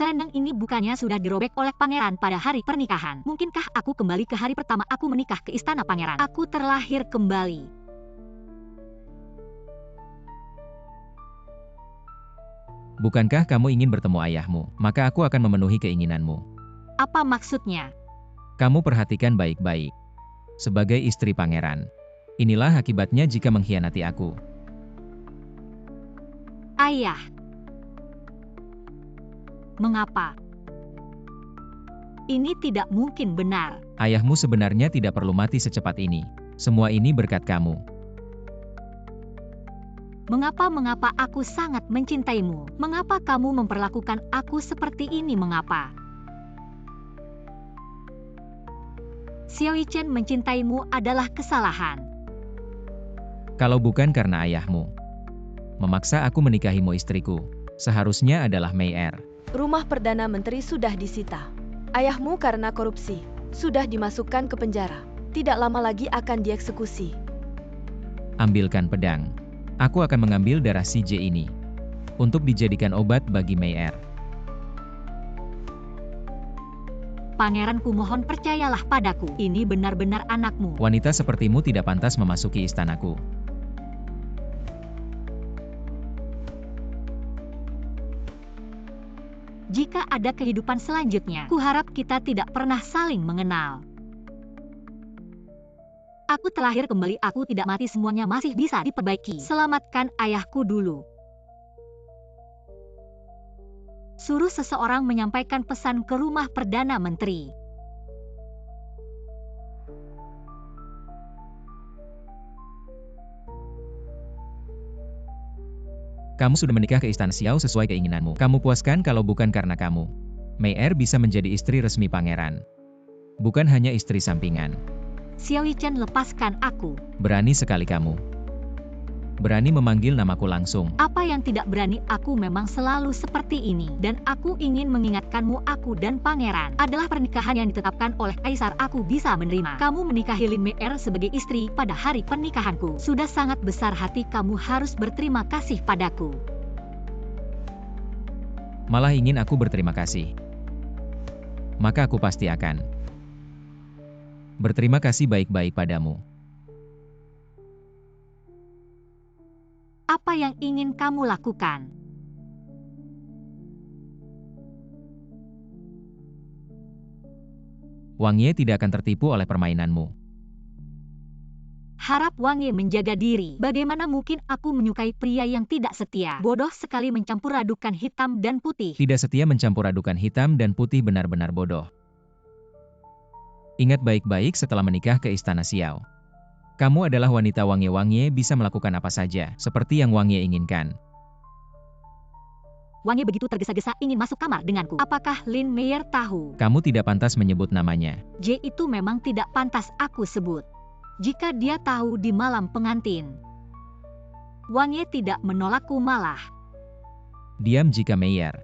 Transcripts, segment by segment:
Selendang ini bukannya sudah dirobek oleh pangeran pada hari pernikahan. Mungkinkah aku kembali ke hari pertama aku menikah ke istana pangeran? Aku terlahir kembali. Bukankah kamu ingin bertemu ayahmu? Maka aku akan memenuhi keinginanmu. Apa maksudnya? Kamu perhatikan baik-baik. Sebagai istri pangeran, inilah akibatnya jika mengkhianati aku. Ayah. Mengapa? Ini tidak mungkin benar. Ayahmu sebenarnya tidak perlu mati secepat ini. Semua ini berkat kamu. Mengapa aku sangat mencintaimu? Mengapa kamu memperlakukan aku seperti ini? Mengapa? Xiao Yichen mencintaimu adalah kesalahan. Kalau bukan karena ayahmu memaksa aku menikahimu istriku, seharusnya adalah Mei Er. Rumah Perdana Menteri sudah disita. Ayahmu karena korupsi sudah dimasukkan ke penjara. Tidak lama lagi akan dieksekusi. Ambilkan pedang. Aku akan mengambil darah si J ini untuk dijadikan obat bagi Mei Er. Pangeran, kumohon percayalah padaku. Ini benar-benar anakmu. Wanita sepertimu tidak pantas memasuki istanaku. Jika ada kehidupan selanjutnya, kuharap kita tidak pernah saling mengenal. Aku terlahir kembali, aku tidak mati, semuanya masih bisa diperbaiki. Selamatkan ayahku dulu. Suruh seseorang menyampaikan pesan ke rumah Perdana Menteri. Kamu sudah menikah ke istana Xiao sesuai keinginanmu. Kamu puaskan kalau bukan karena kamu, Mei Er bisa menjadi istri resmi pangeran. Bukan hanya istri sampingan. Xiao Yichen, lepaskan aku. Berani sekali kamu. Berani memanggil namaku langsung. Apa yang tidak berani? Aku memang selalu seperti ini. Dan aku ingin mengingatkanmu, aku dan pangeran adalah pernikahan yang ditetapkan oleh Kaisar. Aku bisa menerima kamu menikahi Lin Mei Er sebagai istri pada hari pernikahanku. Sudah sangat besar hati kamu, harus berterima kasih padaku. Malah ingin aku berterima kasih. Maka aku pasti akan berterima kasih baik-baik padamu. Apa yang ingin kamu lakukan? Wang Ye tidak akan tertipu oleh permainanmu. Harap Wang Ye menjaga diri. Bagaimana mungkin aku menyukai pria yang tidak setia? Bodoh sekali mencampur adukan hitam dan putih. Tidak setia mencampur adukan hitam dan putih, benar-benar bodoh. Ingat baik-baik setelah menikah ke istana Xiao. Kamu adalah wanita Wang Ye. Wang Ye bisa melakukan apa saja, seperti yang Wang Ye inginkan. Wang Ye begitu tergesa-gesa ingin masuk kamar denganku. Apakah Lin Mei Er tahu? Kamu tidak pantas menyebut namanya. J itu memang tidak pantas aku sebut. Jika dia tahu di malam pengantin, Wang Ye tidak menolakku, malah Diam jika Mei Er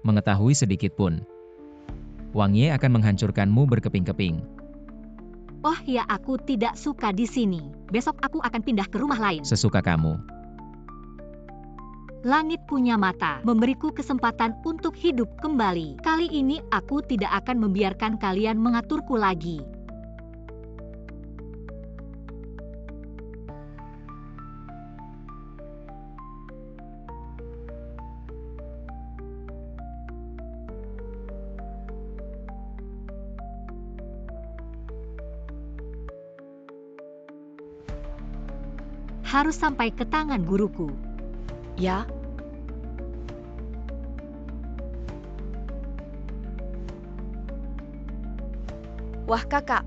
mengetahui sedikit pun. Wang Ye akan menghancurkanmu berkeping-keping. Oh ya, aku tidak suka di sini. Besok aku akan pindah ke rumah lain. Sesuka kamu. Langit punya mata, memberiku kesempatan untuk hidup kembali. Kali ini aku tidak akan membiarkan kalian mengaturku lagi. Harus sampai ke tangan guruku. Ya? Wah kakak.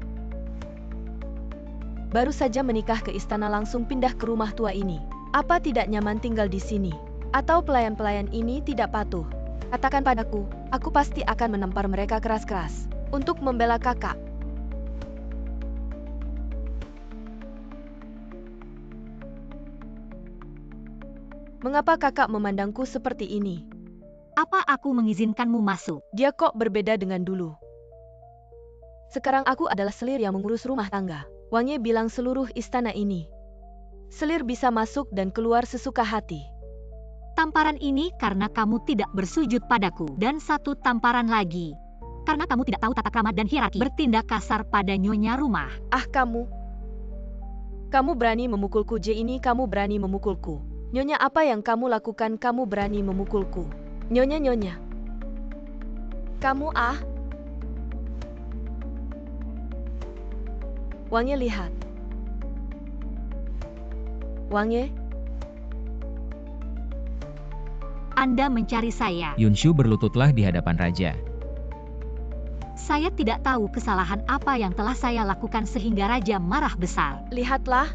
Baru saja menikah ke istana langsung pindah ke rumah tua ini. Apa tidak nyaman tinggal di sini? Atau pelayan-pelayan ini tidak patuh? Katakan padaku, aku pasti akan menampar mereka keras-keras untuk membela kakak. Mengapa kakak memandangku seperti ini? Apa aku mengizinkanmu masuk? Dia kok berbeda dengan dulu. Sekarang aku adalah selir yang mengurus rumah tangga. Wang Ye bilang seluruh istana ini. Selir bisa masuk dan keluar sesuka hati. Tamparan ini karena kamu tidak bersujud padaku. Dan satu tamparan lagi. Karena kamu tidak tahu tata krama dan hierarki. Bertindak kasar pada nyonya rumah. Ah kamu. Kamu berani memukulku ini, kamu berani memukulku. Nyonya, apa yang kamu lakukan? Kamu berani memukulku. Nyonya. Kamu Wangye, lihat. Wangye? Anda mencari saya. Yunshu berlututlah di hadapan raja. Saya tidak tahu kesalahan apa yang telah saya lakukan sehingga raja marah besar. Lihatlah.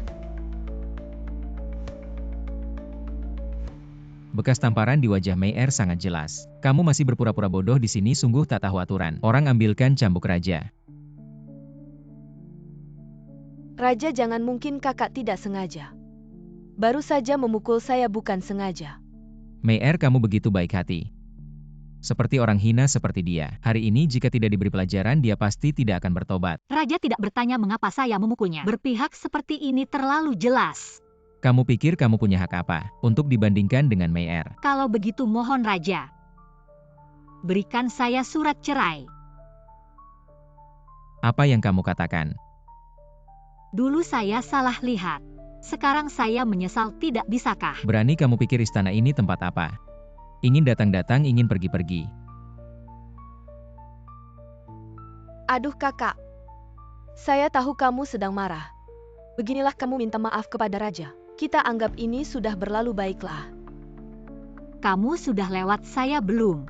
Bekas tamparan di wajah Mei Er sangat jelas. Kamu masih berpura-pura bodoh di sini, sungguh tak tahu aturan. Orang ambilkan cambuk raja. Raja, jangan, mungkin kakak tidak sengaja. Baru saja memukul saya, bukan sengaja. Mei Er, kamu begitu baik hati. Seperti orang hina seperti dia. Hari ini jika tidak diberi pelajaran, dia pasti tidak akan bertobat. Raja tidak bertanya mengapa saya memukulnya. Berpihak seperti ini terlalu jelas. Kamu pikir kamu punya hak apa untuk dibandingkan dengan Mei Er? Kalau begitu mohon raja, berikan saya surat cerai. Apa yang kamu katakan? Dulu saya salah lihat. Sekarang saya menyesal, tidak bisakah? Berani kamu pikir istana ini tempat apa? Ingin datang-datang, ingin pergi-pergi. Aduh kakak. Saya tahu kamu sedang marah. Beginilah kamu minta maaf kepada raja. Kita anggap ini sudah berlalu, baiklah. Kamu sudah lewat, saya belum.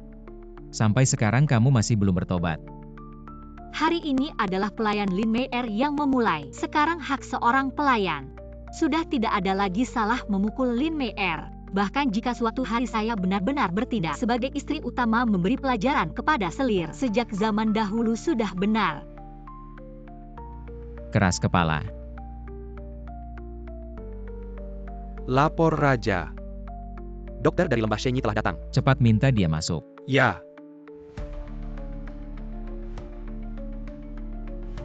Sampai sekarang kamu masih belum bertobat. Hari ini adalah pelayan Lin Mei Er yang memulai. Sekarang hak seorang pelayan. Sudah tidak ada lagi salah memukul Lin Mei Er. Bahkan jika suatu hari saya benar-benar bertindak sebagai istri utama memberi pelajaran kepada selir, sejak zaman dahulu sudah benar. Keras kepala. Lapor raja. Dokter dari Lembah Shenyi telah datang. Cepat minta dia masuk. Ya.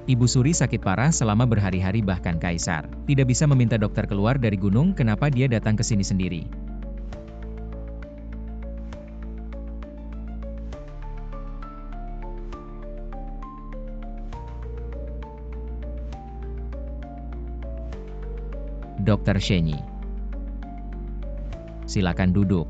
Ibu Suri sakit parah selama berhari-hari, bahkan Kaisar tidak bisa meminta dokter keluar dari gunung. Kenapa dia datang ke sini sendiri? Dokter Shenyi, silakan duduk.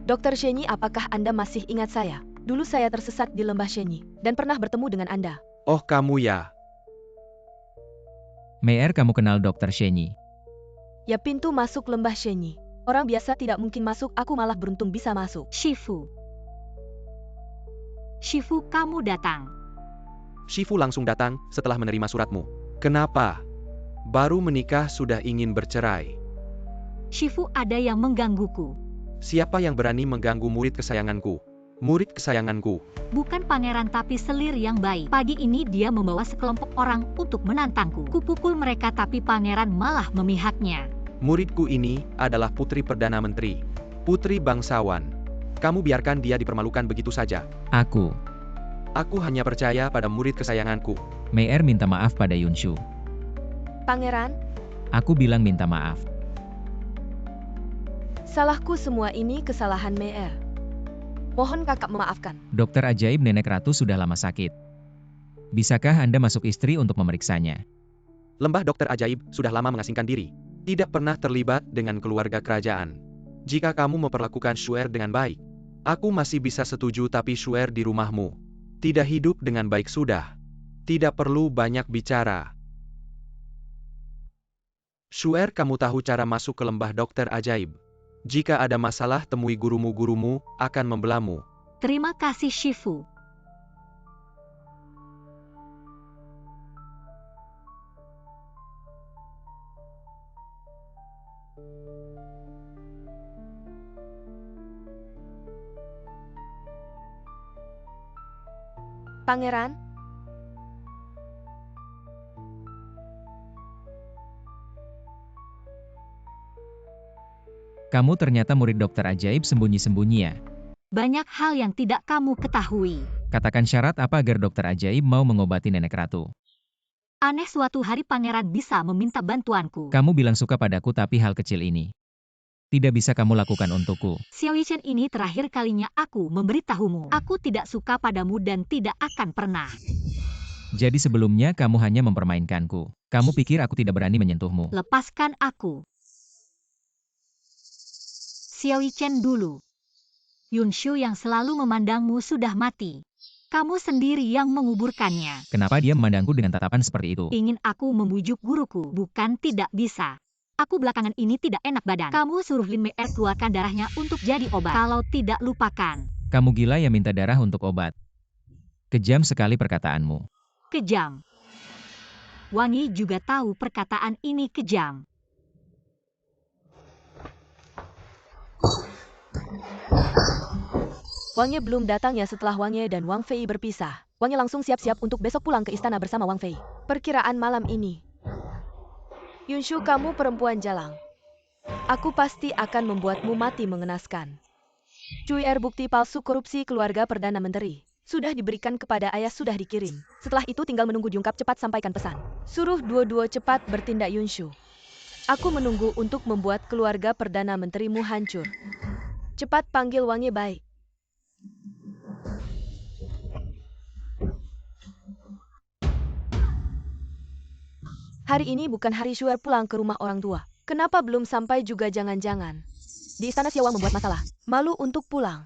Dokter Shenyi, apakah Anda masih ingat saya? Dulu saya tersesat di Lembah Shenyi dan pernah bertemu dengan Anda. Oh, kamu ya. Mei Er, kamu kenal Dokter Shenyi? Ya, pintu masuk Lembah Shenyi. Orang biasa tidak mungkin masuk, aku malah beruntung bisa masuk. Shifu, kamu datang. Shifu langsung datang setelah menerima suratmu. Kenapa? Baru menikah sudah ingin bercerai. Shifu, ada yang menggangguku. Siapa yang berani mengganggu murid kesayanganku? Murid kesayanganku. Bukan pangeran tapi selir yang baik. Pagi ini dia membawa sekelompok orang untuk menantangku. Kupukul mereka tapi pangeran malah memihaknya. Muridku ini adalah putri Perdana Menteri. Putri bangsawan. Kamu biarkan dia dipermalukan begitu saja. Aku hanya percaya pada murid kesayanganku. Mei Er minta maaf pada Yunshu. Pangeran, Aku bilang minta maaf. salahku, semua ini kesalahan Mei Er. Mohon kakak memaafkan. Dokter ajaib nenek ratu sudah lama sakit. Bisakah Anda masuk istri untuk memeriksanya? Lembah dokter ajaib sudah lama mengasingkan diri. Tidak pernah terlibat dengan keluarga kerajaan. Jika kamu memperlakukan Shu'er dengan baik, aku masih bisa setuju, tapi Shu'er di rumahmu tidak hidup dengan baik sudah. Tidak perlu banyak bicara. Shu'er, kamu tahu cara masuk ke lembah dokter ajaib. Jika ada masalah, temui gurumu akan membelamu. Terima kasih Shifu. Pangeran, Kamu ternyata murid dokter ajaib sembunyi-sembunyi ya? Banyak hal yang tidak kamu ketahui. Katakan syarat apa agar dokter ajaib mau mengobati nenek ratu? Aneh suatu hari pangeran bisa meminta bantuanku. Kamu bilang suka padaku tapi hal kecil ini tidak bisa kamu lakukan untukku. Xiao Yichen, ini terakhir kalinya aku memberitahumu. Aku tidak suka padamu dan tidak akan pernah. Jadi sebelumnya kamu hanya mempermainkanku. Kamu pikir aku tidak berani menyentuhmu. Lepaskan aku. Xiao Yichen dulu. Yunshu yang selalu memandangmu sudah mati. Kamu sendiri yang menguburkannya. Kenapa dia memandangku dengan tatapan seperti itu? Ingin aku membujuk guruku, bukan tidak bisa. Aku belakangan ini tidak enak badan. Kamu suruh Lin Mei keluarkan darahnya untuk jadi obat. Kalau tidak, lupakan. Kamu gila ya minta darah untuk obat. Kejam sekali perkataanmu. Kejam. Wang Yi juga tahu perkataan ini kejam. Wang Ye belum datang ya. Setelah Wang Ye dan Wang Fei berpisah, Wang Ye langsung siap-siap untuk besok pulang ke istana bersama Wang Fei. Perkiraan malam ini. Yunshu, kamu perempuan jalang. Aku pasti akan membuatmu mati mengenaskan. Cuier bukti palsu korupsi keluarga Perdana Menteri. Sudah diberikan kepada ayah, sudah dikirim. Setelah itu tinggal menunggu diungkap. Cepat sampaikan pesan. Suruh dua-dua cepat bertindak, Yunshu. Aku menunggu untuk membuat keluarga Perdana Menterimu hancur. Cepat panggil Wang Ye. Baik. Hari ini bukan hari Shuer pulang ke rumah orang tua. Kenapa belum sampai juga? Jangan-jangan di istana Xiaowang membuat masalah. Malu untuk pulang.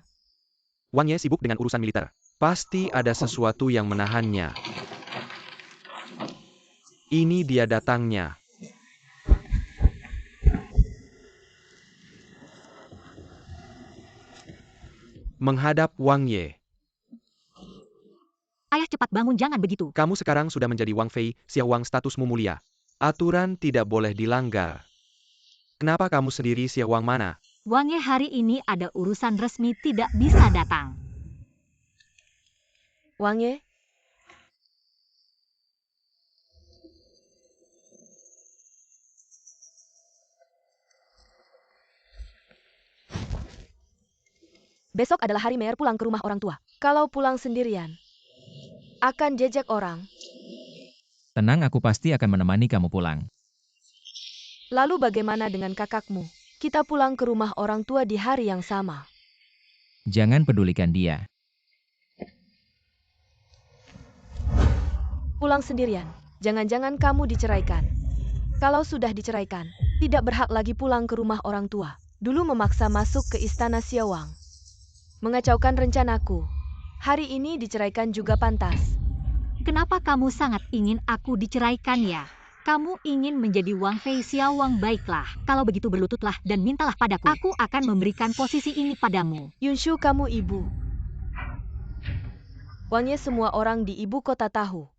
Wang Ye sibuk dengan urusan militer. Pasti ada sesuatu yang menahannya. Ini dia datangnya. Menghadap Wang Ye. Ayah, cepat bangun, jangan begitu. Kamu sekarang sudah menjadi Wang Fei, Xiaowang, statusmu mulia. Aturan tidak boleh dilanggar. Kenapa kamu sendiri, Xiaowang, mana? Wang Ye hari ini ada urusan resmi, tidak bisa datang. Wang Ye? Besok adalah hari Mei pulang ke rumah orang tua. Kalau pulang sendirian, akan jejak orang. Tenang, aku pasti akan menemani kamu pulang. Lalu bagaimana dengan kakakmu? Kita pulang ke rumah orang tua di hari yang sama. Jangan pedulikan dia. Pulang sendirian. Jangan-jangan kamu diceraikan. Kalau sudah diceraikan, tidak berhak lagi pulang ke rumah orang tua. Dulu memaksa masuk ke istana Xiaowang. Mengacaukan rencanaku. Hari ini diceraikan juga pantas. Kenapa kamu sangat ingin aku diceraikan ya? Kamu ingin menjadi Wang Fei Xiaowang? Baiklah, kalau begitu berlututlah dan mintalah padaku. Aku akan memberikan posisi ini padamu. Yunshu, kamu ibu. Wang Ye semua orang di ibu kota tahu.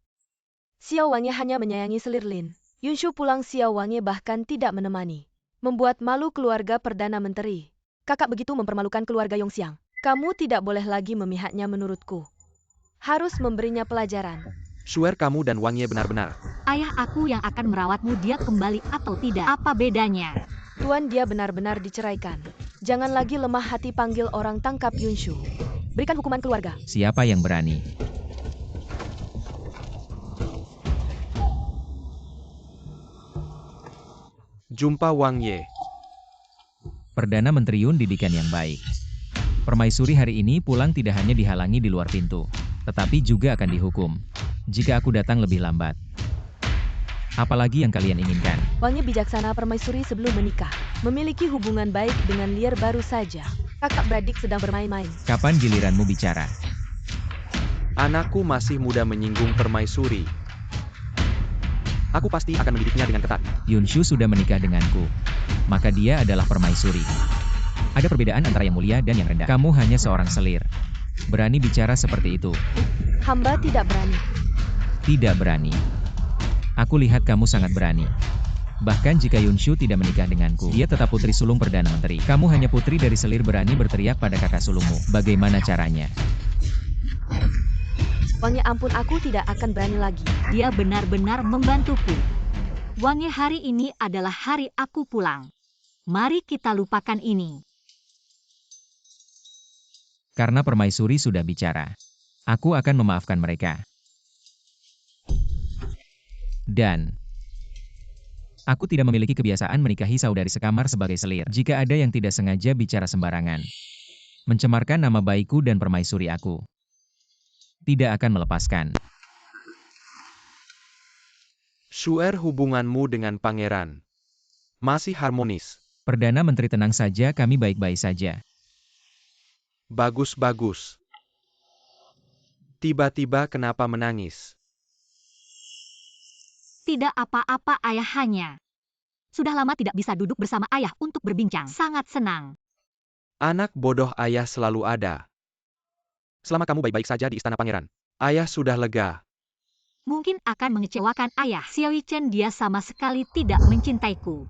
Xiao Wang Ye hanya menyayangi selir Lin. Yunshu pulang, Xiao Wang Ye bahkan tidak menemani. Membuat malu keluarga Perdana Menteri. Kakak begitu mempermalukan keluarga Yongxiang. Kamu tidak boleh lagi memihaknya menurutku. Harus memberinya pelajaran. Shuer, kamu dan Wang Ye benar-benar. Ayah, aku yang akan merawatmu, dia kembali atau tidak. Apa bedanya? Tuan, dia benar-benar diceraikan. Jangan lagi lemah hati, panggil orang tangkap Yunshu. Berikan hukuman keluarga. Siapa yang berani? Jumpa Wang Ye. Perdana Menteri Yun didikan yang baik. Permaisuri hari ini pulang tidak hanya dihalangi di luar pintu, tetapi juga akan dihukum jika aku datang lebih lambat. Apalagi yang kalian inginkan? Wang Ye bijaksana, permaisuri sebelum menikah. Memiliki hubungan baik dengan Lier baru saja. Kakak beradik sedang bermain-main. Kapan giliranmu bicara? Anakku masih muda menyinggung permaisuri. Aku pasti akan mendidiknya dengan ketat. Yunshu sudah menikah denganku, maka dia adalah permaisuri. Ada perbedaan antara yang mulia dan yang rendah. Kamu hanya seorang selir. Berani bicara seperti itu? Hamba tidak berani. Tidak berani. Aku lihat kamu sangat berani. Bahkan jika Yunshu tidak menikah denganku, dia tetap putri sulung Perdana Menteri. Kamu hanya putri dari selir berani berteriak pada kakak sulungmu. Bagaimana caranya? Wang Ye, ampun, aku tidak akan berani lagi. Dia benar-benar membantuku. Wang Ye, hari ini adalah hari aku pulang. Mari kita lupakan ini. Karena permaisuri sudah bicara, aku akan memaafkan mereka. Dan aku tidak memiliki kebiasaan menikahi saudari sekamar sebagai selir. Jika ada yang tidak sengaja bicara sembarangan, mencemarkan nama baikku dan permaisuri aku, tidak akan melepaskan. Shu'er, hubunganmu dengan pangeran masih harmonis. Perdana Menteri, tenang saja, kami baik-baik saja. Bagus-bagus. Tiba-tiba kenapa menangis? Tidak apa-apa ayahnya. Sudah lama tidak bisa duduk bersama ayah untuk berbincang. Sangat senang. Anak bodoh, ayah selalu ada. Selama kamu baik-baik saja di istana pangeran, ayah sudah lega. Mungkin akan mengecewakan ayah. Xiao Chen, dia sama sekali tidak mencintaiku.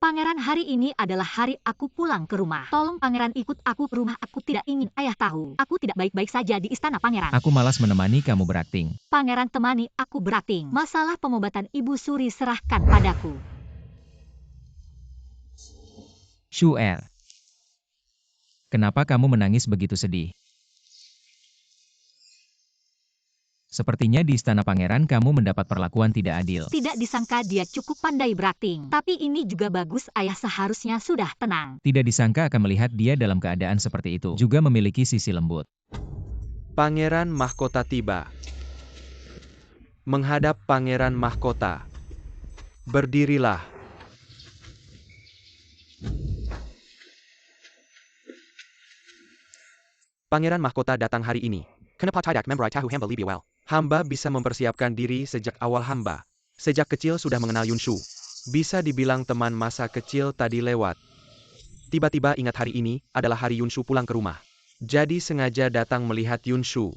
Pangeran, hari ini adalah hari aku pulang ke rumah. Tolong pangeran ikut aku ke rumah. Aku tidak ingin ayah tahu. Aku tidak baik-baik saja di istana pangeran. Aku malas menemani kamu berakting. Pangeran, temani aku berakting. Masalah pengobatan Ibu Suri serahkan padaku. Shu'er, kenapa kamu menangis begitu sedih? Sepertinya di istana pangeran kamu mendapat perlakuan tidak adil. Tidak disangka dia cukup pandai berakting. Tapi ini juga bagus, ayah seharusnya sudah tenang. Tidak disangka akan melihat dia dalam keadaan seperti itu. Juga memiliki sisi lembut. Pangeran mahkota tiba. Menghadap pangeran mahkota. Berdirilah. Pangeran mahkota datang hari ini. Kenapa tidak memberitahu hamba lebih awal? Hamba bisa mempersiapkan diri sejak awal. Hamba sejak kecil sudah mengenal Yunshu. Bisa dibilang teman masa kecil tadi lewat. Tiba-tiba ingat hari ini adalah hari Yunshu pulang ke rumah. Jadi sengaja datang melihat Yunshu.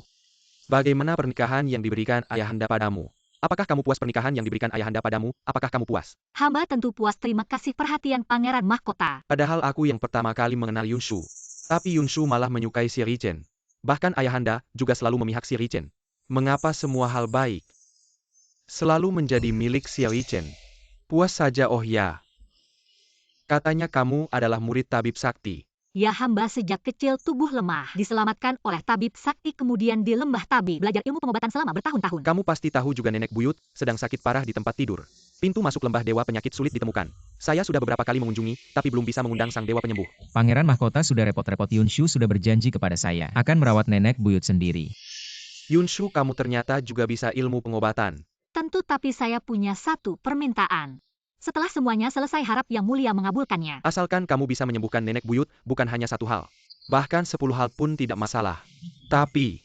Bagaimana pernikahan yang diberikan ayahanda padamu? Apakah kamu puas pernikahan yang diberikan ayahanda padamu? Apakah kamu puas? Hamba tentu puas, terima kasih perhatian pangeran mahkota. Padahal aku yang pertama kali mengenal Yunshu. Tapi Yunshu malah menyukai Xie Richen. Bahkan ayahanda juga selalu memihak Xie Richen. Mengapa semua hal baik selalu menjadi milik Xie Richen? Puas saja, oh ya. Katanya kamu adalah murid tabib sakti. Ya, hamba sejak kecil tubuh lemah. Diselamatkan oleh tabib sakti, kemudian di lembah tabib. Belajar ilmu pengobatan selama bertahun-tahun. Kamu pasti tahu juga nenek buyut sedang sakit parah di tempat tidur. Pintu masuk lembah dewa penyakit sulit ditemukan. Saya sudah beberapa kali mengunjungi, tapi belum bisa mengundang sang dewa penyembuh. Pangeran mahkota sudah repot-repot. Yunshu sudah berjanji kepada saya akan merawat nenek buyut sendiri. Yunshu, kamu ternyata juga bisa ilmu pengobatan. Tentu, tapi saya punya satu permintaan. Setelah semuanya selesai, harap Yang Mulia mengabulkannya. Asalkan kamu bisa menyembuhkan nenek buyut, bukan hanya satu hal. Bahkan 10 hal pun tidak masalah. Tapi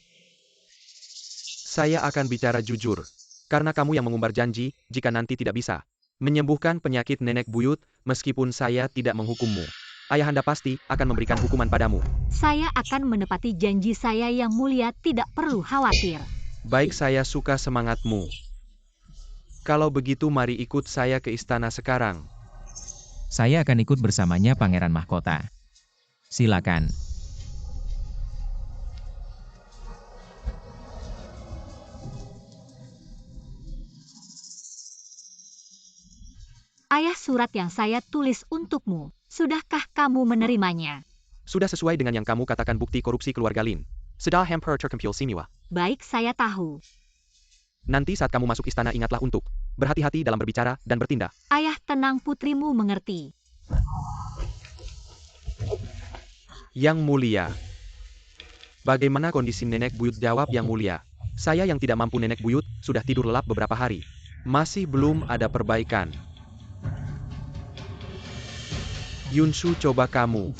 saya akan bicara jujur. Karena kamu yang mengumbar janji, jika nanti tidak bisa menyembuhkan penyakit nenek buyut, meskipun saya tidak menghukummu, ayahanda pasti akan memberikan hukuman padamu. Saya akan menepati janji saya, Yang Mulia, tidak perlu khawatir. Baik, saya suka semangatmu. Kalau begitu mari ikut saya ke istana sekarang. Saya akan ikut bersamanya, Pangeran Mahkota. Silakan. Ayah, surat yang saya tulis untukmu. Sudahkah kamu menerimanya? Sudah sesuai dengan yang kamu katakan, bukti korupsi keluarga Lin. Sudah hampir terkumpul semua. Baik, saya tahu. Nanti saat kamu masuk istana, ingatlah untuk berhati-hati dalam berbicara dan bertindak. Ayah, tenang, putrimu mengerti. Yang Mulia. Bagaimana kondisi nenek buyut? Jawab Yang Mulia. Saya yang tidak mampu, nenek buyut sudah tidur lelap beberapa hari. Masih belum ada perbaikan. Yunshu, coba kamu.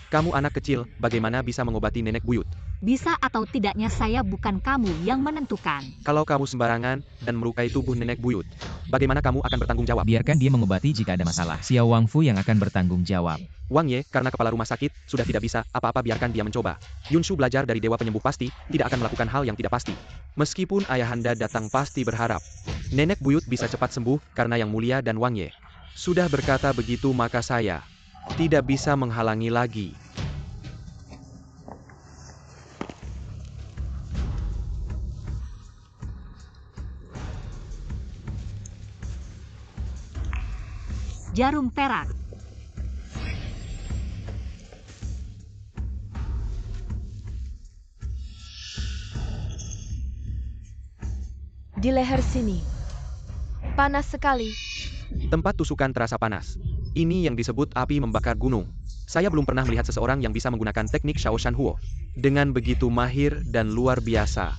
Kamu anak kecil, bagaimana bisa mengobati nenek buyut? Bisa atau tidaknya saya bukan kamu yang menentukan. Kalau kamu sembarangan dan melukai tubuh nenek buyut, bagaimana kamu akan bertanggung jawab? Biarkan dia mengobati jika ada masalah. Xiao Wangfu yang akan bertanggung jawab. Wang Ye, karena kepala rumah sakit, sudah tidak bisa apa-apa, biarkan dia mencoba. Yunshu belajar dari dewa penyembuh, pasti tidak akan melakukan hal yang tidak pasti. Meskipun ayahanda datang, pasti berharap nenek buyut bisa cepat sembuh, karena Yang Mulia dan Wang Ye sudah berkata begitu, maka saya tidak bisa menghalangi lagi. Jarum perak. Di leher sini. Panas sekali. Tempat tusukan terasa panas. Ini yang disebut api membakar gunung. Saya belum pernah melihat seseorang yang bisa menggunakan teknik Shaoshan Huo dengan begitu mahir dan luar biasa.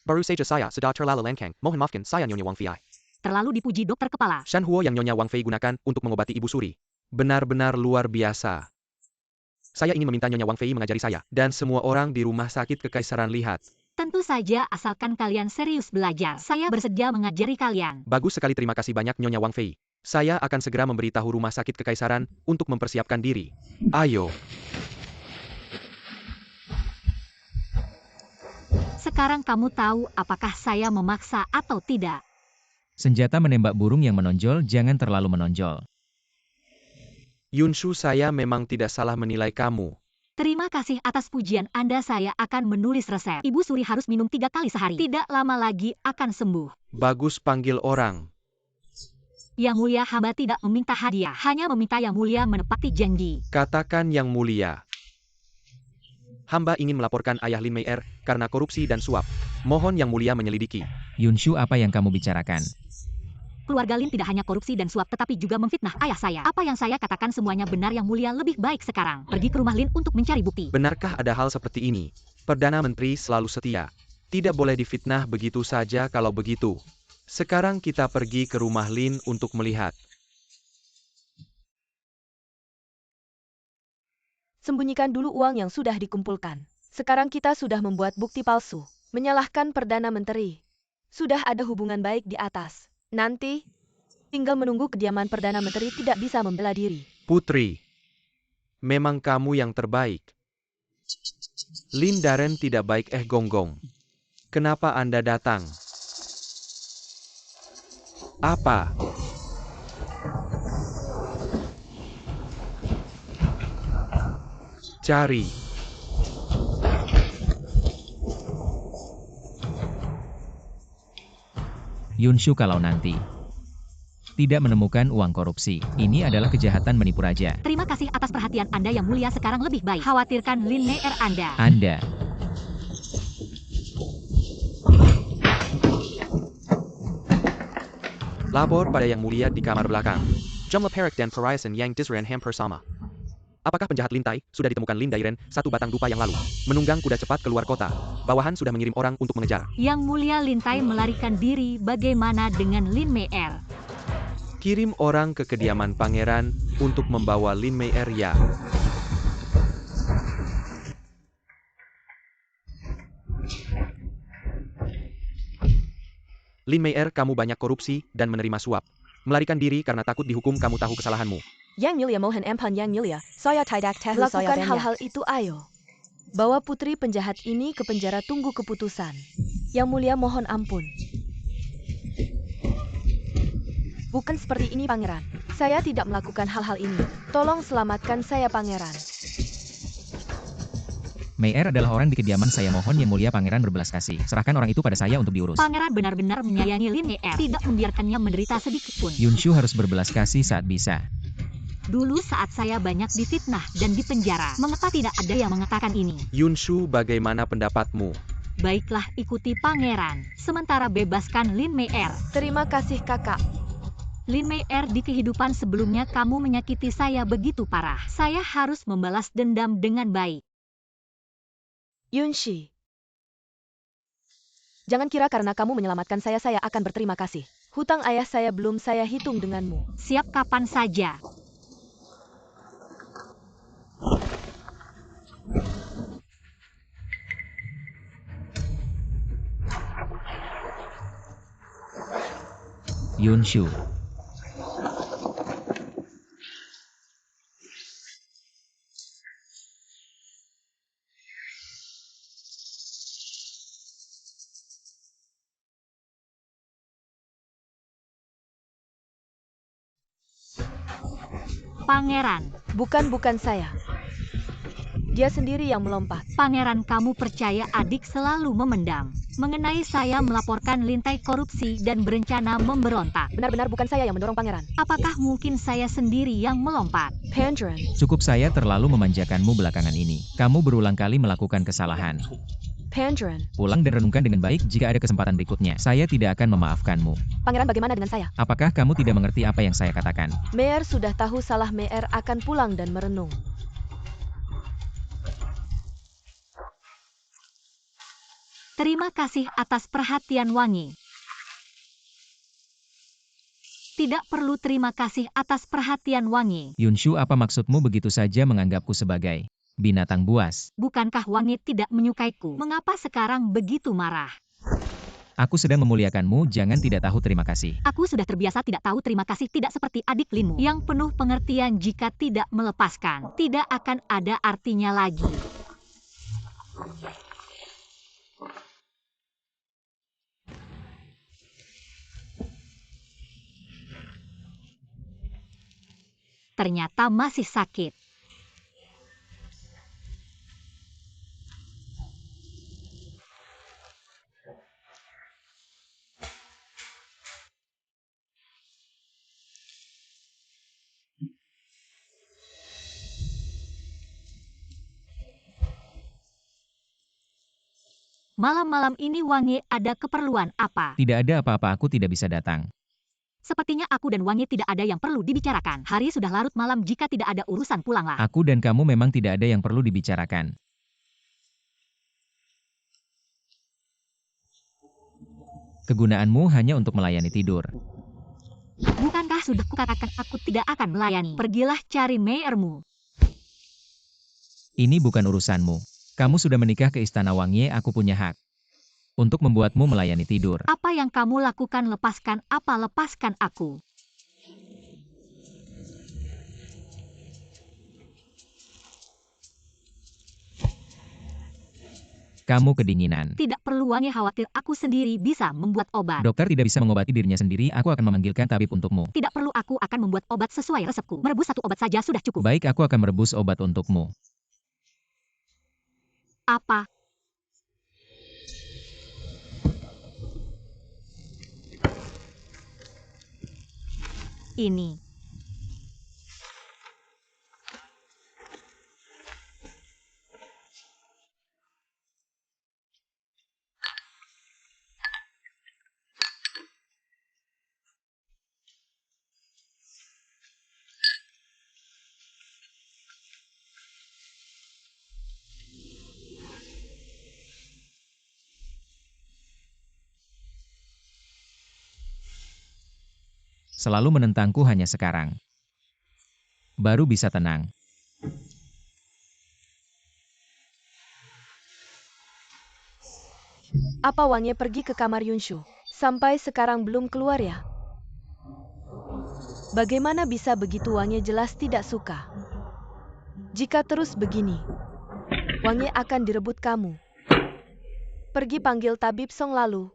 Baru saja saya sudah terlalu lengkang. Mohon maafkan saya Nyonya Wang Fei. Terlalu dipuji dokter kepala. Shan Huo yang Nyonya Wang Fei gunakan untuk mengobati Ibu Suri. Benar-benar luar biasa. Saya ingin meminta Nyonya Wang Fei mengajari saya, dan semua orang di rumah sakit kekaisaran lihat. Tentu saja asalkan kalian serius belajar. Saya bersedia mengajari kalian. Bagus sekali, terima kasih banyak Nyonya Wang Fei. Saya akan segera memberitahu rumah sakit kekaisaran untuk mempersiapkan diri. Ayo. Sekarang kamu tahu apakah saya memaksa atau tidak. Senjata menembak burung yang menonjol jangan terlalu menonjol. Yunshu, saya memang tidak salah menilai kamu. Terima kasih atas pujian Anda. Saya akan menulis resep. Ibu Suri harus minum 3 kali sehari. Tidak lama lagi akan sembuh. Bagus, panggil orang. Yang mulia, hamba tidak meminta hadiah. Hanya meminta yang mulia menepati janji. Katakan yang mulia. Hamba ingin melaporkan ayah Lin Mei karena korupsi dan suap. Mohon yang mulia menyelidiki. Yunshu, apa yang kamu bicarakan? Keluarga Lin tidak hanya korupsi dan suap tetapi juga memfitnah ayah saya. Apa yang saya katakan semuanya benar yang mulia. Lebih baik sekarang pergi ke rumah Lin untuk mencari bukti. Benarkah ada hal seperti ini? Perdana Menteri selalu setia. Tidak boleh difitnah begitu saja. Kalau begitu, sekarang kita pergi ke rumah Lin untuk melihat. Sembunyikan dulu uang yang sudah dikumpulkan. Sekarang kita sudah membuat bukti palsu. Menyalahkan Perdana Menteri. Sudah ada hubungan baik di atas. Nanti, tinggal menunggu kediaman Perdana Menteri tidak bisa membela diri. Putri, memang kamu yang terbaik. Lin Daren tidak baik. Gonggong. Kenapa Anda datang? Apa? Cari. Yunshu, kalau nanti tidak menemukan uang korupsi, ini adalah kejahatan menipu raja. Terima kasih atas perhatian Anda yang mulia. Sekarang lebih baik khawatirkan Lin Mei Anda. Lapor pada yang mulia di kamar belakang. Jumlah Perak dan Perhiasan yang Disren hampir sama. Apakah penjahat Lintai sudah ditemukan Lin Dairen 1 batang dupa yang lalu? Menunggang kuda cepat keluar kota. Bawahan sudah mengirim orang untuk mengejar. Yang mulia, Lintai melarikan diri. Bagaimana dengan Lin Mei? Kirim orang ke kediaman pangeran untuk membawa Lin Mei ya. Lin Mei, kamu banyak korupsi dan menerima suap. Melarikan diri karena takut dihukum. Kamu tahu kesalahanmu. Yang mulia mohon empan yang mulia. Saya tidak tahu. Lakukan hal-hal itu, ayo. Bawa putri penjahat ini ke penjara, tunggu keputusan. Yang mulia mohon ampun. Bukan seperti ini, pangeran. Saya tidak melakukan hal-hal ini. Tolong selamatkan saya, pangeran. Mei adalah orang di kediaman saya. Mohon yang mulia pangeran berbelas kasih. Serahkan orang itu pada saya untuk diurus. Pangeran benar-benar menyayangi Lin Mei, tidak membiarkannya menderita sedikit pun. Yunshu harus berbelas kasih saat bisa. Dulu saat saya banyak difitnah dan dipenjara, mengapa tidak ada yang mengatakan ini? Yunshu, bagaimana pendapatmu? Baiklah, ikuti pangeran. Sementara bebaskan Lin Mei. Terima kasih, kakak. Lin Mei, di kehidupan sebelumnya kamu menyakiti saya begitu parah. Saya harus membalas dendam dengan baik. Yunshi, jangan kira karena kamu menyelamatkan saya akan berterima kasih. Hutang ayah saya belum saya hitung denganmu. Siap kapan saja. Yunshu. Pangeran. Bukan saya. Dia sendiri yang melompat. Pangeran, kamu percaya adik selalu memendam mengenai saya melaporkan Lintai korupsi dan berencana memberontak. Benar-benar bukan saya yang mendorong pangeran. Apakah mungkin saya sendiri yang melompat? Pandren, Cukup, saya terlalu memanjakanmu belakangan ini. Kamu berulang kali melakukan kesalahan. Pandren. Pulang dan renungkan dengan baik jika ada kesempatan berikutnya. Saya tidak akan memaafkanmu. Pangeran, bagaimana dengan saya? Apakah kamu tidak mengerti apa yang saya katakan? Meyer sudah tahu salah Meyer akan pulang dan merenung. Terima kasih atas perhatian Wangi. Tidak perlu terima kasih atas perhatian Wangi. Yunshu, apa maksudmu begitu saja menganggapku sebagai binatang buas? Bukankah Wangi tidak menyukaiku? Mengapa sekarang begitu marah? Aku sedang memuliakanmu, jangan tidak tahu terima kasih. Aku sudah terbiasa tidak tahu terima kasih, tidak seperti adik Linmu yang penuh pengertian. Jika tidak melepaskan, tidak akan ada artinya lagi. Ternyata masih sakit. Malam-malam ini Wangi ada keperluan apa? Tidak ada apa-apa, aku tidak bisa datang. Sepertinya aku dan Wangi tidak ada yang perlu dibicarakan. Hari sudah larut malam, jika tidak ada urusan pulanglah. Aku dan kamu memang tidak ada yang perlu dibicarakan. Kegunaanmu hanya untuk melayani tidur. Bukankah sudah kukatakan aku tidak akan melayani? Pergilah cari Meyermu. Ini bukan urusanmu. Kamu sudah menikah ke Istana Wangi, aku punya hak untuk membuatmu melayani tidur. Apa yang kamu lakukan? Lepaskan apa? Lepaskan aku. Kamu kedinginan. Tidak perlu Wangi khawatir, aku sendiri bisa membuat obat. Dokter tidak bisa mengobati dirinya sendiri, aku akan memanggilkan tabib untukmu. Tidak perlu, aku akan membuat obat sesuai resepku. Merebus satu obat saja sudah cukup. Baik, aku akan merebus obat untukmu. Apa? Ini. Selalu menentangku hanya sekarang. Baru bisa tenang. Apa Wangi pergi ke kamar Yunshu? Sampai sekarang belum keluar ya? Bagaimana bisa begitu? Wangi jelas tidak suka. Jika terus begini, Wangi akan direbut kamu. Pergi panggil tabib Song lalu.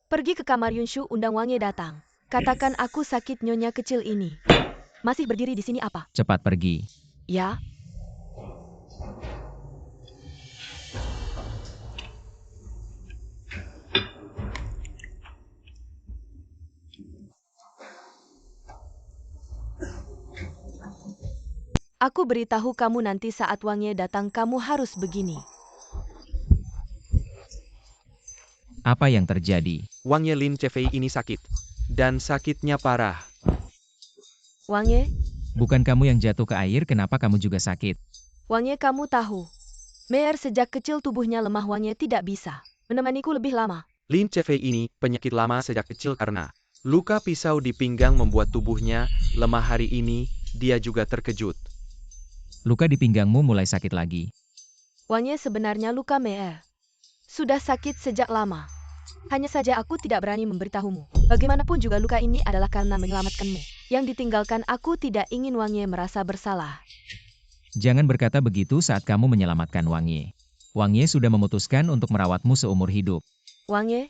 Pergi ke kamar Yunshu, undang Wangi datang. Katakan aku sakit, nyonya kecil ini. Masih berdiri di sini apa? Cepat pergi. Ya. Aku beritahu kamu nanti saat Wangi datang kamu harus begini. Apa yang terjadi? Wang Ye Lin Chefei ini sakit. Dan sakitnya parah. Wangi, Bukan kamu yang jatuh ke air, kenapa kamu juga sakit? Wangi, kamu tahu. Meyer sejak kecil tubuhnya lemah. Wangi tidak bisa menemaniku lebih lama. Lin Chefei ini penyakit lama sejak kecil karena luka pisau di pinggang membuat tubuhnya lemah. Hari ini, dia juga terkejut. Luka di pinggangmu mulai sakit lagi. Wangi, sebenarnya luka Meyer sudah sakit sejak lama. Hanya saja aku tidak berani memberitahumu. Bagaimanapun juga luka ini adalah karena menyelamatkanmu. Yang ditinggalkan aku tidak ingin Wangi merasa bersalah. Jangan berkata begitu saat kamu menyelamatkan Wangi. Wangi sudah memutuskan untuk merawatmu seumur hidup. Wangi,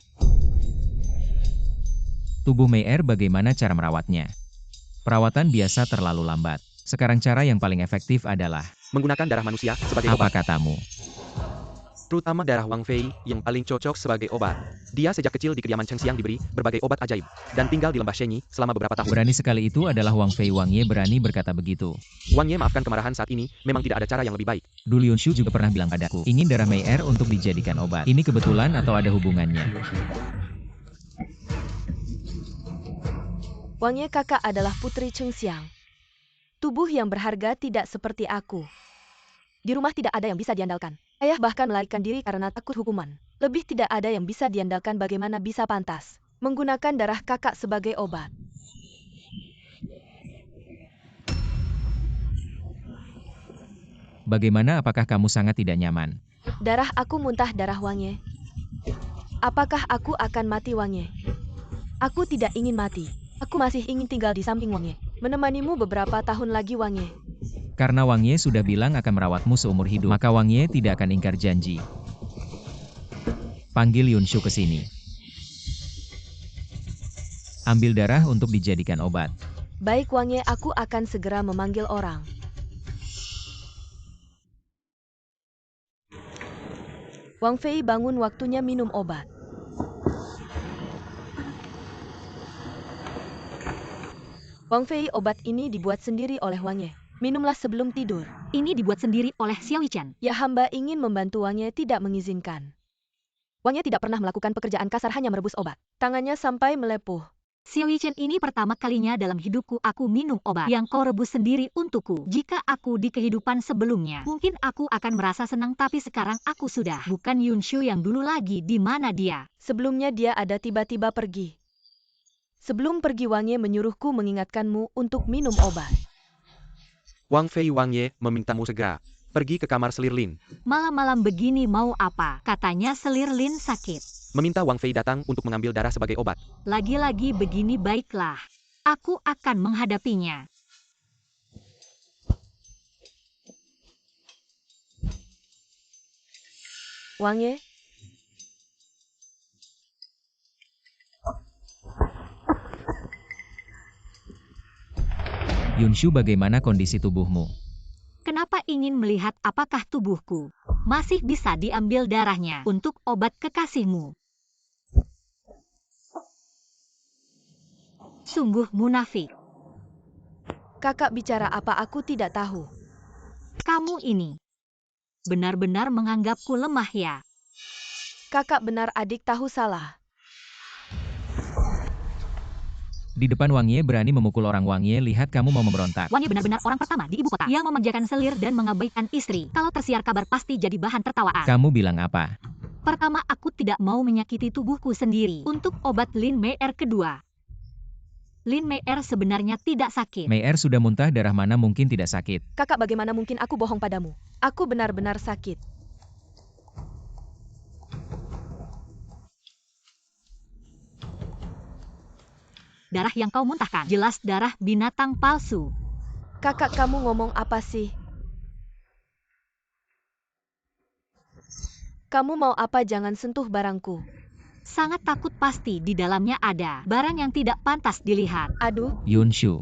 Tubuh Meyer bagaimana cara merawatnya? Perawatan biasa terlalu lambat. Sekarang cara yang paling efektif adalah, Menggunakan darah manusia sebagai apa obat. katamu? Terutama darah Wang Fei yang paling cocok sebagai obat. Dia sejak kecil di kediaman Cheng Xiang diberi berbagai obat ajaib. Dan tinggal di lembah Shenyi selama beberapa tahun. Berani sekali itu adalah Wang Fei. Wang Ye berani berkata begitu. Wang Ye maafkan kemarahan saat ini, memang tidak ada cara yang lebih baik. Du Liunshu juga pernah bilang padaku, ingin darah Mei Er untuk dijadikan obat. Ini kebetulan atau ada hubungannya? Wang Ye kakak adalah putri Cheng Xiang. Tubuh yang berharga tidak seperti aku. Di rumah tidak ada yang bisa diandalkan. Ayah bahkan melarikan diri karena takut hukuman. Lebih tidak ada yang bisa diandalkan. Bagaimana bisa pantas menggunakan darah kakak sebagai obat? Bagaimana, apakah kamu sangat tidak nyaman? Darah aku muntah darah Wang Ye. Apakah aku akan mati Wang Ye? Aku tidak ingin mati. Aku masih ingin tinggal di samping Wang Ye. Menemanimu beberapa tahun lagi Wang Ye. Karena Wang Ye sudah bilang akan merawatmu seumur hidup, maka Wang Ye tidak akan ingkar janji. Panggil Yunshu ke sini. Ambil darah untuk dijadikan obat. Baik Wang Ye, aku akan segera memanggil orang. Wang Fei bangun, waktunya minum obat. Wang Fei, obat ini dibuat sendiri oleh Wang Ye. Minumlah sebelum tidur. Ini dibuat sendiri oleh Xiao Yichen. Ya, hamba ingin membantu. Wang Ye tidak mengizinkan. Wang Ye tidak pernah melakukan pekerjaan kasar, hanya merebus obat. Tangannya sampai melepuh. Xiao Yichen, ini pertama kalinya dalam hidupku aku minum obat yang kau rebus sendiri untukku. Jika aku di kehidupan sebelumnya, mungkin aku akan merasa senang, tapi sekarang aku sudah bukan Yunshu yang dulu lagi. Di mana dia? Sebelumnya dia ada tiba-tiba pergi. Sebelum pergi Wang Ye menyuruhku mengingatkanmu untuk minum obat. Wang Fei, Wang Ye memintamu segera pergi ke kamar selir Lin. Malam-malam begini mau apa? Katanya selir Lin sakit. Meminta Wang Fei datang untuk mengambil darah sebagai obat. Lagi-lagi begini, baiklah. Aku akan menghadapinya. Wang Ye, Yunshu, bagaimana kondisi tubuhmu? Kenapa ingin melihat apakah tubuhku masih bisa diambil darahnya untuk obat kekasihmu? Sungguh munafik. kakak bicara apa? Aku tidak tahu. Kamu ini benar-benar menganggapku lemah ya? Kakak benar, adik tahu salah. Di depan Wang Ye berani memukul orang. Wang Ye, lihat kamu mau memberontak. Wang Ye benar-benar orang pertama di ibu kota yang memanjakan selir dan mengabaikan istri. Kalau tersiar kabar pasti jadi bahan tertawaan. Kamu bilang apa? Pertama, aku tidak mau menyakiti tubuhku sendiri. Untuk obat Lin Mei Er kedua. Lin Mei Er sebenarnya tidak sakit. Mei Er sudah muntah darah, mana mungkin tidak sakit. Kakak, bagaimana mungkin aku bohong padamu? Aku benar-benar sakit. Darah yang kau muntahkan jelas darah binatang palsu. Kakak, kamu ngomong apa sih? Kamu mau apa? Jangan sentuh barangku. Sangat takut, pasti di dalamnya ada barang yang tidak pantas dilihat. Aduh, Yunshu.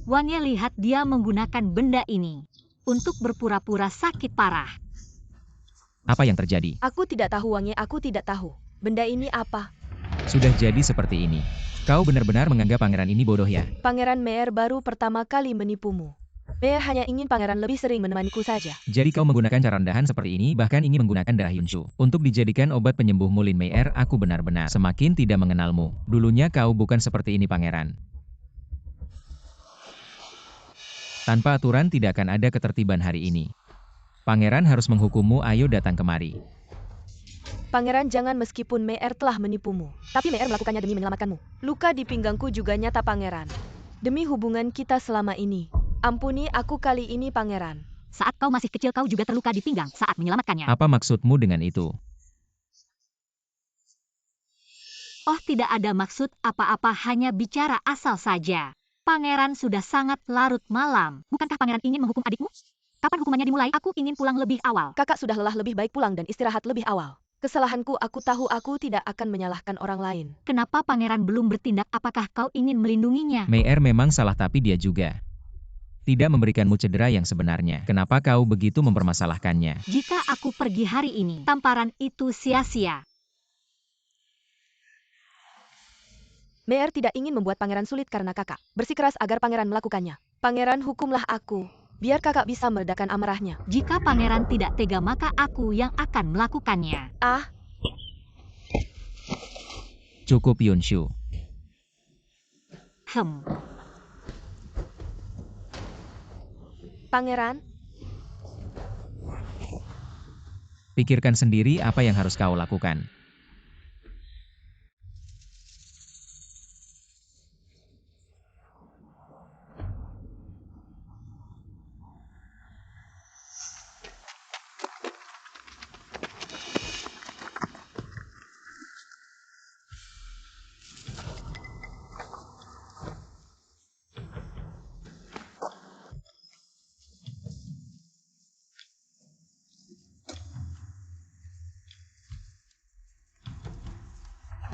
Wang Ye lihat dia menggunakan benda ini untuk berpura-pura sakit parah. Apa yang terjadi? aku tidak tahu Wang Ye, aku tidak tahu. Benda ini apa? Sudah jadi seperti ini. Kau benar-benar menganggap pangeran ini bodoh ya? Pangeran Mei Er baru pertama kali menipumu. Mei Er hanya ingin pangeran lebih sering menemaniku saja. Jadi kau menggunakan cara rendahan seperti ini, bahkan ingin menggunakan darah Yunshu untuk dijadikan obat penyembuh Lin Mei Er. Aku benar-benar semakin tidak mengenalmu. Dulunya kau bukan seperti ini, pangeran. Tanpa aturan tidak akan ada ketertiban hari ini. Pangeran harus menghukummu. Ayo datang kemari. Pangeran, jangan, meskipun Mei Er telah menipumu. Tapi Mei Er melakukannya demi menyelamatkanmu. Luka di pinggangku juga nyata, pangeran. Demi hubungan kita selama ini. Ampuni aku kali ini, pangeran. Saat kau masih kecil kau juga terluka di pinggang saat menyelamatkannya. Apa maksudmu dengan itu? Oh, tidak ada maksud apa-apa, hanya bicara asal saja. Pangeran sudah sangat larut malam. Bukankah pangeran ingin menghukum adikmu? Kapan hukumannya dimulai? Aku ingin pulang lebih awal. Kakak sudah lelah, lebih baik pulang dan istirahat lebih awal. Kesalahanku, aku tahu aku tidak akan menyalahkan orang lain. Kenapa pangeran belum bertindak? Apakah kau ingin melindunginya? Mei memang salah tapi dia juga tidak memberikanmu cedera yang sebenarnya. Kenapa kau begitu mempermasalahkannya? Jika aku pergi hari ini, tamparan itu sia-sia. Mei tidak ingin membuat pangeran sulit karena kakak. Bersikeras agar pangeran melakukannya. Pangeran, hukumlah aku. Biar kakak bisa meredakan amarahnya. Jika pangeran tidak tega, maka aku yang akan melakukannya. Ah, Cukup Yunshu. pangeran, Pikirkan sendiri apa yang harus kau lakukan.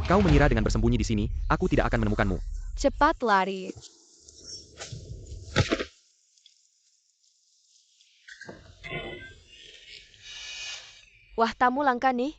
Kau mengira dengan bersembunyi di sini, aku tidak akan menemukanmu. cepat lari. Wah, tamu langka nih.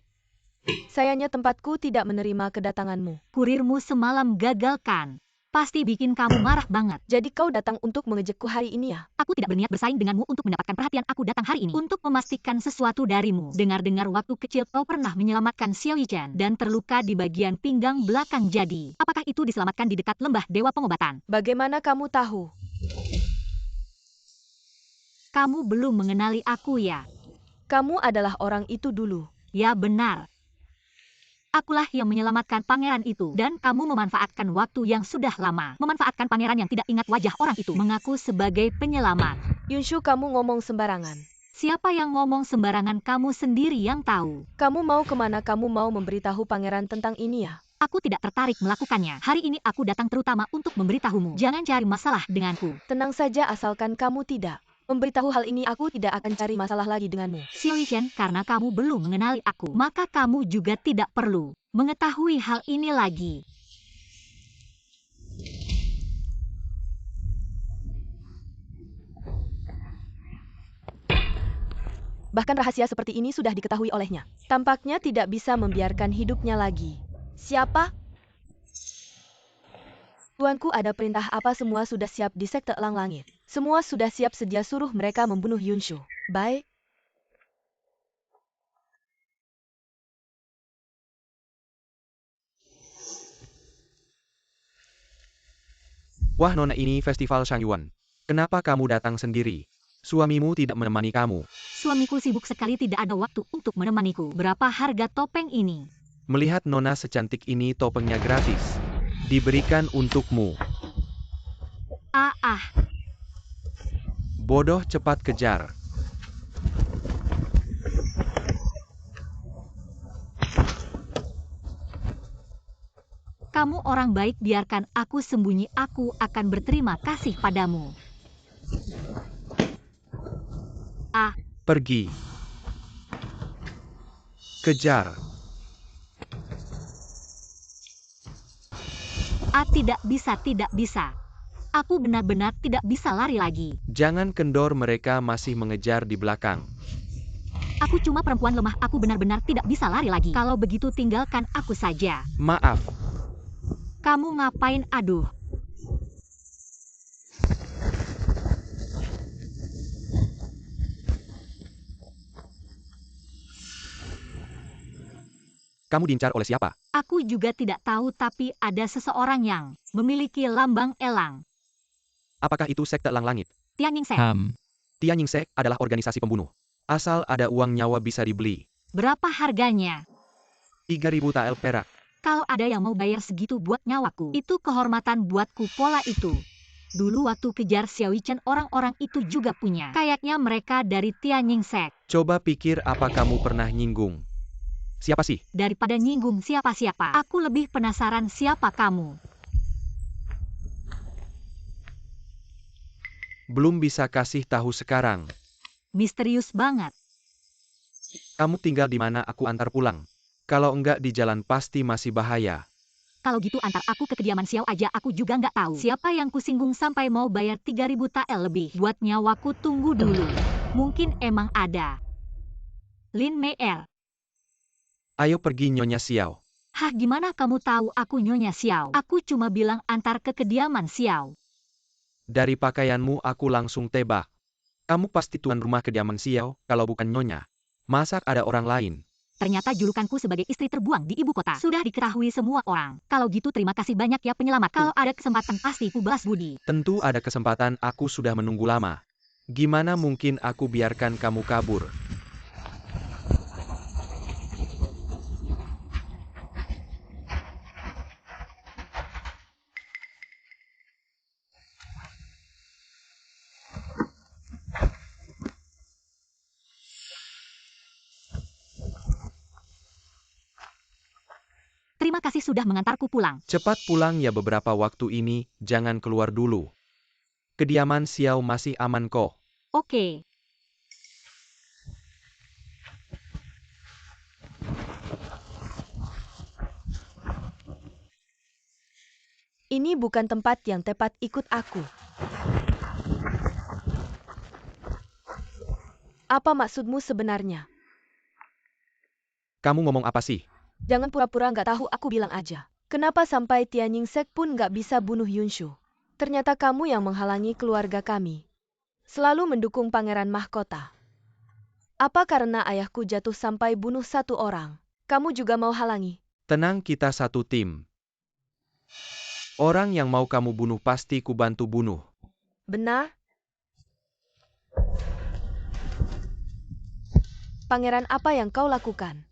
Sayangnya tempatku tidak menerima kedatanganmu. Kurirmu semalam gagalkan. Pasti bikin kamu marah banget. Jadi kau datang untuk mengejekku hari ini ya? Aku tidak berniat bersaing denganmu untuk mendapatkan perhatian. Aku datang hari ini untuk memastikan sesuatu darimu. Dengar-dengar waktu kecil kau pernah menyelamatkan Xiao Yichen dan terluka di bagian pinggang belakang. Jadi, apakah itu diselamatkan di dekat lembah Dewa Pengobatan? Bagaimana kamu tahu? Kamu belum mengenali aku ya? Kamu adalah orang itu dulu. Ya benar. Akulah yang menyelamatkan pangeran itu dan kamu memanfaatkan waktu yang sudah lama. Memanfaatkan pangeran yang tidak ingat wajah orang itu. Mengaku sebagai penyelamat. Yunshu, kamu ngomong sembarangan. Siapa yang ngomong sembarangan? Kamu sendiri yang tahu. Kamu mau kemana? Kamu mau memberitahu pangeran tentang ini ya? Aku tidak tertarik melakukannya. Hari ini aku datang terutama untuk memberitahumu. Jangan cari masalah denganku. Tenang saja asalkan kamu tidak memberitahu hal ini, aku tidak akan cari masalah lagi denganmu. Xiao Yichen, karena kamu belum mengenali aku, maka kamu juga tidak perlu mengetahui hal ini lagi. Bahkan rahasia seperti ini sudah diketahui olehnya. Tampaknya tidak bisa membiarkan hidupnya lagi. Siapa? Tuanku, ada perintah apa? Semua sudah siap di Sekte Elang Langit. Semua sudah siap sedia, suruh mereka membunuh Yunshu. Baik. Wah, nona, ini festival Shangyuan. Kenapa kamu datang sendiri? Suamimu tidak menemani kamu. Suamiku sibuk sekali, tidak ada waktu untuk menemaniku. Berapa harga topeng ini? Melihat nona secantik ini, topengnya gratis. Diberikan untukmu. Bodoh, cepat kejar. Kamu orang baik, biarkan aku sembunyi. Aku akan berterima kasih padamu. Pergi. Kejar. Tidak bisa, tidak bisa. Aku benar-benar tidak bisa lari lagi. Jangan kendor, mereka masih mengejar di belakang. Aku cuma perempuan lemah, aku benar-benar tidak bisa lari lagi. Kalau begitu tinggalkan aku saja. Maaf. Kamu ngapain? Aduh. Kamu diincar oleh siapa? Aku juga tidak tahu, tapi ada seseorang yang memiliki lambang elang. Apakah itu Sekte Elang Langit? Tianying Sek. Tianying adalah organisasi pembunuh. Asal ada uang, nyawa bisa dibeli. Berapa harganya? 3.000 tael perak. Kalau ada yang mau bayar segitu buat nyawaku, itu kehormatan buatku. Pola itu dulu waktu kejar Xiao Yichen, orang-orang itu juga punya. Kayaknya mereka dari Tianying Sek. Coba pikir, apa kamu pernah nyinggung? Siapa sih? Daripada nyinggung siapa-siapa, aku lebih penasaran siapa kamu. Belum bisa kasih tahu sekarang. Misterius banget. Kamu tinggal di mana? Aku antar pulang. Kalau enggak di jalan pasti masih bahaya. Kalau gitu antar aku ke kediaman Xiao aja, aku juga nggak tahu. Siapa yang kusinggung sampai mau bayar 3.000 tael lebih buat nyawaku, tunggu dulu. Mungkin emang ada. Lin Mei. Ayo pergi Nyonya Xiao. Hah, gimana kamu tahu aku Nyonya Xiao? Aku cuma bilang antar ke kediaman Xiao. Dari pakaianmu aku langsung tebak. Kamu pasti tuan rumah kediaman Xiao, kalau bukan Nyonya. Masa ada orang lain? Ternyata julukanku sebagai istri terbuang di ibu kota sudah diketahui semua orang. Kalau gitu terima kasih banyak ya penyelamat. Kalau ada kesempatan pasti ku balas budi. Tentu ada kesempatan, aku sudah menunggu lama. Gimana mungkin aku biarkan kamu kabur? Terima kasih sudah mengantarku pulang. Cepat pulang ya, beberapa waktu ini, jangan keluar dulu. Kediaman Xiao masih aman kok. Oke. Ini bukan tempat yang tepat, ikut aku. Apa maksudmu sebenarnya? Kamu ngomong apa sih? Jangan pura-pura nggak tahu, aku bilang aja. Kenapa sampai Tianyingsek pun nggak bisa bunuh Yunshu? Ternyata kamu yang menghalangi keluarga kami. Selalu mendukung pangeran mahkota. Apa karena ayahku jatuh sampai bunuh satu orang? Kamu juga mau halangi? Tenang, kita satu tim. Orang yang mau kamu bunuh pasti ku bantu bunuh. Benar? Pangeran, apa yang kau lakukan?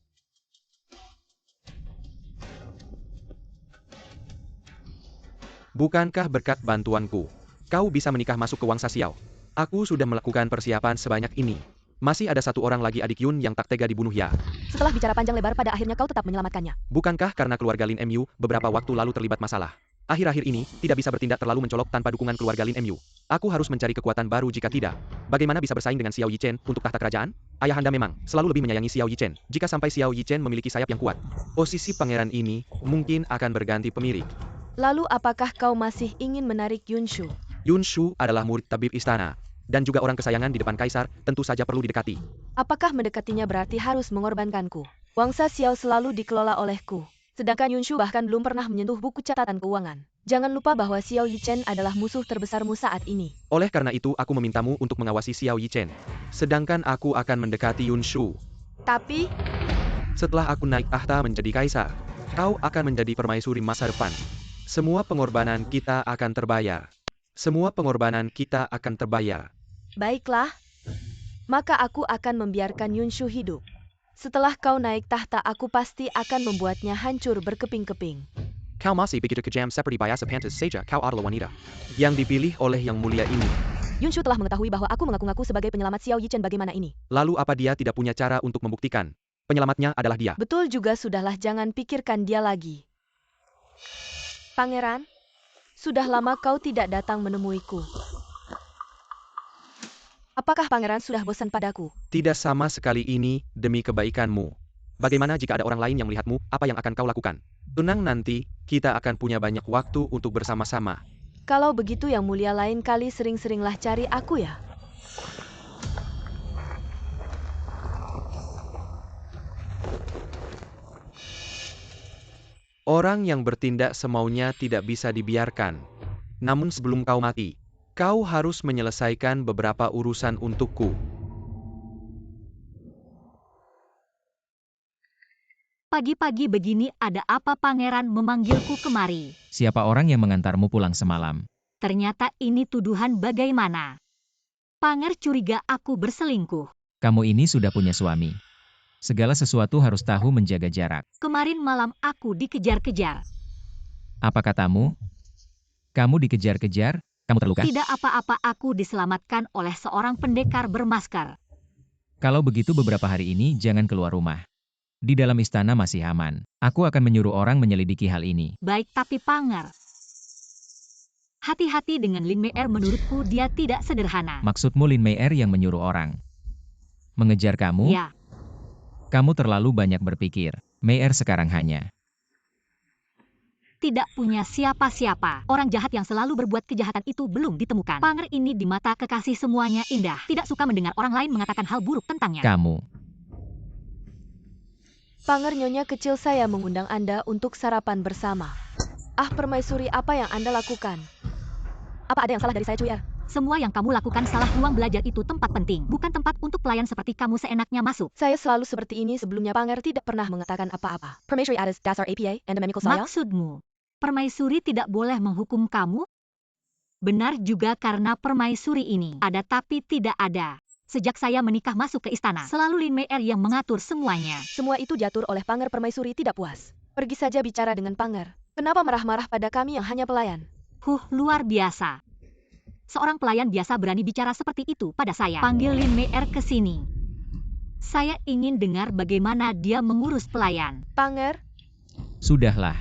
Bukankah berkat bantuanku, kau bisa menikah masuk ke Wangsa Xiao? Aku sudah melakukan persiapan sebanyak ini. Masih ada satu orang lagi, adik Yun yang tak tega dibunuh ya. Setelah bicara panjang lebar, pada akhirnya kau tetap menyelamatkannya. Bukankah karena keluarga Lin Mu beberapa waktu lalu terlibat masalah? Akhir-akhir ini, tidak bisa bertindak terlalu mencolok tanpa dukungan keluarga Lin Mu. Aku harus mencari kekuatan baru, jika tidak, bagaimana bisa bersaing dengan Xiao Yichen untuk tahta kerajaan? Ayahanda memang selalu lebih menyayangi Xiao Yichen. Jika sampai Xiao Yichen memiliki sayap yang kuat, posisi pangeran ini mungkin akan berganti pemilik. Lalu apakah kau masih ingin menarik Yunshu? Yunshu adalah murid tabib istana, dan juga orang kesayangan di depan kaisar, tentu saja perlu didekati. Apakah mendekatinya berarti harus mengorbankanku? Wangsa Xiao selalu dikelola olehku. Sedangkan Yunshu bahkan belum pernah menyentuh buku catatan keuangan. Jangan lupa bahwa Xiao Yichen adalah musuh terbesarmu saat ini. Oleh karena itu aku memintamu untuk mengawasi Xiao Yichen. Sedangkan aku akan mendekati Yunshu. Tapi, Setelah aku naik tahta menjadi kaisar, kau akan menjadi permaisuri masa depan. Semua pengorbanan kita akan terbayar. Semua pengorbanan kita akan terbayar. baiklah. Maka aku akan membiarkan Yunshu hidup. Setelah kau naik tahta, aku pasti akan membuatnya hancur berkeping-keping. Kau masih begitu kejam seperti biasa, pantas saja kau adalah wanita yang dipilih oleh yang mulia ini. Yunshu telah mengetahui bahwa aku mengaku-ngaku sebagai penyelamat Xiao Yichen. Bagaimana ini? Lalu apa dia tidak punya cara untuk membuktikan penyelamatnya adalah dia? Betul juga, sudahlah, jangan pikirkan dia lagi. Pangeran, sudah lama kau tidak datang menemuiku. Apakah pangeran sudah bosan padaku? Tidak sama sekali, ini demi kebaikanmu. Bagaimana jika ada orang lain yang melihatmu, apa yang akan kau lakukan? Tenang, nanti kita akan punya banyak waktu untuk bersama-sama. Kalau begitu yang mulia, lain kali sering-seringlah cari aku ya. Orang yang bertindak semaunya tidak bisa dibiarkan. Namun sebelum kau mati, kau harus menyelesaikan beberapa urusan untukku. Pagi-pagi begini ada apa pangeran memanggilku kemari? Siapa orang yang mengantarmu pulang semalam? Ternyata ini tuduhan bagaimana? Panger curiga aku berselingkuh. Kamu ini sudah punya suami. Segala sesuatu harus tahu menjaga jarak. Kemarin malam aku dikejar-kejar. Apa katamu? Kamu dikejar-kejar? Kamu terluka? Tidak apa-apa, aku diselamatkan oleh seorang pendekar bermasker. Kalau begitu beberapa hari ini jangan keluar rumah. Di dalam istana masih aman. Aku akan menyuruh orang menyelidiki hal ini. Baik, tapi Panger, hati-hati dengan Lin Mei. Menurutku dia tidak sederhana. Maksudmu Lin Mei yang menyuruh orang mengejar kamu? Ya, Kamu terlalu banyak berpikir. Mei sekarang hanya Tidak punya siapa-siapa. Orang jahat yang selalu berbuat kejahatan itu belum ditemukan. Panger ini di mata kekasih semuanya indah. Tidak suka mendengar orang lain mengatakan hal buruk tentangnya. kamu. Panger nyonya kecil, saya mengundang Anda untuk sarapan bersama. Ah, permaisuri, apa yang Anda lakukan? Apa ada yang salah dari saya, Cuyer? Semua yang kamu lakukan salah. Ruang belajar itu tempat penting. Bukan tempat untuk pelayan seperti kamu seenaknya masuk. Saya selalu seperti ini sebelumnya. Panger tidak pernah mengatakan apa-apa. Permaisuri atas dasar APA and the saya. Maksudmu, permaisuri tidak boleh menghukum kamu? Benar juga, karena permaisuri ini ada tapi tidak ada. Sejak saya menikah masuk ke istana, selalu Lin Mei yang mengatur semuanya. Semua itu diatur oleh Panger. Permaisuri tidak puas. Pergi saja bicara dengan Panger. Kenapa marah-marah pada kami yang hanya pelayan? Luar biasa. Seorang pelayan biasa berani bicara seperti itu pada saya. Panggil Lin Mei ke sini. Saya ingin dengar bagaimana dia mengurus pelayan. Panger, Sudahlah.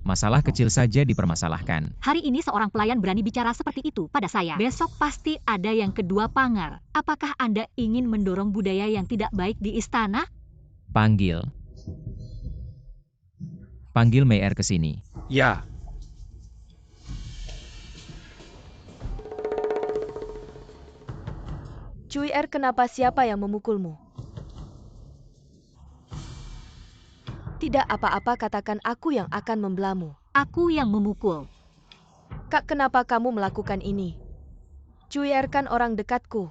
Masalah kecil saja dipermasalahkan. Hari ini seorang pelayan berani bicara seperti itu pada saya. Besok pasti ada yang kedua. Panger, apakah Anda ingin mendorong budaya yang tidak baik di istana? Panggil Mei ke sini. Ya, Cuyer, kenapa, siapa yang memukulmu? Tidak apa-apa, katakan, aku yang akan membelamu. Aku yang memukul. Kak, kenapa kamu melakukan ini? Cuyer kan orang dekatku.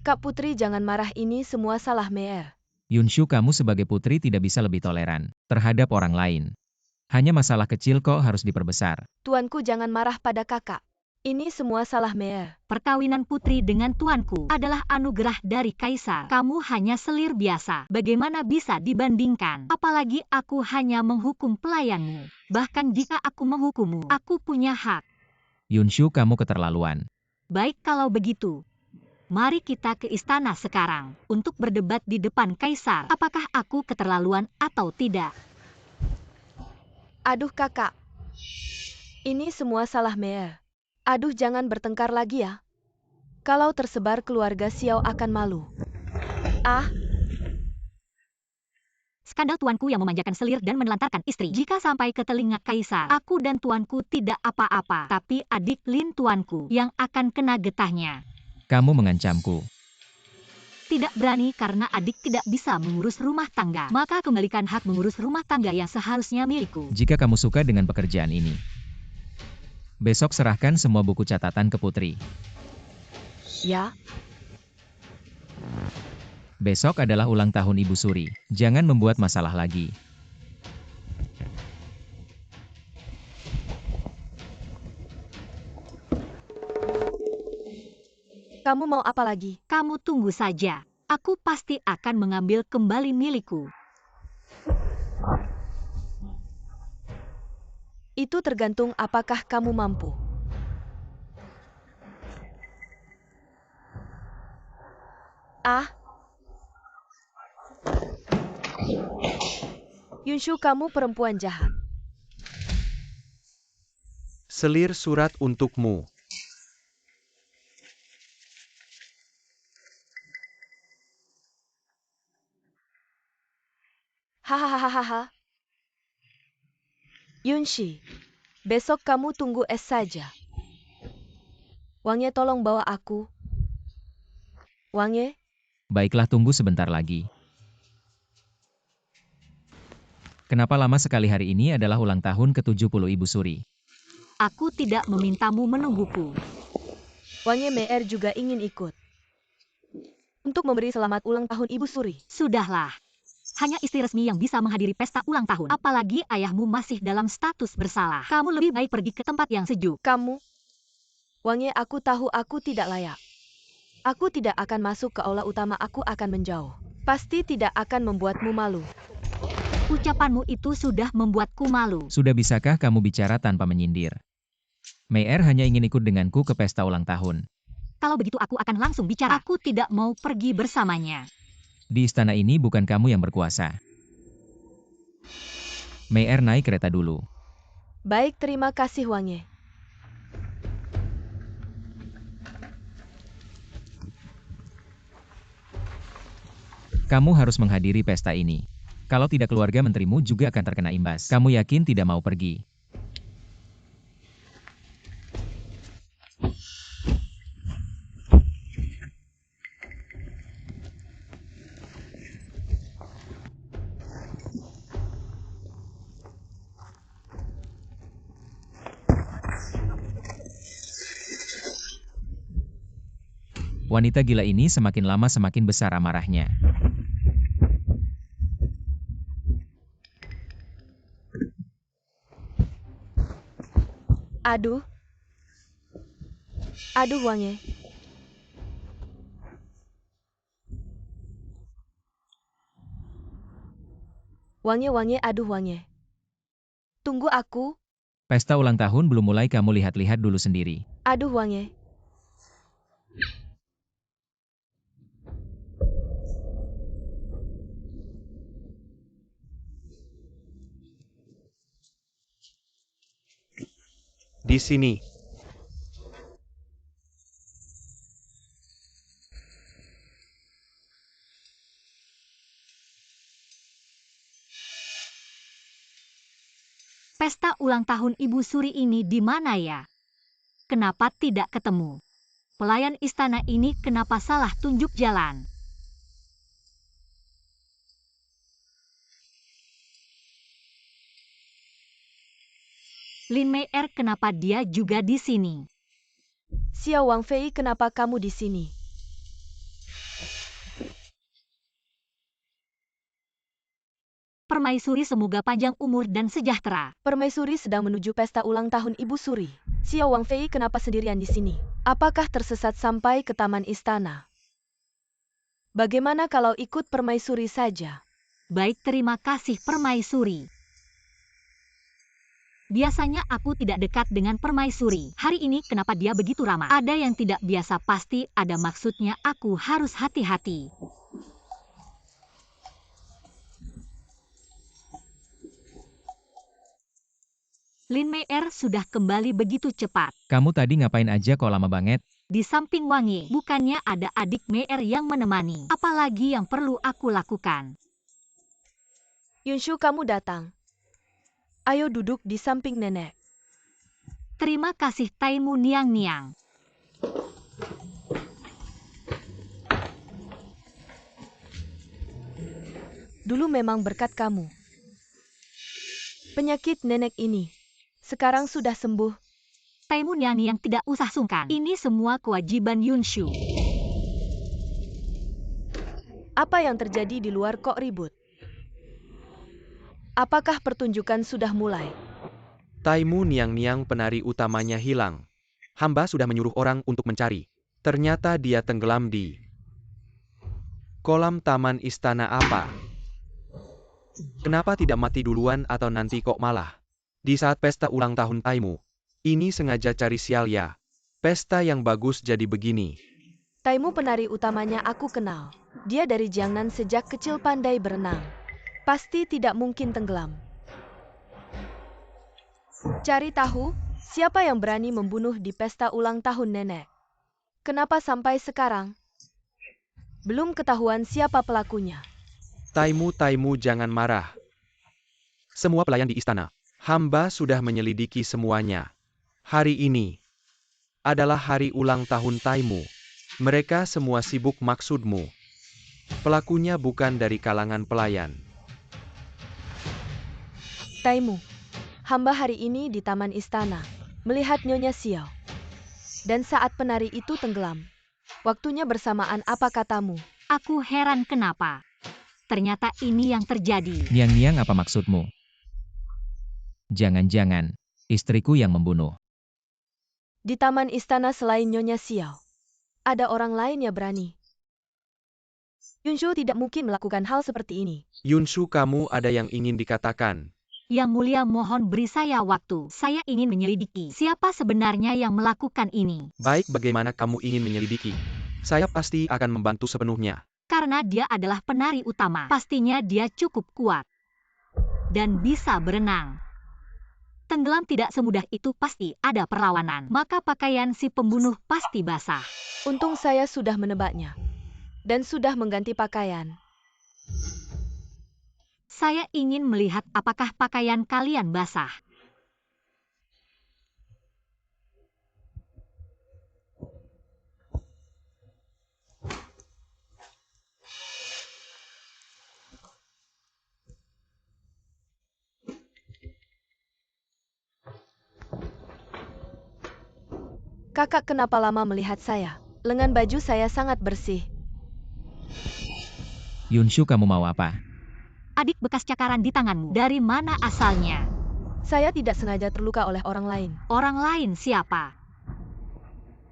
Kak Putri, jangan marah, ini semua salah Mei. Yunshu, kamu sebagai putri tidak bisa lebih toleran terhadap orang lain. Hanya masalah kecil kok harus diperbesar. Tuanku, jangan marah pada kakak. Ini semua salah Mei. Perkawinan putri dengan tuanku adalah anugerah dari kaisar. Kamu hanya selir biasa. Bagaimana bisa dibandingkan? Apalagi aku hanya menghukum pelayanmu. Bahkan jika aku menghukummu, aku punya hak. Yunshu, kamu keterlaluan. Baik kalau begitu. Mari kita ke istana sekarang untuk berdebat di depan kaisar. Apakah aku keterlaluan atau tidak? Aduh kakak. Ini semua salah Mei. Aduh, jangan bertengkar lagi ya. Kalau tersebar keluarga Xiao akan malu. Ah, Skandal tuanku yang memanjakan selir dan menelantarkan istri. Jika sampai ke telinga kaisar, aku dan tuanku tidak apa-apa. Tapi adik Lin tuanku yang akan kena getahnya. Kamu mengancamku. Tidak berani karena adik tidak bisa mengurus rumah tangga. Maka kembalikan hak mengurus rumah tangga yang seharusnya milikku. Jika kamu suka dengan pekerjaan ini, besok serahkan semua buku catatan ke putri. ya. Besok adalah ulang tahun Ibu Suri. Jangan membuat masalah lagi. Kamu mau apa lagi? Kamu tunggu saja. Aku pasti akan mengambil kembali milikku. Itu tergantung apakah kamu mampu. Ah. Yunshu, kamu perempuan jahat. selir surat untukmu. Hahaha. Yunshi, besok kamu tunggu es saja. Wangye, tolong bawa aku. Wangye, Baiklah, tunggu sebentar lagi. Kenapa lama sekali? Hari ini adalah ulang tahun ke-70 Ibu Suri. Aku tidak memintamu menungguku. Wangye Mei juga ingin ikut. Untuk memberi selamat ulang tahun Ibu Suri. Sudahlah. Hanya istri resmi yang bisa menghadiri pesta ulang tahun. Apalagi ayahmu masih dalam status bersalah. Kamu lebih baik pergi ke tempat yang sejuk. Kamu, Wangye, aku tahu aku tidak layak. Aku tidak akan masuk ke aula utama, aku akan menjauh. Pasti tidak akan membuatmu malu. Ucapanmu itu sudah membuatku malu. Sudah bisakah kamu bicara tanpa menyindir? Mei hanya ingin ikut denganku ke pesta ulang tahun. Kalau begitu aku akan langsung bicara. Aku tidak mau pergi bersamanya. Di istana ini bukan kamu yang berkuasa. Mei naik kereta dulu. Baik, terima kasih Wangye. Kamu harus menghadiri pesta ini. Kalau tidak, keluarga menterimu juga akan terkena imbas. Kamu yakin tidak mau pergi? Wanita gila ini semakin lama semakin besar amarahnya. Aduh. Aduh, Wangye. Wangye, aduh, Wangye. Tunggu aku. Pesta ulang tahun belum mulai, kamu lihat-lihat dulu sendiri. Aduh, Wangye. Di sini. Pesta ulang tahun Ibu Suri ini di mana ya? Kenapa tidak ketemu? Pelayan istana ini kenapa salah tunjuk jalan? Lin Mei kenapa dia juga di sini? Xiao Wangfei, kenapa kamu di sini? Permaisuri semoga panjang umur dan sejahtera. Permaisuri sedang menuju pesta ulang tahun Ibu Suri. Xiao Wangfei kenapa sendirian di sini? Apakah tersesat sampai ke taman istana? Bagaimana kalau ikut permaisuri saja? Baik, terima kasih Permaisuri. Biasanya aku tidak dekat dengan Permaisuri. Hari ini kenapa dia begitu ramah? Ada yang tidak biasa, pasti ada maksudnya, aku harus hati-hati. Lin Mei sudah kembali begitu cepat. Kamu tadi ngapain aja kok lama banget? Di samping Wangye, bukannya ada adik Mei yang menemani. Apalagi yang perlu aku lakukan? Yunshu, kamu datang. Ayo duduk di samping nenek. Terima kasih Taimu Niang. Dulu memang berkat kamu. Penyakit nenek ini sekarang sudah sembuh. Taimu Niang tidak usah sungkan. Ini semua kewajiban Yunshu. Apa yang terjadi di luar kok ribut? Apakah pertunjukan sudah mulai? Taimu Niang penari utamanya hilang. Hamba sudah menyuruh orang untuk mencari. Ternyata dia tenggelam di kolam taman istana apa? Kenapa tidak mati duluan atau nanti kok malah? Di saat pesta ulang tahun Taimu. Ini sengaja cari sial ya. Pesta yang bagus jadi begini. Taimu penari utamanya aku kenal. Dia dari Jiangnan sejak kecil pandai berenang. Pasti tidak mungkin tenggelam. Cari tahu, siapa yang berani membunuh di pesta ulang tahun nenek? Kenapa sampai sekarang belum ketahuan siapa pelakunya? Taimu jangan marah. Semua pelayan di istana. Hamba sudah menyelidiki semuanya. Hari ini adalah hari ulang tahun Taimu. Mereka semua sibuk maksudmu. Pelakunya bukan dari kalangan pelayan. Taimu, hamba hari ini di taman istana, melihat Nyonya Xiao. Dan saat penari itu tenggelam. Waktunya bersamaan, apa katamu? Aku heran kenapa. Ternyata ini yang terjadi. Niang, apa maksudmu? Jangan-jangan istriku yang membunuh. Di taman istana selain Nyonya Xiao, ada orang lain yang berani. Yunshu tidak mungkin melakukan hal seperti ini. Yunshu, kamu ada yang ingin dikatakan? Yang mulia, mohon beri saya waktu. Saya ingin menyelidiki siapa sebenarnya yang melakukan ini. Baik, bagaimana kamu ingin menyelidiki? Saya pasti akan membantu sepenuhnya. Karena dia adalah penari utama. Pastinya dia cukup kuat. Dan bisa berenang. Tenggelam tidak semudah itu, pasti ada perlawanan. Maka pakaian si pembunuh pasti basah. Untung saya sudah menebaknya. Dan sudah mengganti pakaian. Saya ingin melihat apakah pakaian kalian basah. Kakak kenapa lama melihat saya? Lengan baju saya sangat bersih. Yunshu, kamu mau apa? Adik, bekas cakaran di tanganmu. Dari mana asalnya? Saya tidak sengaja terluka oleh orang lain. Orang lain siapa?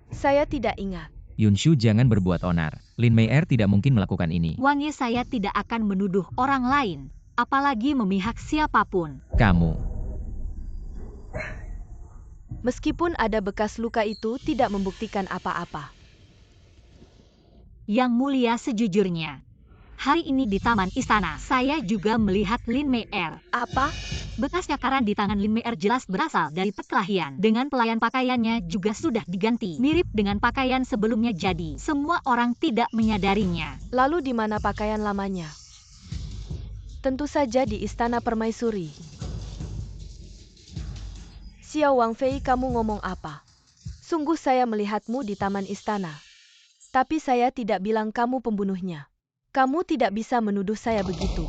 Saya tidak ingat. Yunshu, jangan berbuat onar. Lin Mei tidak mungkin melakukan ini. Wang Ye, saya tidak akan menuduh orang lain, apalagi memihak siapapun. Kamu. Meskipun ada bekas luka itu tidak membuktikan apa-apa. Yang mulia, sejujurnya, hari ini di taman istana, saya juga melihat Lin Mei. Apa? Bekas cakaran di tangan Lin Mei jelas berasal dari perkelahian. Dengan pelayan pakaiannya juga sudah diganti, mirip dengan pakaian sebelumnya, jadi semua orang tidak menyadarinya. Lalu di mana pakaian lamanya? Tentu saja di Istana Permaisuri. Xiao Wangfei, kamu ngomong apa? Sungguh saya melihatmu di taman istana. Tapi saya tidak bilang kamu pembunuhnya. Kamu tidak bisa menuduh saya begitu.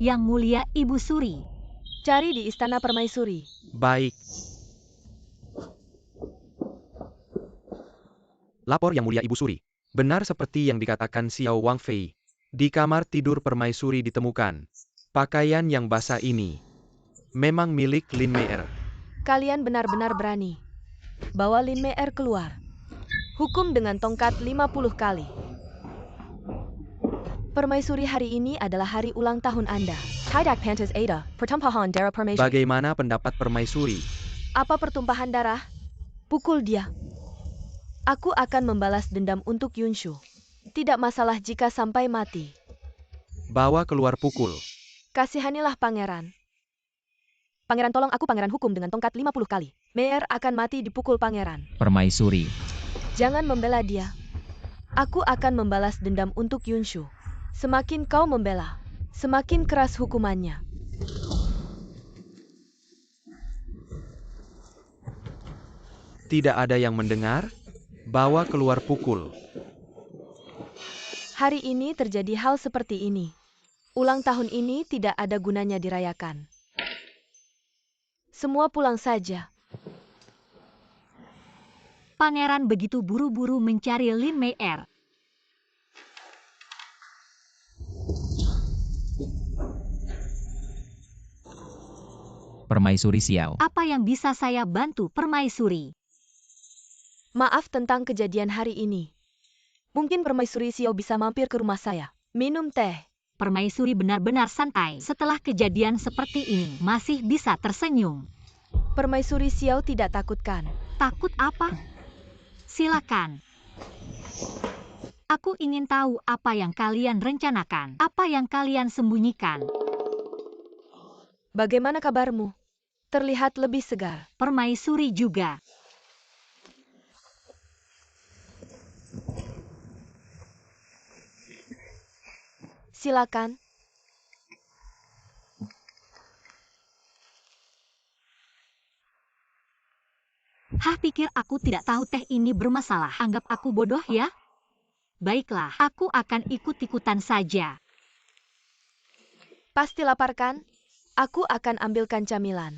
Yang mulia, Ibu Suri. Cari di Istana Permaisuri. Baik. Lapor Yang Mulia Ibu Suri. Benar seperti yang dikatakan Xiao Wangfei. Di kamar tidur Permaisuri ditemukan pakaian yang basah ini. Memang milik Lin Mei. Kalian benar-benar berani. Bawa Lin Mei keluar. Hukum dengan tongkat 50 kali. Permaisuri, hari ini adalah hari ulang tahun Anda. Tidak pantas ada pertumpahan darah permaisuri. Bagaimana pendapat Permaisuri? Apa pertumpahan darah? Pukul dia. Aku akan membalas dendam untuk Yunshu. Tidak masalah jika sampai mati. Bawa keluar pukul. Kasihanilah pangeran. Pangeran, tolong aku, pangeran, hukum dengan tongkat 50 kali. Mei akan mati dipukul pangeran. Permaisuri. Jangan membela dia. Aku akan membalas dendam untuk Yunshu. Semakin kau membela, semakin keras hukumannya. Tidak ada yang mendengar? Bawa keluar pukul. Hari ini terjadi hal seperti ini. Ulang tahun ini tidak ada gunanya dirayakan. Semua pulang saja. Pangeran begitu buru-buru mencari Lin Mei. Permaisuri Xiao. Apa yang bisa saya bantu, Permaisuri? Maaf tentang kejadian hari ini. Mungkin Permaisuri Xiao bisa mampir ke rumah saya. Minum teh. Permaisuri benar-benar santai. Setelah kejadian seperti ini, masih bisa tersenyum. Permaisuri Xiao tidak takutkan. Takut apa? Silakan. Aku ingin tahu apa yang kalian rencanakan, apa yang kalian sembunyikan. Bagaimana kabarmu? Terlihat lebih segar. Permaisuri juga. Silakan. Pikir aku tidak tahu teh ini bermasalah. Anggap aku bodoh ya? Baiklah, aku akan ikut-ikutan saja. Pasti lapar kan? Aku akan ambilkan camilan.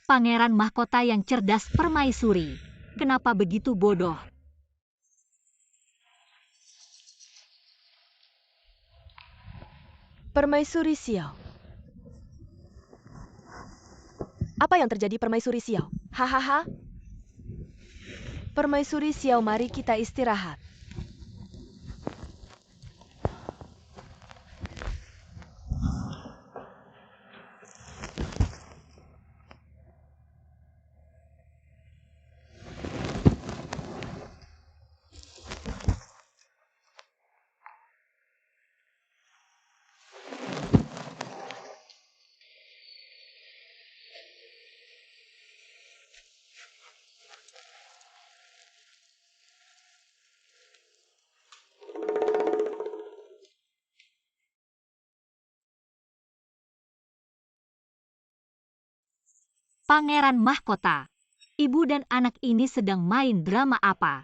Pangeran mahkota yang cerdas, Permaisuri. Kenapa begitu bodoh? Permaisuri Xiao. Apa yang terjadi, Permaisuri Xiao? Hahaha. Permaisuri Xiao, mari kita istirahat. Pangeran Mahkota. Ibu dan anak ini sedang main drama apa?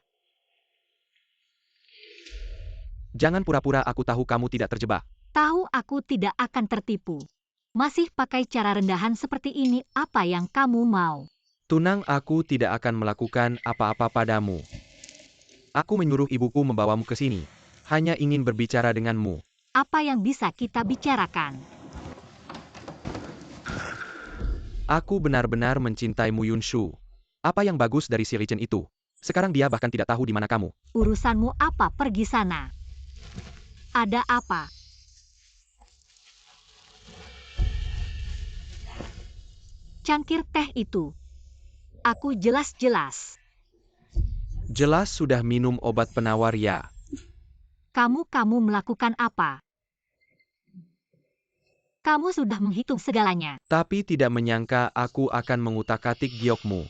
Jangan pura-pura aku tahu kamu tidak terjebak. Tahu aku tidak akan tertipu. Masih pakai cara rendahan seperti ini, apa yang kamu mau? Tunang, aku tidak akan melakukan apa-apa padamu. Aku menyuruh ibuku membawamu ke sini. Hanya ingin berbicara denganmu. Apa yang bisa kita bicarakan? Aku benar-benar mencintaimu, Yunshu. Apa yang bagus dari si Lichen itu? Sekarang dia bahkan tidak tahu di mana kamu. Urusanmu apa, pergi sana. Ada apa? Cangkir teh itu. Aku jelas-jelas. Jelas sudah minum obat penawar ya. Kamu melakukan apa? Kamu sudah menghitung segalanya. Tapi tidak menyangka aku akan mengutak-atik giokmu.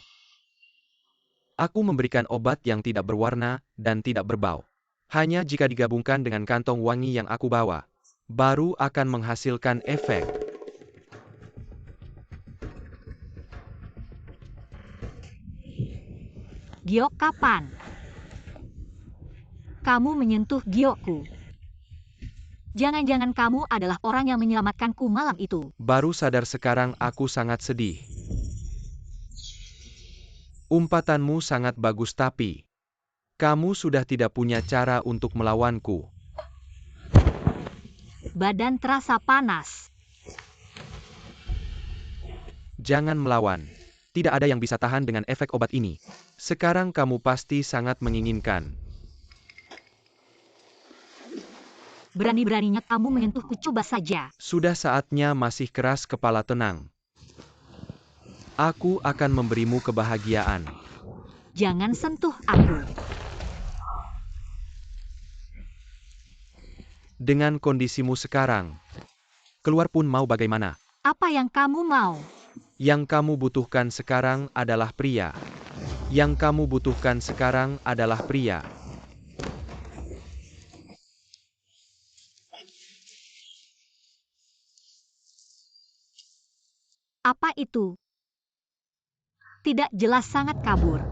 Aku memberikan obat yang tidak berwarna dan tidak berbau. Hanya jika digabungkan dengan kantong wangi yang aku bawa, baru akan menghasilkan efek. Giok kapan? Kamu menyentuh giokku. Jangan-jangan kamu adalah orang yang menyelamatkanku malam itu. Baru sadar sekarang, aku sangat sedih. Umpatanmu sangat bagus, tapi kamu sudah tidak punya cara untuk melawanku. Badan terasa panas. Jangan melawan. Tidak ada yang bisa tahan dengan efek obat ini. Sekarang kamu pasti sangat menginginkan. Berani-beraninya kamu menyentuhku, coba saja. Sudah saatnya, masih keras kepala, tenang. Aku akan memberimu kebahagiaan. Jangan sentuh aku. Dengan kondisimu sekarang, keluar pun mau bagaimana? Apa yang kamu mau? Yang kamu butuhkan sekarang adalah pria. Yang kamu butuhkan sekarang adalah pria. Apa itu? Tidak jelas, sangat kabur.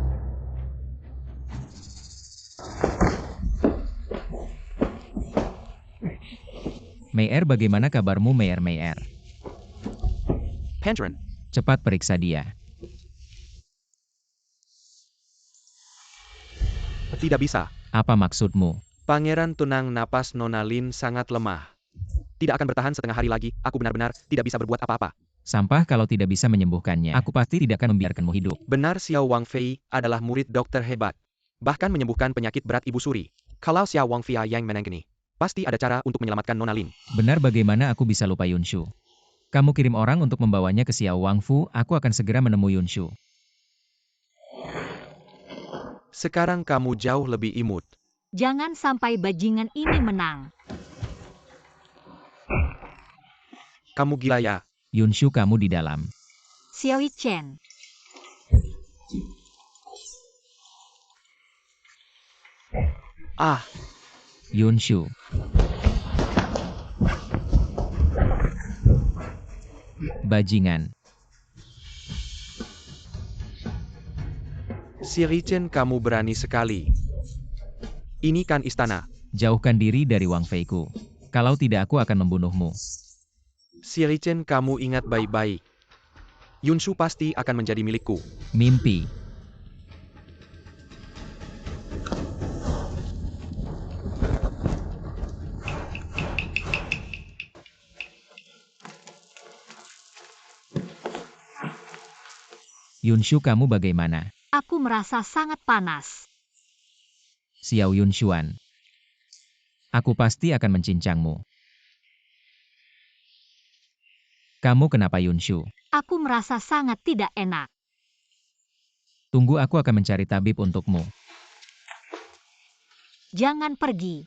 Mei-er, bagaimana kabarmu, Mei-er? Pangeran, Cepat periksa dia. tidak bisa. Apa maksudmu? Pangeran, tenang, napas Nona Lin sangat lemah. Tidak akan bertahan setengah hari lagi, aku benar-benar tidak bisa berbuat apa-apa. Sampah kalau tidak bisa menyembuhkannya. Aku pasti tidak akan membiarkanmu hidup. Benar, Xiao Wangfei adalah murid dokter hebat. Bahkan menyembuhkan penyakit berat Ibu Suri. Kalau Xiao Wangfei yang menangani, pasti ada cara untuk menyelamatkan Nona Lin. Benar, bagaimana aku bisa lupa Yunshu? Kamu kirim orang untuk membawanya ke Xiao Wangfu, aku akan segera menemui Yunshu. Sekarang kamu jauh lebih imut. Jangan sampai bajingan ini menang. Kamu gila ya? Yunshu, kamu di dalam. Xiaoyi Chen. Ah, Yunshu. Bajingan. si Richen, kamu berani sekali. Ini kan istana. Jauhkan diri dari Wang Feiku. Kalau tidak, aku akan membunuhmu. Si Richen, kamu ingat baik-baik. Yunshu pasti akan menjadi milikku. Mimpi. Yunshu, kamu bagaimana? Aku merasa sangat panas. Xiao Yunshuan. Aku pasti akan mencincangmu. Kamu kenapa, Yunshu? Aku merasa sangat tidak enak. Tunggu, aku akan mencari tabib untukmu. Jangan pergi.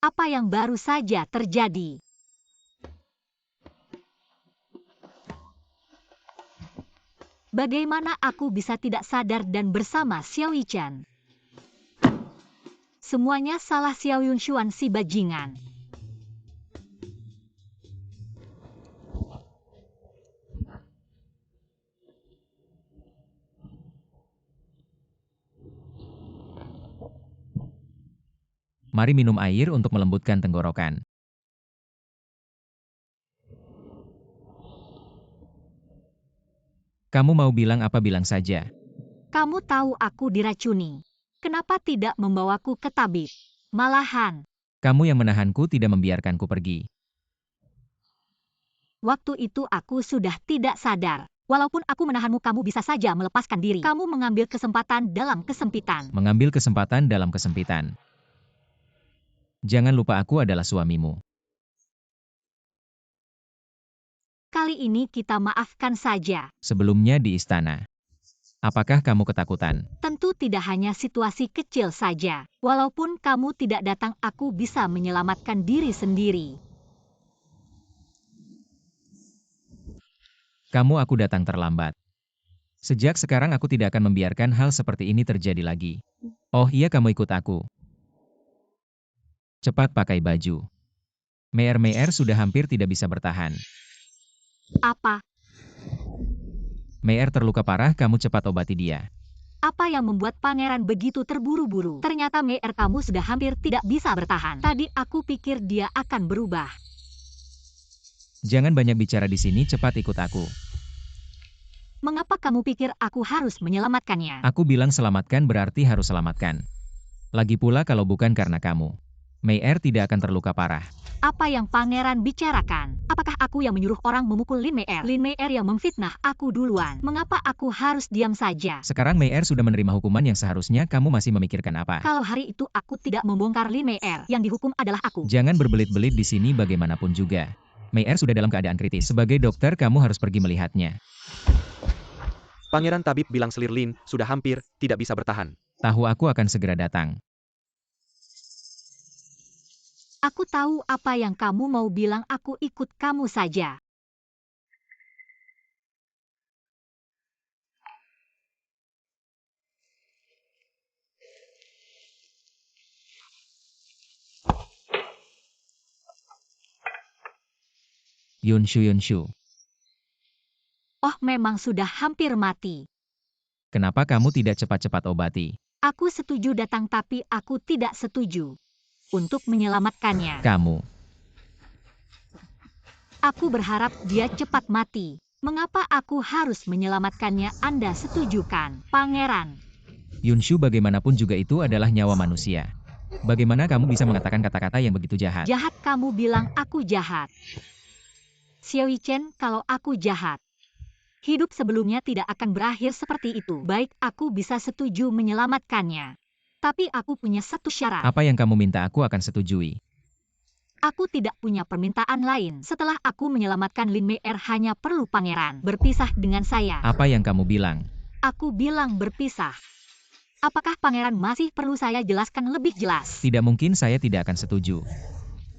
Apa yang baru saja terjadi? Bagaimana aku bisa tidak sadar dan bersama Xiao Yichan? Semuanya salah Xiao Yunshuan si bajingan. Mari minum air untuk melembutkan tenggorokan. Kamu mau bilang apa bilang saja. Kamu tahu aku diracuni. Kenapa tidak membawaku ke tabib? Malahan, Kamu yang menahanku tidak membiarkanku pergi. waktu itu aku sudah tidak sadar. Walaupun aku menahanmu, kamu bisa saja melepaskan diri. Kamu mengambil kesempatan dalam kesempitan. Mengambil kesempatan dalam kesempitan. Jangan lupa aku adalah suamimu. Kali ini kita maafkan saja. Sebelumnya di istana. Apakah kamu ketakutan? Tentu tidak hanya situasi kecil saja. Walaupun kamu tidak datang, aku bisa menyelamatkan diri sendiri. Aku datang terlambat. Sejak sekarang aku tidak akan membiarkan hal seperti ini terjadi lagi. Oh iya, kamu ikut aku. Cepat pakai baju. Meier sudah hampir tidak bisa bertahan. Apa? Meier terluka parah, kamu cepat obati dia. Apa yang membuat pangeran begitu terburu-buru? Ternyata Meier, kamu sudah hampir tidak bisa bertahan. Tadi aku pikir dia akan berubah. Jangan banyak bicara di sini, cepat ikut aku. Mengapa kamu pikir aku harus menyelamatkannya? Aku bilang selamatkan berarti harus selamatkan. Lagi pula kalau bukan karena kamu, Meier tidak akan terluka parah. Apa yang pangeran bicarakan? Apakah aku yang menyuruh orang memukul Lin Meier? Lin Meier yang memfitnah aku duluan. Mengapa aku harus diam saja? Sekarang Meier sudah menerima hukuman yang seharusnya kamu masih memikirkan apa? Kalau hari itu aku tidak membongkar Lin Meier, yang dihukum adalah aku. Jangan berbelit-belit di sini bagaimanapun juga. Meier sudah dalam keadaan kritis. Sebagai dokter kamu harus pergi melihatnya. Pangeran tabib bilang selir Lin sudah hampir tidak bisa bertahan. Tahu aku akan segera datang. Aku tahu apa yang kamu mau bilang, aku ikut kamu saja. Yunshu. Oh, memang sudah hampir mati. Kenapa kamu tidak cepat-cepat obati? Aku setuju datang, tapi aku tidak setuju untuk menyelamatkannya. Kamu. Aku berharap dia cepat mati. Mengapa aku harus menyelamatkannya? Anda setujukan, Pangeran? Yunshu, bagaimanapun juga itu adalah nyawa manusia. Bagaimana kamu bisa mengatakan kata-kata yang begitu jahat? Jahat, kamu bilang aku jahat. Xiao Yichen, kalau aku jahat, hidup sebelumnya tidak akan berakhir seperti itu. Baik, aku bisa setuju menyelamatkannya. Tapi aku punya satu syarat. Apa yang kamu minta aku akan setujui. Aku tidak punya permintaan lain. Setelah aku menyelamatkan Lin Meier, hanya perlu pangeran berpisah dengan saya. Apa yang kamu bilang? Aku bilang berpisah. Apakah pangeran masih perlu saya jelaskan lebih jelas? Tidak mungkin, saya tidak akan setuju.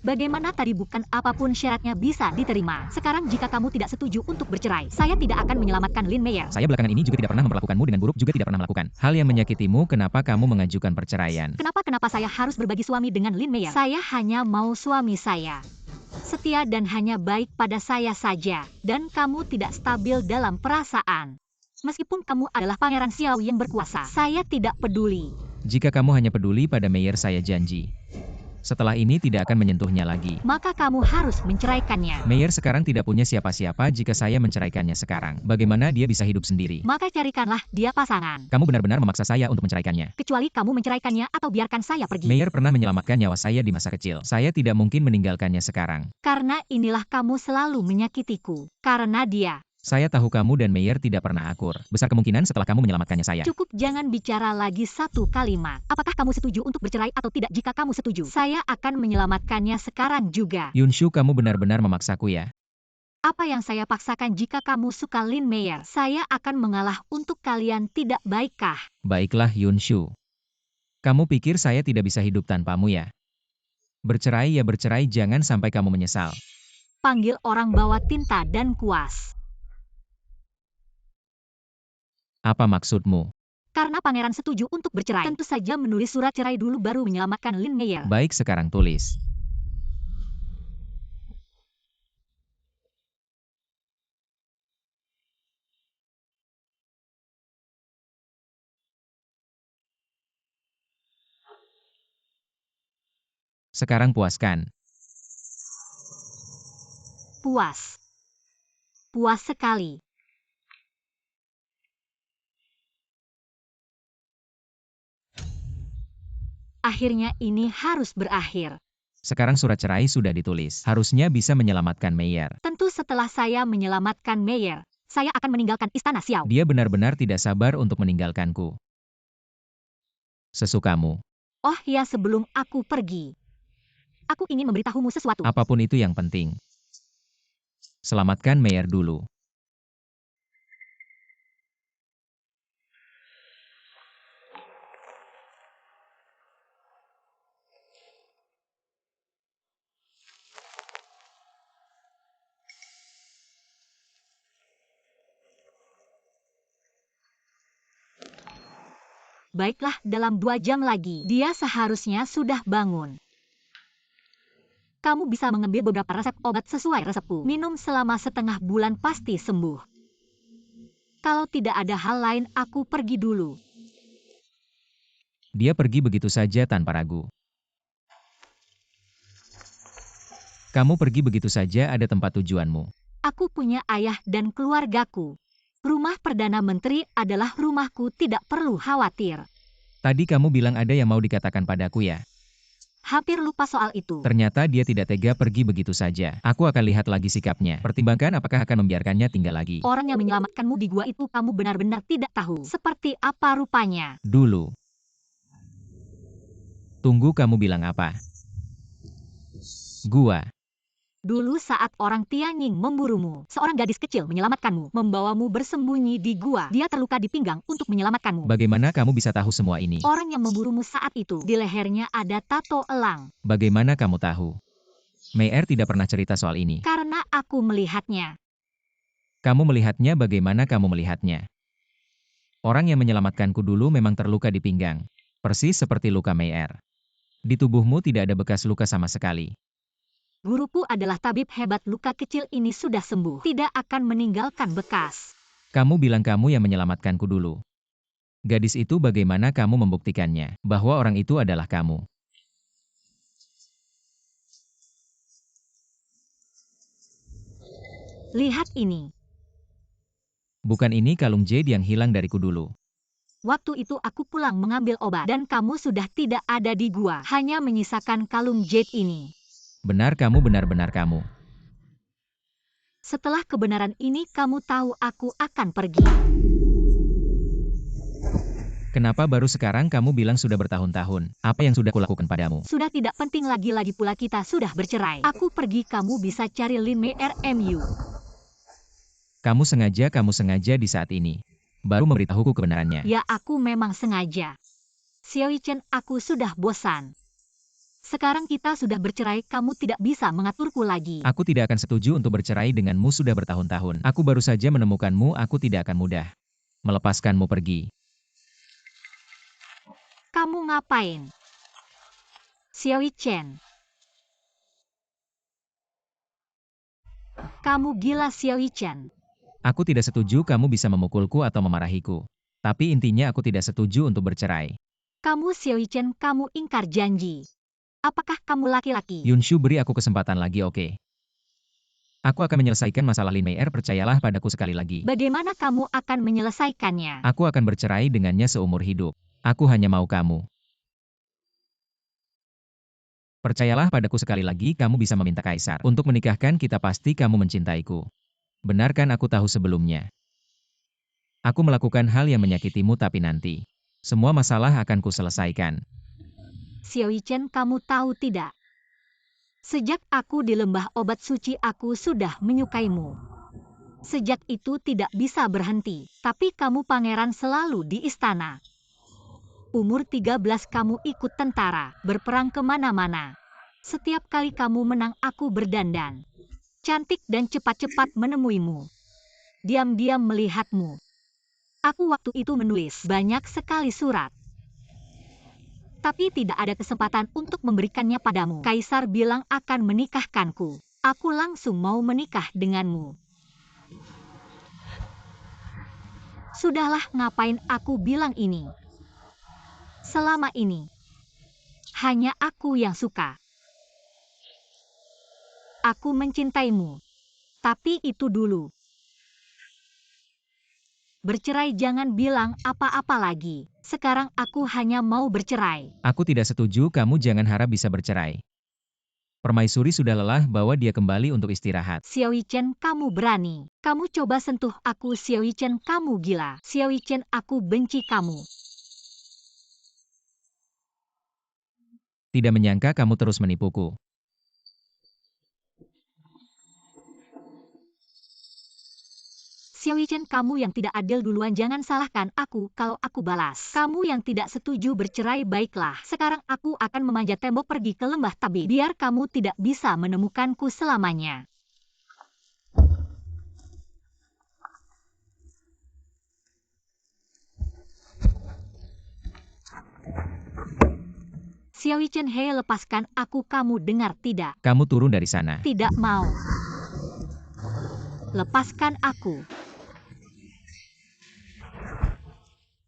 Bagaimana tadi, bukan apapun syaratnya bisa diterima. Sekarang jika kamu tidak setuju untuk bercerai, saya tidak akan menyelamatkan Lin Meier. Saya belakangan ini juga tidak pernah memperlakukanmu dengan buruk, juga tidak pernah melakukan hal yang menyakitimu. Kenapa kamu mengajukan perceraian? Kenapa saya harus berbagi suami dengan Lin Meier? Saya hanya mau suami saya setia dan hanya baik pada saya saja. Dan kamu tidak stabil dalam perasaan. Meskipun kamu adalah Pangeran Xiao yang berkuasa, saya tidak peduli. Jika kamu hanya peduli pada Meier, saya janji setelah ini tidak akan menyentuhnya lagi. Maka kamu harus menceraikannya. Meier sekarang tidak punya siapa-siapa. Jika saya menceraikannya sekarang, bagaimana dia bisa hidup sendiri? Maka carikanlah dia pasangan. Kamu benar-benar memaksa saya untuk menceraikannya. Kecuali kamu menceraikannya atau biarkan saya pergi. Meier pernah menyelamatkan nyawa saya di masa kecil. Saya tidak mungkin meninggalkannya sekarang. Karena inilah kamu selalu menyakitiku. Karena dia. Saya tahu kamu dan Meier tidak pernah akur. Besar kemungkinan setelah kamu menyelamatkannya saya. Cukup, jangan bicara lagi satu kalimat. Apakah kamu setuju untuk bercerai atau tidak? Jika kamu setuju, saya akan menyelamatkannya sekarang juga. Yunshu, kamu benar-benar memaksaku ya? Apa yang saya paksakan? Jika kamu suka Lin Meier, saya akan mengalah untuk kalian, tidak baikkah? Baiklah Yunshu. Kamu pikir saya tidak bisa hidup tanpamu ya? Bercerai ya bercerai, jangan sampai kamu menyesal. Panggil orang bawa tinta dan kuas. Apa maksudmu? Karena pangeran setuju untuk bercerai, tentu saja menulis surat cerai dulu baru menyelamatkan Lin Meyer. Baik, sekarang tulis. Sekarang puaskan. Puas. Puas sekali. Akhirnya ini harus berakhir. Sekarang surat cerai sudah ditulis. Harusnya bisa menyelamatkan Meyer. Tentu setelah saya menyelamatkan Meyer, saya akan meninggalkan istana Xiao. Dia benar-benar tidak sabar untuk meninggalkanku. Sesukamu. Oh ya, sebelum aku pergi, aku ingin memberitahumu sesuatu. Apapun itu yang penting. Selamatkan Meyer dulu. Baiklah, dalam 2 jam lagi, dia seharusnya sudah bangun. Kamu bisa mengambil beberapa resep obat sesuai resepku. Minum selama setengah bulan pasti sembuh. Kalau tidak ada hal lain, aku pergi dulu. Dia pergi begitu saja tanpa ragu. Kamu pergi begitu saja, ada tempat tujuanmu. Aku punya ayah dan keluargaku. Rumah Perdana Menteri adalah rumahku, tidak perlu khawatir. Tadi kamu bilang ada yang mau dikatakan padaku ya? Hampir lupa soal itu. Ternyata dia tidak tega pergi begitu saja. Aku akan lihat lagi sikapnya. Pertimbangkan apakah akan membiarkannya tinggal lagi. Orang yang menyelamatkanmu di gua itu kamu benar-benar tidak tahu. Seperti apa rupanya. Dulu. Tunggu, kamu bilang apa? Gua. Dulu saat orang Tianying memburumu, seorang gadis kecil menyelamatkanmu, membawamu bersembunyi di gua. Dia terluka di pinggang untuk menyelamatkanmu. Bagaimana kamu bisa tahu semua ini? Orang yang memburumu saat itu, di lehernya ada tato elang. Bagaimana kamu tahu? Meyer tidak pernah cerita soal ini. Karena aku melihatnya. Kamu melihatnya, bagaimana kamu melihatnya? Orang yang menyelamatkanku dulu memang terluka di pinggang. Persis seperti luka Meyer. Di tubuhmu tidak ada bekas luka sama sekali. Guruku adalah tabib hebat, luka kecil ini sudah sembuh. Tidak akan meninggalkan bekas. Kamu bilang kamu yang menyelamatkanku dulu. Gadis itu, bagaimana kamu membuktikannya bahwa orang itu adalah kamu? Lihat ini. Bukan ini kalung jade yang hilang dariku dulu. Waktu itu aku pulang mengambil obat dan kamu sudah tidak ada di gua. Hanya menyisakan kalung jade ini. Benar, kamu benar-benar kamu. Setelah kebenaran ini kamu tahu aku akan pergi. Kenapa baru sekarang kamu bilang sudah bertahun-tahun? Apa yang sudah kulakukan padamu? Sudah tidak penting lagi pula kita sudah bercerai. Aku pergi, kamu bisa cari Lin Meyer MU. Kamu sengaja di saat ini. Baru memberitahuku kebenarannya. Ya, aku memang sengaja. Xiao Chen, aku sudah bosan. Sekarang kita sudah bercerai, kamu tidak bisa mengaturku lagi. Aku tidak akan setuju untuk bercerai denganmu sudah bertahun-tahun. Aku baru saja menemukanmu, aku tidak akan mudah melepaskanmu pergi. Kamu ngapain? Xiao Chen. Kamu gila, Xiao Chen. Aku tidak setuju kamu bisa memukulku atau memarahiku. Tapi intinya aku tidak setuju untuk bercerai. Kamu Xiao Chen, kamu ingkar janji. Apakah kamu laki-laki? Yunshu, beri aku kesempatan lagi, oke? Aku akan menyelesaikan masalah Lin Meyer, percayalah padaku sekali lagi. Bagaimana kamu akan menyelesaikannya? Aku akan bercerai dengannya seumur hidup. Aku hanya mau kamu. Percayalah padaku sekali lagi, kamu bisa meminta kaisar untuk menikahkan kita, pasti kamu mencintaiku. Benarkan aku tahu sebelumnya. Aku melakukan hal yang menyakitimu, tapi nanti semua masalah akan kuselesaikan. Xiao Chen, kamu tahu tidak? Sejak aku di lembah obat suci, aku sudah menyukaimu. Sejak itu tidak bisa berhenti, tapi kamu pangeran selalu di istana. Umur 13 kamu ikut tentara, berperang kemana-mana. Setiap kali kamu menang, aku berdandan cantik dan cepat-cepat menemuimu. Diam-diam melihatmu. Aku waktu itu menulis banyak sekali surat. Tapi tidak ada kesempatan untuk memberikannya padamu. Kaisar bilang akan menikahkanku. Aku langsung mau menikah denganmu. Sudahlah, ngapain aku bilang ini? Selama ini, hanya aku yang suka. Aku mencintaimu. Tapi itu dulu. Bercerai jangan bilang apa-apa lagi. Sekarang aku hanya mau bercerai. Aku tidak setuju, kamu jangan harap bisa bercerai. Permaisuri sudah lelah, bawa dia kembali untuk istirahat. Xiao Chen, kamu berani. Kamu coba sentuh aku. Xiao Chen, kamu gila. Xiao Chen, aku benci kamu. Tidak menyangka kamu terus menipuku. Xiao Chen, kamu yang tidak adil duluan, jangan salahkan aku kalau aku balas. Kamu yang tidak setuju bercerai, baiklah. Sekarang aku akan memanjat tembok pergi ke lembah Tabib. Biar kamu tidak bisa menemukanku selamanya. Xiao Chen, hei, lepaskan aku, kamu dengar tidak? Kamu turun dari sana. Tidak mau. Lepaskan aku.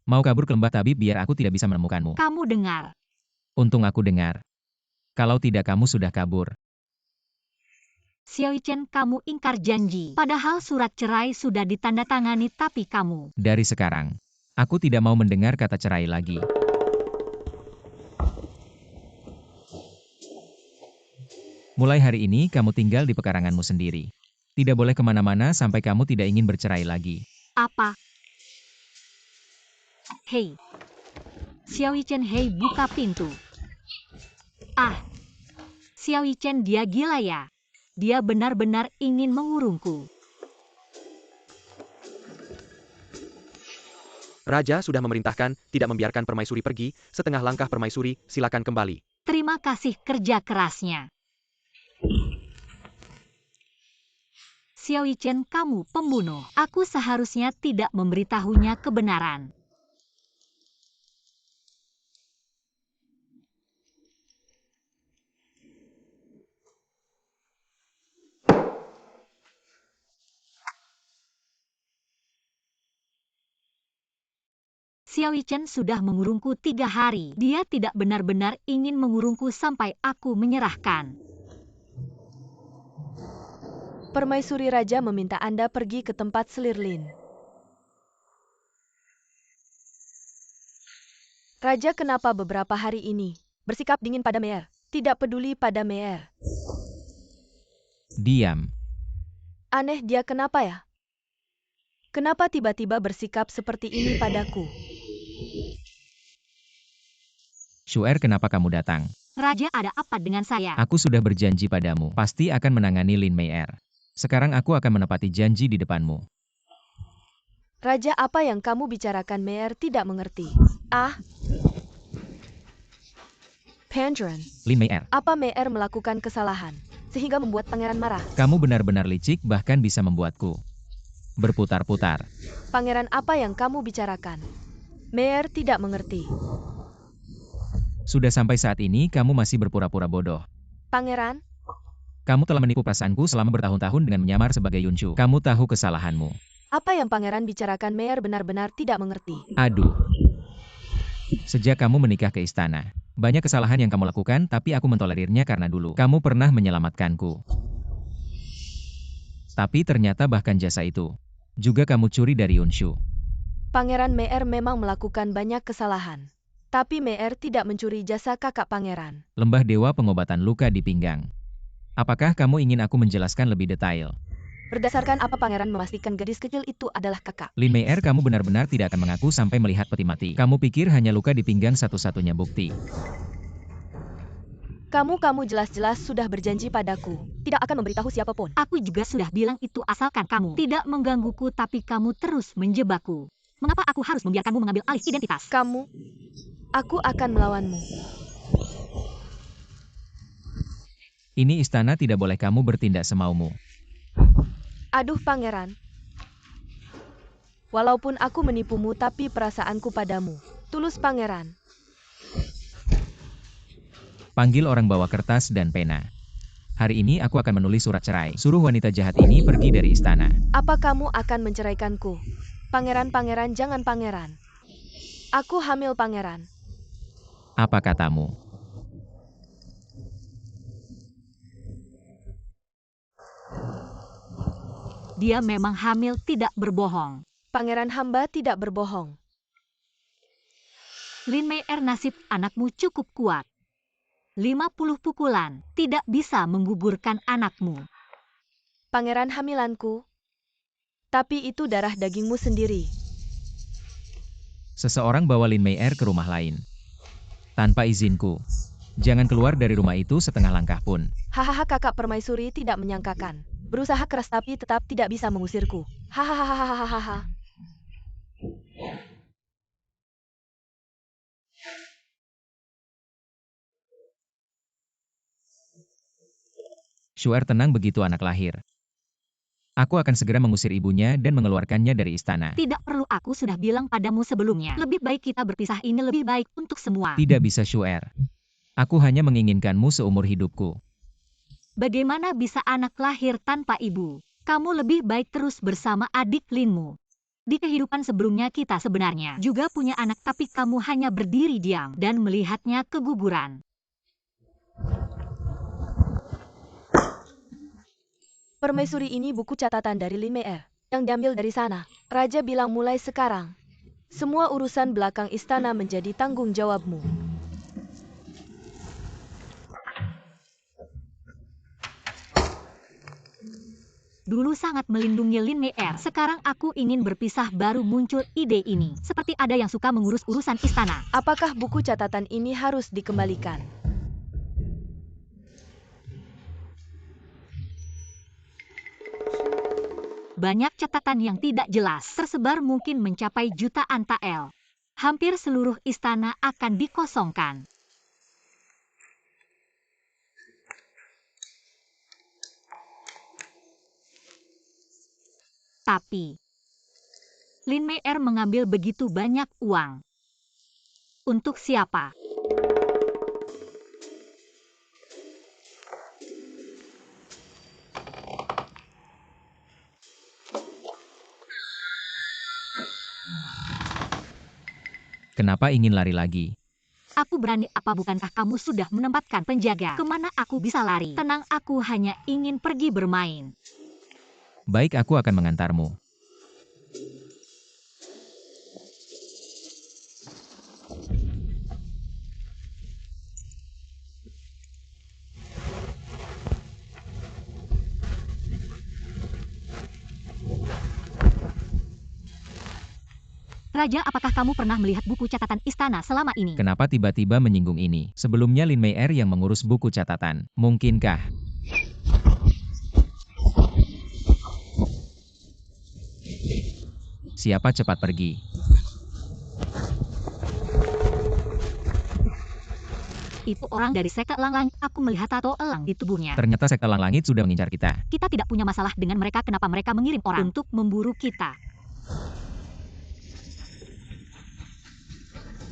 Mau kabur ke lembah tabib biar aku tidak bisa menemukanmu. Kamu dengar. Untung aku dengar. Kalau tidak kamu sudah kabur. Xiao Chen, kamu ingkar janji. Padahal surat cerai sudah ditandatangani, tapi kamu. Dari sekarang, aku tidak mau mendengar kata cerai lagi. Mulai hari ini kamu tinggal di pekaranganmu sendiri. Tidak boleh kemana-mana sampai kamu tidak ingin bercerai lagi. Apa? Hei. Xiao Chen, hei, buka pintu. Ah. Xiao Chen, dia gila ya. Dia benar-benar ingin mengurungku. Raja sudah memerintahkan tidak membiarkan permaisuri pergi. Setengah langkah permaisuri, silakan kembali. Terima kasih kerja kerasnya. Xiao Chen, kamu pembunuh. Aku seharusnya tidak memberitahunya kebenaran. Xiao Chen sudah mengurungku 3 hari. Dia tidak benar-benar ingin mengurungku sampai aku menyerahkan. Permaisuri Raja meminta Anda pergi ke tempat Selirlin. Raja kenapa beberapa hari ini bersikap dingin pada Mei'er? Tidak peduli pada Mei'er. Diam. Aneh, dia kenapa ya? Kenapa tiba-tiba bersikap seperti ini padaku? Shu'er, kenapa kamu datang? Raja, ada apa dengan saya? Aku sudah berjanji padamu, pasti akan menangani Lin Mei'er. Sekarang aku akan menepati janji di depanmu. Raja, apa yang kamu bicarakan Mei'er tidak mengerti. Ah. Pandren, Lin Mei'er, apa Mei'er melakukan kesalahan sehingga membuat pangeran marah? kamu benar-benar licik, bahkan bisa membuatku berputar-putar. Pangeran, apa yang kamu bicarakan? Mei'er tidak mengerti. Sudah sampai saat ini kamu masih berpura-pura bodoh. Pangeran, Kamu telah menipu perasaanku selama bertahun-tahun dengan menyamar sebagai Yunshu. Kamu tahu kesalahanmu. apa yang pangeran bicarakan Mei'er benar-benar tidak mengerti. Aduh. Sejak kamu menikah ke istana, banyak kesalahan yang kamu lakukan, tapi aku mentolerirnya karena dulu kamu pernah menyelamatkanku. Tapi ternyata bahkan jasa itu juga kamu curi dari Yunshu. Pangeran, Mei'er memang melakukan banyak kesalahan. Tapi Mei'er tidak mencuri jasa kakak pangeran. Lembah Dewa Pengobatan Luka di Pinggang. Apakah kamu ingin aku menjelaskan lebih detail? Berdasarkan apa pangeran memastikan gadis kecil itu adalah kakak? Lin Mei'er, kamu benar-benar tidak akan mengaku sampai melihat peti mati. Kamu pikir hanya luka di pinggang satu-satunya bukti. Kamu jelas-jelas sudah berjanji padaku. Tidak akan memberitahu siapapun. Aku juga sudah bilang itu asalkan kamu tidak menggangguku, tapi kamu terus menjebakku. Mengapa aku harus membiarkanmu mengambil alih identitas? Aku akan melawanmu. Ini istana, tidak boleh kamu bertindak semaumu. Aduh pangeran. Walaupun aku menipumu tapi perasaanku padamu tulus pangeran. Panggil orang bawa kertas dan pena. Hari ini aku akan menulis surat cerai. Suruh wanita jahat ini pergi dari istana. Apa kamu akan menceraikanku? Pangeran, jangan pangeran. Aku hamil pangeran. Apa katamu? Dia memang hamil, tidak berbohong. Pangeran, hamba tidak berbohong. Lin Mei'er, nasib anakmu cukup kuat. 50 pukulan tidak bisa menggugurkan anakmu. Pangeran, hamilanku. Tapi itu darah dagingmu sendiri. Seseorang bawa Lin Mei'er ke rumah lain. Tanpa izinku. Jangan keluar dari rumah itu setengah langkah pun. Hahaha, kakak permaisuri tidak menyangkakan. Berusaha keras tapi tetap tidak bisa mengusirku. Hahaha. Shu'er tenang begitu anak lahir. Aku akan segera mengusir ibunya dan mengeluarkannya dari istana. Tidak perlu, aku sudah bilang padamu sebelumnya. Lebih baik kita berpisah, ini lebih baik untuk semua. Tidak bisa, Shu'er. Aku hanya menginginkanmu seumur hidupku. Bagaimana bisa anak lahir tanpa ibu? Kamu lebih baik terus bersama adik Linmu. Di kehidupan sebelumnya kita sebenarnya juga punya anak, tapi kamu hanya berdiri diam dan melihatnya keguguran. Permaisuri, ini buku catatan dari Lin Mei'er yang diambil dari sana. Raja bilang mulai sekarang, semua urusan belakang istana menjadi tanggung jawabmu. Dulu sangat melindungi Lin Mei'er, sekarang aku ingin berpisah, baru muncul ide ini. Seperti ada yang suka mengurus urusan istana. Apakah buku catatan ini harus dikembalikan? Banyak catatan yang tidak jelas, tersebar mungkin mencapai jutaan tael. Hampir seluruh istana akan dikosongkan. Tapi Lin Mei'er mengambil begitu banyak uang. Untuk siapa? Kenapa ingin lari lagi? Aku berani apa? Bukankah kamu sudah menempatkan penjaga? Kemana aku bisa lari? Tenang, aku hanya ingin pergi bermain. Baik, aku akan mengantarmu. Raja, apakah kamu pernah melihat buku catatan istana selama ini? Kenapa tiba-tiba menyinggung ini? Sebelumnya Lin Mei'er yang mengurus buku catatan. Mungkinkah? Siapa, cepat pergi. Itu orang dari sekte Elang Langit. Aku melihat tato elang di tubuhnya. Ternyata sekte Elang Langit sudah mengincar kita. Kita tidak punya masalah dengan mereka. Kenapa mereka mengirim orang untuk memburu kita?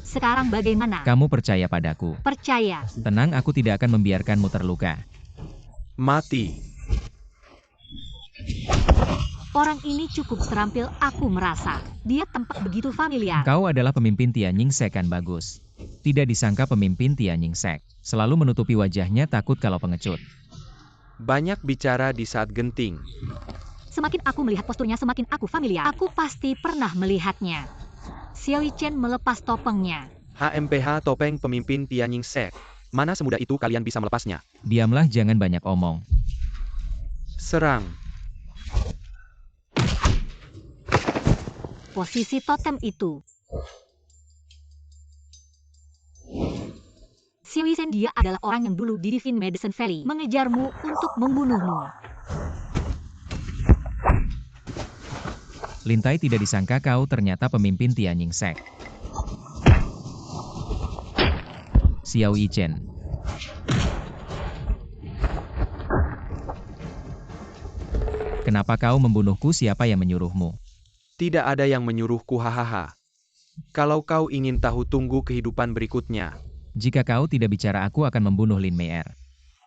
Sekarang bagaimana? Kamu percaya padaku? Percaya. Tenang, aku tidak akan membiarkanmu terluka. Mati. Orang ini cukup terampil, aku merasa. Dia tampak begitu familiar. Kau adalah pemimpin Tianjing Sek, kan? Bagus. Tidak disangka pemimpin Tianjing Sek selalu menutupi wajahnya, takut kalau pengecut. Banyak bicara di saat genting. Semakin aku melihat posturnya, semakin aku familiar. Aku pasti pernah melihatnya. Xiao Yichen melepas topengnya. HMPH, topeng pemimpin Tianjing Sek. Mana semudah itu kalian bisa melepasnya? Diamlah, jangan banyak omong. Serang. Posisi totem itu. Xiao Yichen, dia adalah orang yang dulu di Divine Medicine Valley mengejarmu untuk membunuhmu. Lintai, tidak disangka kau ternyata pemimpin Tianjing Sek. Xiao Yichen. Kenapa kau membunuhku? Siapa yang menyuruhmu? Tidak ada yang menyuruhku, hahaha. Kalau kau ingin tahu, tunggu kehidupan berikutnya. Jika kau tidak bicara, aku akan membunuh Lin Meier.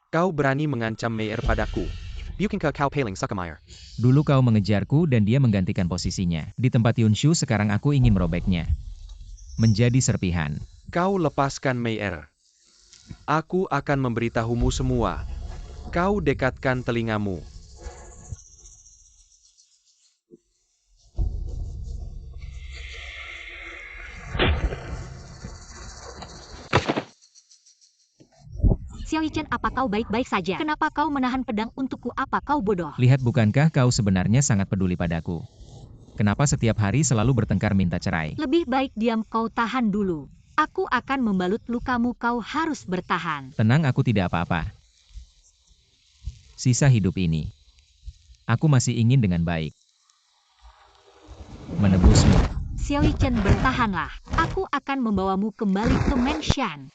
Kau berani mengancam Meier padaku. Bukan kau paling Sukemeyer. Dulu kau mengejarku dan dia menggantikan posisinya. Di tempat Yunshu, sekarang aku ingin merobeknya menjadi serpihan. Kau lepaskan Meier. Aku akan memberitahumu semua. Kau dekatkan telingamu. Xiao Yichen, apa kau baik-baik saja? Kenapa kau menahan pedang untukku? Apa kau bodoh? Lihat, bukankah kau sebenarnya sangat peduli padaku? Kenapa setiap hari selalu bertengkar minta cerai? Lebih baik diam, kau tahan dulu. Aku akan membalut lukamu, kau harus bertahan. Tenang, aku tidak apa-apa. Sisa hidup ini, aku masih ingin dengan baik menebusmu. Xiao Yichen, bertahanlah. Aku akan membawamu kembali ke Menshan.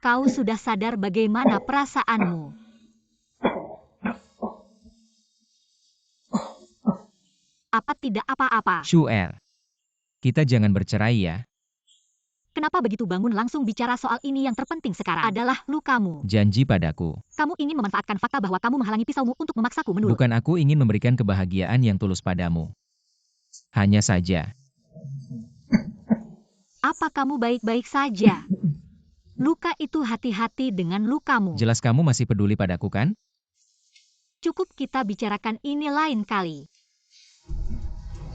Kau sudah sadar bagaimana perasaanmu? Apa tidak apa-apa? Shu'er, kita jangan bercerai ya. Kenapa begitu bangun langsung bicara soal ini? Yang terpenting sekarang adalah lukamu. Janji padaku. Kamu ingin memanfaatkan fakta bahwa kamu menghalangi pisaumu untuk memaksaku menurut. Bukan, aku ingin memberikan kebahagiaan yang tulus padamu. Hanya saja. Apa kamu baik-baik saja? Luka itu, hati-hati dengan lukamu. Jelas kamu masih peduli padaku, kan? Cukup, kita bicarakan ini lain kali.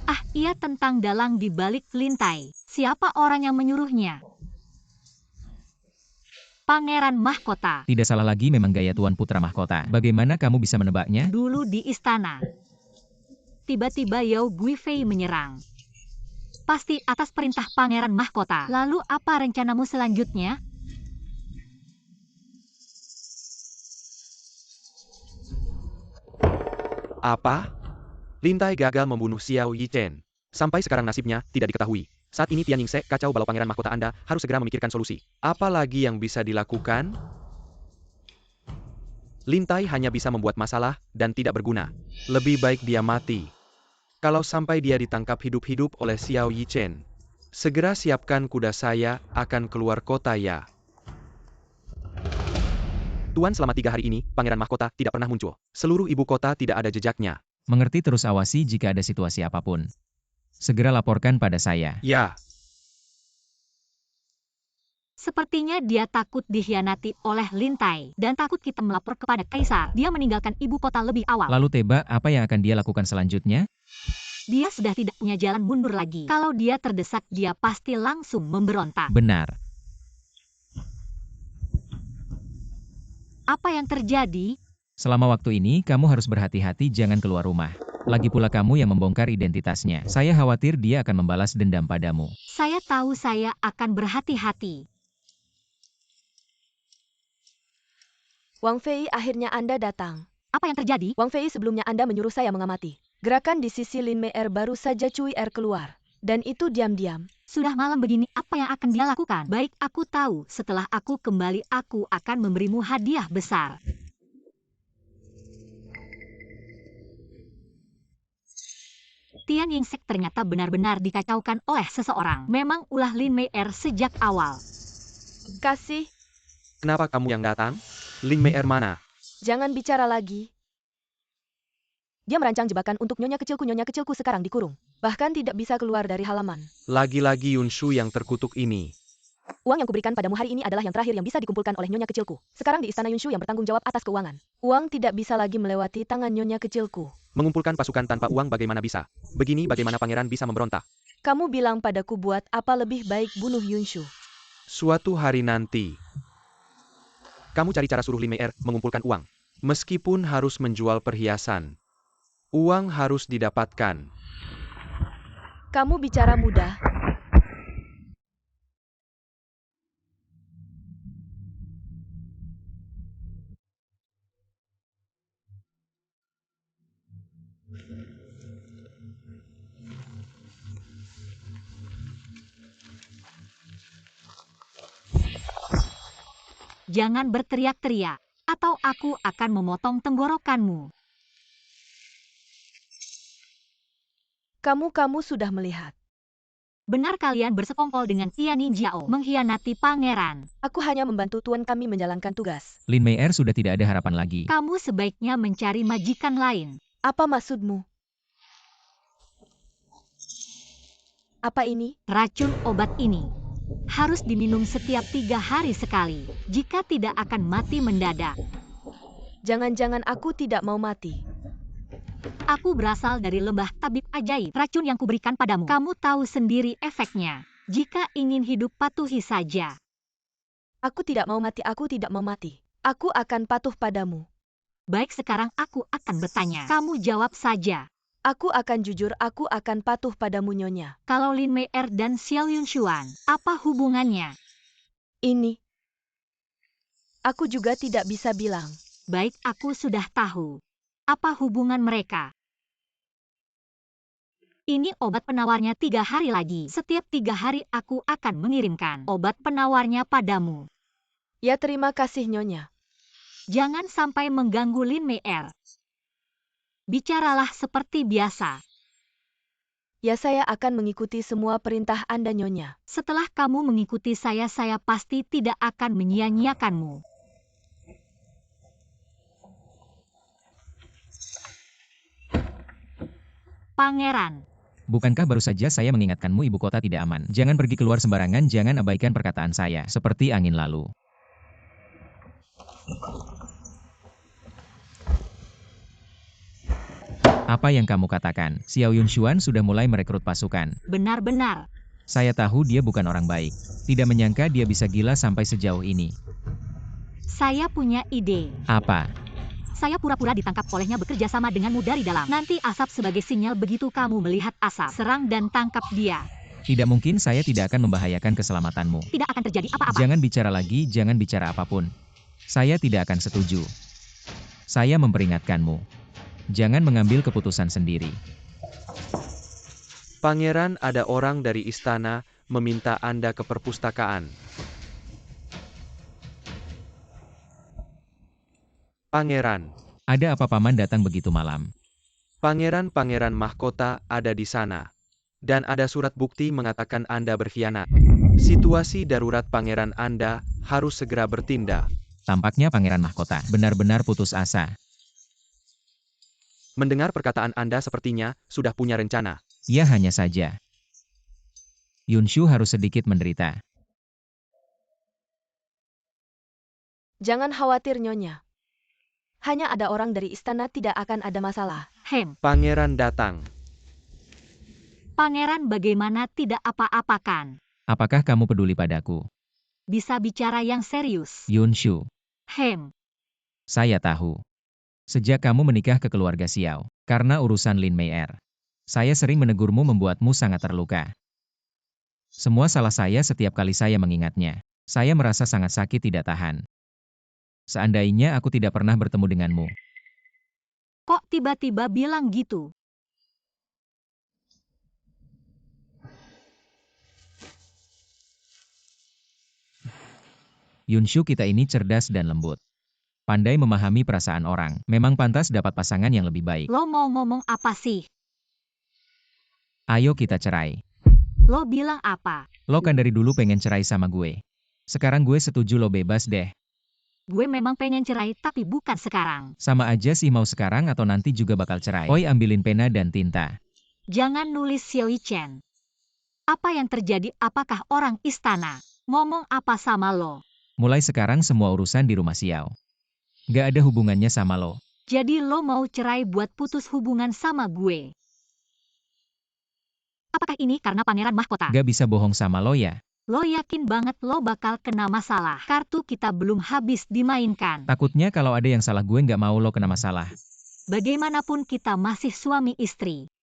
Ah, iya, tentang dalang di balik lintai. Siapa orang yang menyuruhnya? Pangeran Mahkota. Tidak salah lagi, memang gaya Tuan Putra Mahkota. Bagaimana kamu bisa menebaknya? Dulu di istana. Tiba-tiba Yao Guifei menyerang. Pasti atas perintah Pangeran Mahkota. Lalu apa rencanamu selanjutnya? Apa? Lintai gagal membunuh Xiao Yichen. Sampai sekarang nasibnya tidak diketahui. Saat ini Tian Yingse, kacau balau Pangeran Mahkota Anda, harus segera memikirkan solusi. Apa lagi yang bisa dilakukan? Lintai hanya bisa membuat masalah dan tidak berguna. Lebih baik dia mati. Kalau sampai dia ditangkap hidup-hidup oleh Xiao Yichen, segera siapkan kuda, saya akan keluar kota ya. Tuan, selama 3 hari ini, Pangeran Mahkota tidak pernah muncul. Seluruh ibu kota tidak ada jejaknya. Mengerti, terus awasi jika ada situasi apapun. Segera laporkan pada saya. Ya. Sepertinya dia takut dikhianati oleh Lintai dan takut kita melapor kepada Kaisar. Dia meninggalkan ibu kota lebih awal. Lalu Teba, apa yang akan dia lakukan selanjutnya? Dia sudah tidak punya jalan mundur lagi. Kalau dia terdesak, dia pasti langsung memberontak. Benar. Apa yang terjadi? Selama waktu ini, kamu harus berhati-hati, jangan keluar rumah. Lagi pula kamu yang membongkar identitasnya. Saya khawatir dia akan membalas dendam padamu. Saya tahu, saya akan berhati-hati. Wang Fei, akhirnya Anda datang. Apa yang terjadi? Wang Fei, sebelumnya Anda menyuruh saya mengamati gerakan di sisi Lin Meier, baru saja Cui Er keluar. Dan itu diam-diam. Sudah malam begini, apa yang akan dia lakukan? Baik, aku tahu. Setelah aku kembali, aku akan memberimu hadiah besar. Tian Yingse ternyata benar-benar dikacaukan oleh seseorang. Memang ulah Lin Meier sejak awal. Kasih, Kenapa kamu yang datang? Lin Meier mana? jangan bicara lagi. Dia merancang jebakan untuk nyonya kecilku sekarang dikurung. Bahkan tidak bisa keluar dari halaman. Lagi-lagi Yunshu yang terkutuk ini. Uang yang kuberikan padamu hari ini adalah yang terakhir yang bisa dikumpulkan oleh nyonya kecilku. Sekarang di istana Yunshu yang bertanggung jawab atas keuangan. Uang tidak bisa lagi melewati tangan nyonya kecilku. Mengumpulkan pasukan tanpa uang bagaimana bisa? Begini bagaimana pangeran bisa memberontak? Kamu bilang padaku buat apa lebih baik bunuh Yunshu. Suatu hari nanti, kamu cari cara suruh Lin Meier mengumpulkan uang. Meskipun harus menjual perhiasan, uang harus didapatkan. Kamu bicara mudah. Jangan berteriak-teriak, atau aku akan memotong tenggorokanmu. Kamu sudah melihat. Benar kalian bersekongkol dengan Qianin Jiao mengkhianati pangeran. Aku hanya membantu tuan kami menjalankan tugas. Lin Mei sudah tidak ada harapan lagi. Kamu sebaiknya mencari majikan lain. Apa maksudmu? Apa ini? Racun obat ini harus diminum setiap 3 hari sekali. Jika tidak akan mati mendadak. Jangan-jangan aku tidak mau mati. Aku berasal dari lembah tabib ajaib. Racun yang kuberikan padamu. Kamu tahu sendiri efeknya. Jika ingin hidup patuhi saja. Aku tidak mau mati, aku tidak mau mati. Aku akan patuh padamu. Baik, sekarang aku akan bertanya. Kamu jawab saja. Aku akan jujur, aku akan patuh padamu, Nyonya. Kalau Lin Mei dan Xiao Yunshuan, apa hubungannya? Ini. Aku juga tidak bisa bilang. Baik, aku sudah tahu. Apa hubungan mereka? Ini obat penawarnya 3 hari lagi. Setiap 3 hari aku akan mengirimkan obat penawarnya padamu. Ya, terima kasih, Nyonya. Jangan sampai mengganggu Lin Mei. Bicaralah seperti biasa. Ya, saya akan mengikuti semua perintah Anda, Nyonya. Setelah kamu mengikuti saya pasti tidak akan menyia-nyiakanmu. Pangeran. Bukankah baru saja saya mengingatkanmu ibu kota tidak aman? Jangan pergi keluar sembarangan, jangan abaikan perkataan saya, seperti angin lalu. Apa yang kamu katakan? Xiao Yunshuan sudah mulai merekrut pasukan. Benar-benar. Saya tahu dia bukan orang baik. Tidak menyangka dia bisa gila sampai sejauh ini. Saya punya ide. Apa? Saya pura-pura ditangkap olehnya bekerja sama denganmu dari dalam. Nanti asap sebagai sinyal begitu kamu melihat asap. Serang dan tangkap dia. Tidak mungkin, saya tidak akan membahayakan keselamatanmu. Tidak akan terjadi apa-apa. Jangan bicara lagi, jangan bicara apapun. Saya tidak akan setuju. Saya memperingatkanmu. Jangan mengambil keputusan sendiri. Pangeran, ada orang dari istana meminta Anda ke perpustakaan. Pangeran. Ada apa paman datang begitu malam? Pangeran mahkota ada di sana. Dan ada surat bukti mengatakan Anda berkhianat. Situasi darurat pangeran, Anda harus segera bertindak. Tampaknya pangeran mahkota benar-benar putus asa. Mendengar perkataan Anda sepertinya sudah punya rencana. Ya, hanya saja Yunshu harus sedikit menderita. Jangan khawatir, Nyonya. Hanya ada orang dari istana, tidak akan ada masalah. Pangeran datang. Pangeran, bagaimana tidak apa-apakan? Apakah kamu peduli padaku? Bisa bicara yang serius. Yunshu, Saya tahu. Sejak kamu menikah ke keluarga Xiao, karena urusan Lin Mei, saya sering menegurmu, membuatmu sangat terluka. Semua salah saya setiap kali saya mengingatnya. Saya merasa sangat sakit tidak tahan. Seandainya aku tidak pernah bertemu denganmu. Kok tiba-tiba bilang gitu? Yunshu kita ini cerdas dan lembut. Pandai memahami perasaan orang, memang pantas dapat pasangan yang lebih baik. Lo mau ngomong apa sih? Ayo kita cerai. Lo bilang apa? Lo kan dari dulu pengen cerai sama gue. Sekarang gue setuju, lo bebas deh. Gue memang pengen cerai, tapi bukan sekarang. Sama aja sih, mau sekarang atau nanti juga bakal cerai. Oi, ambilin pena dan tinta. Jangan nulis Xiao Chen. Apa yang terjadi? Apakah orang istana ngomong apa sama lo? Mulai sekarang semua urusan di rumah Xiao gak ada hubungannya sama lo. Jadi lo mau cerai buat putus hubungan sama gue? Apakah ini karena pangeran mahkota? Gak bisa bohong sama lo ya. Lo yakin banget lo bakal kena masalah? Kartu kita belum habis dimainkan. Takutnya kalau ada yang salah, gue gak mau lo kena masalah. Bagaimanapun kita masih suami istri.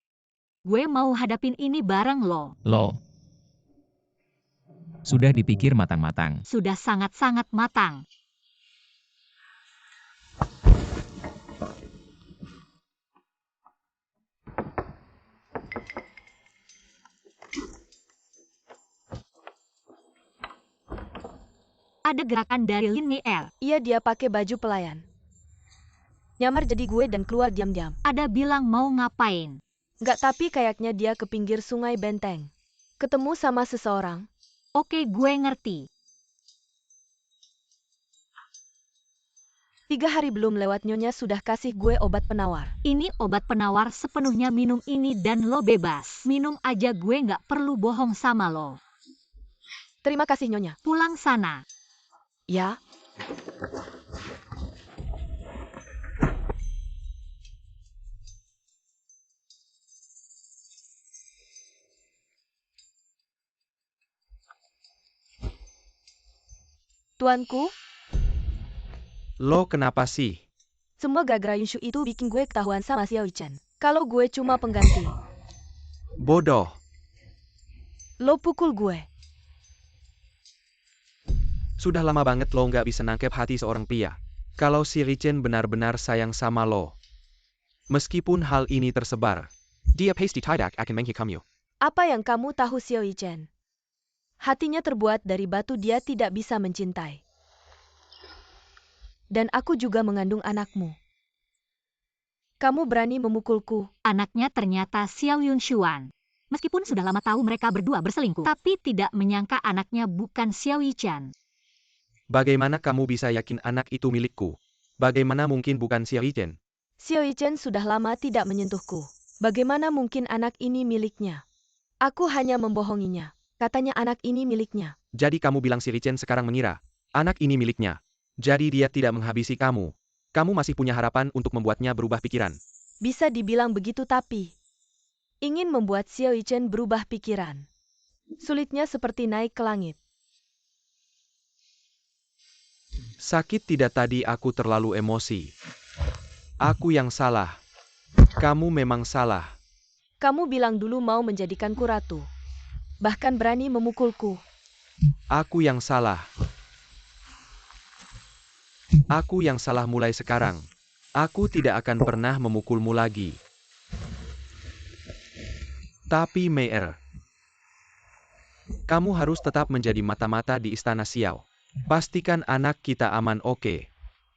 Gue mau hadapin ini bareng lo. Lo sudah dipikir matang-matang. Sudah sangat-sangat matang. Ada gerakan dari Lin Mei. Iya, dia pakai baju pelayan. Nyamar jadi gue dan keluar diam-diam. Ada bilang mau ngapain? Nggak, tapi kayaknya dia ke pinggir sungai Benteng. Ketemu sama seseorang. Oke, gue ngerti. 3 hari belum lewat Nyonya sudah kasih gue obat penawar. Ini obat penawar sepenuhnya, minum ini dan lo bebas. Minum aja, gue nggak perlu bohong sama lo. Terima kasih Nyonya. Pulang sana. Ya. Tuanku, Lo kenapa sih? semua gara-gara Yunshu itu bikin gue ketahuan sama Xiao Chen. Kalau gue cuma pengganti, Bodoh. lo pukul gue. Sudah lama banget lo nggak bisa nangkep hati seorang pria. Kalau si Richen benar-benar sayang sama lo. Meskipun hal ini tersebar, dia pasti tidak akan menghikam kamu. Apa yang kamu tahu Xiao Chen? Hatinya terbuat dari batu, dia tidak bisa mencintai. Dan aku juga mengandung anakmu. Kamu berani memukulku. Anaknya ternyata Xiao Yunshuan. Meskipun sudah lama tahu mereka berdua berselingkuh, tapi tidak menyangka anaknya bukan Xiao Yichan. Bagaimana kamu bisa yakin anak itu milikku? Bagaimana mungkin bukan si Richen? Xiao Chen sudah lama tidak menyentuhku. Bagaimana mungkin anak ini miliknya? Aku hanya membohonginya. Katanya anak ini miliknya. Jadi kamu bilang si Richen sekarang mengira anak ini miliknya. Jadi dia tidak menghabisi kamu. Kamu masih punya harapan untuk membuatnya berubah pikiran. Bisa dibilang begitu, tapi ingin membuat Xiao Chen berubah pikiran. Sulitnya seperti naik ke langit. Sakit tidak, tadi aku terlalu emosi. Aku yang salah. Kamu memang salah. Kamu bilang dulu mau menjadikanku ratu. Bahkan berani memukulku. Aku yang salah. Aku yang salah mulai sekarang. Aku tidak akan pernah memukulmu lagi. Tapi Mei'er, kamu harus tetap menjadi mata-mata di Istana Xiao. Pastikan anak kita aman, oke?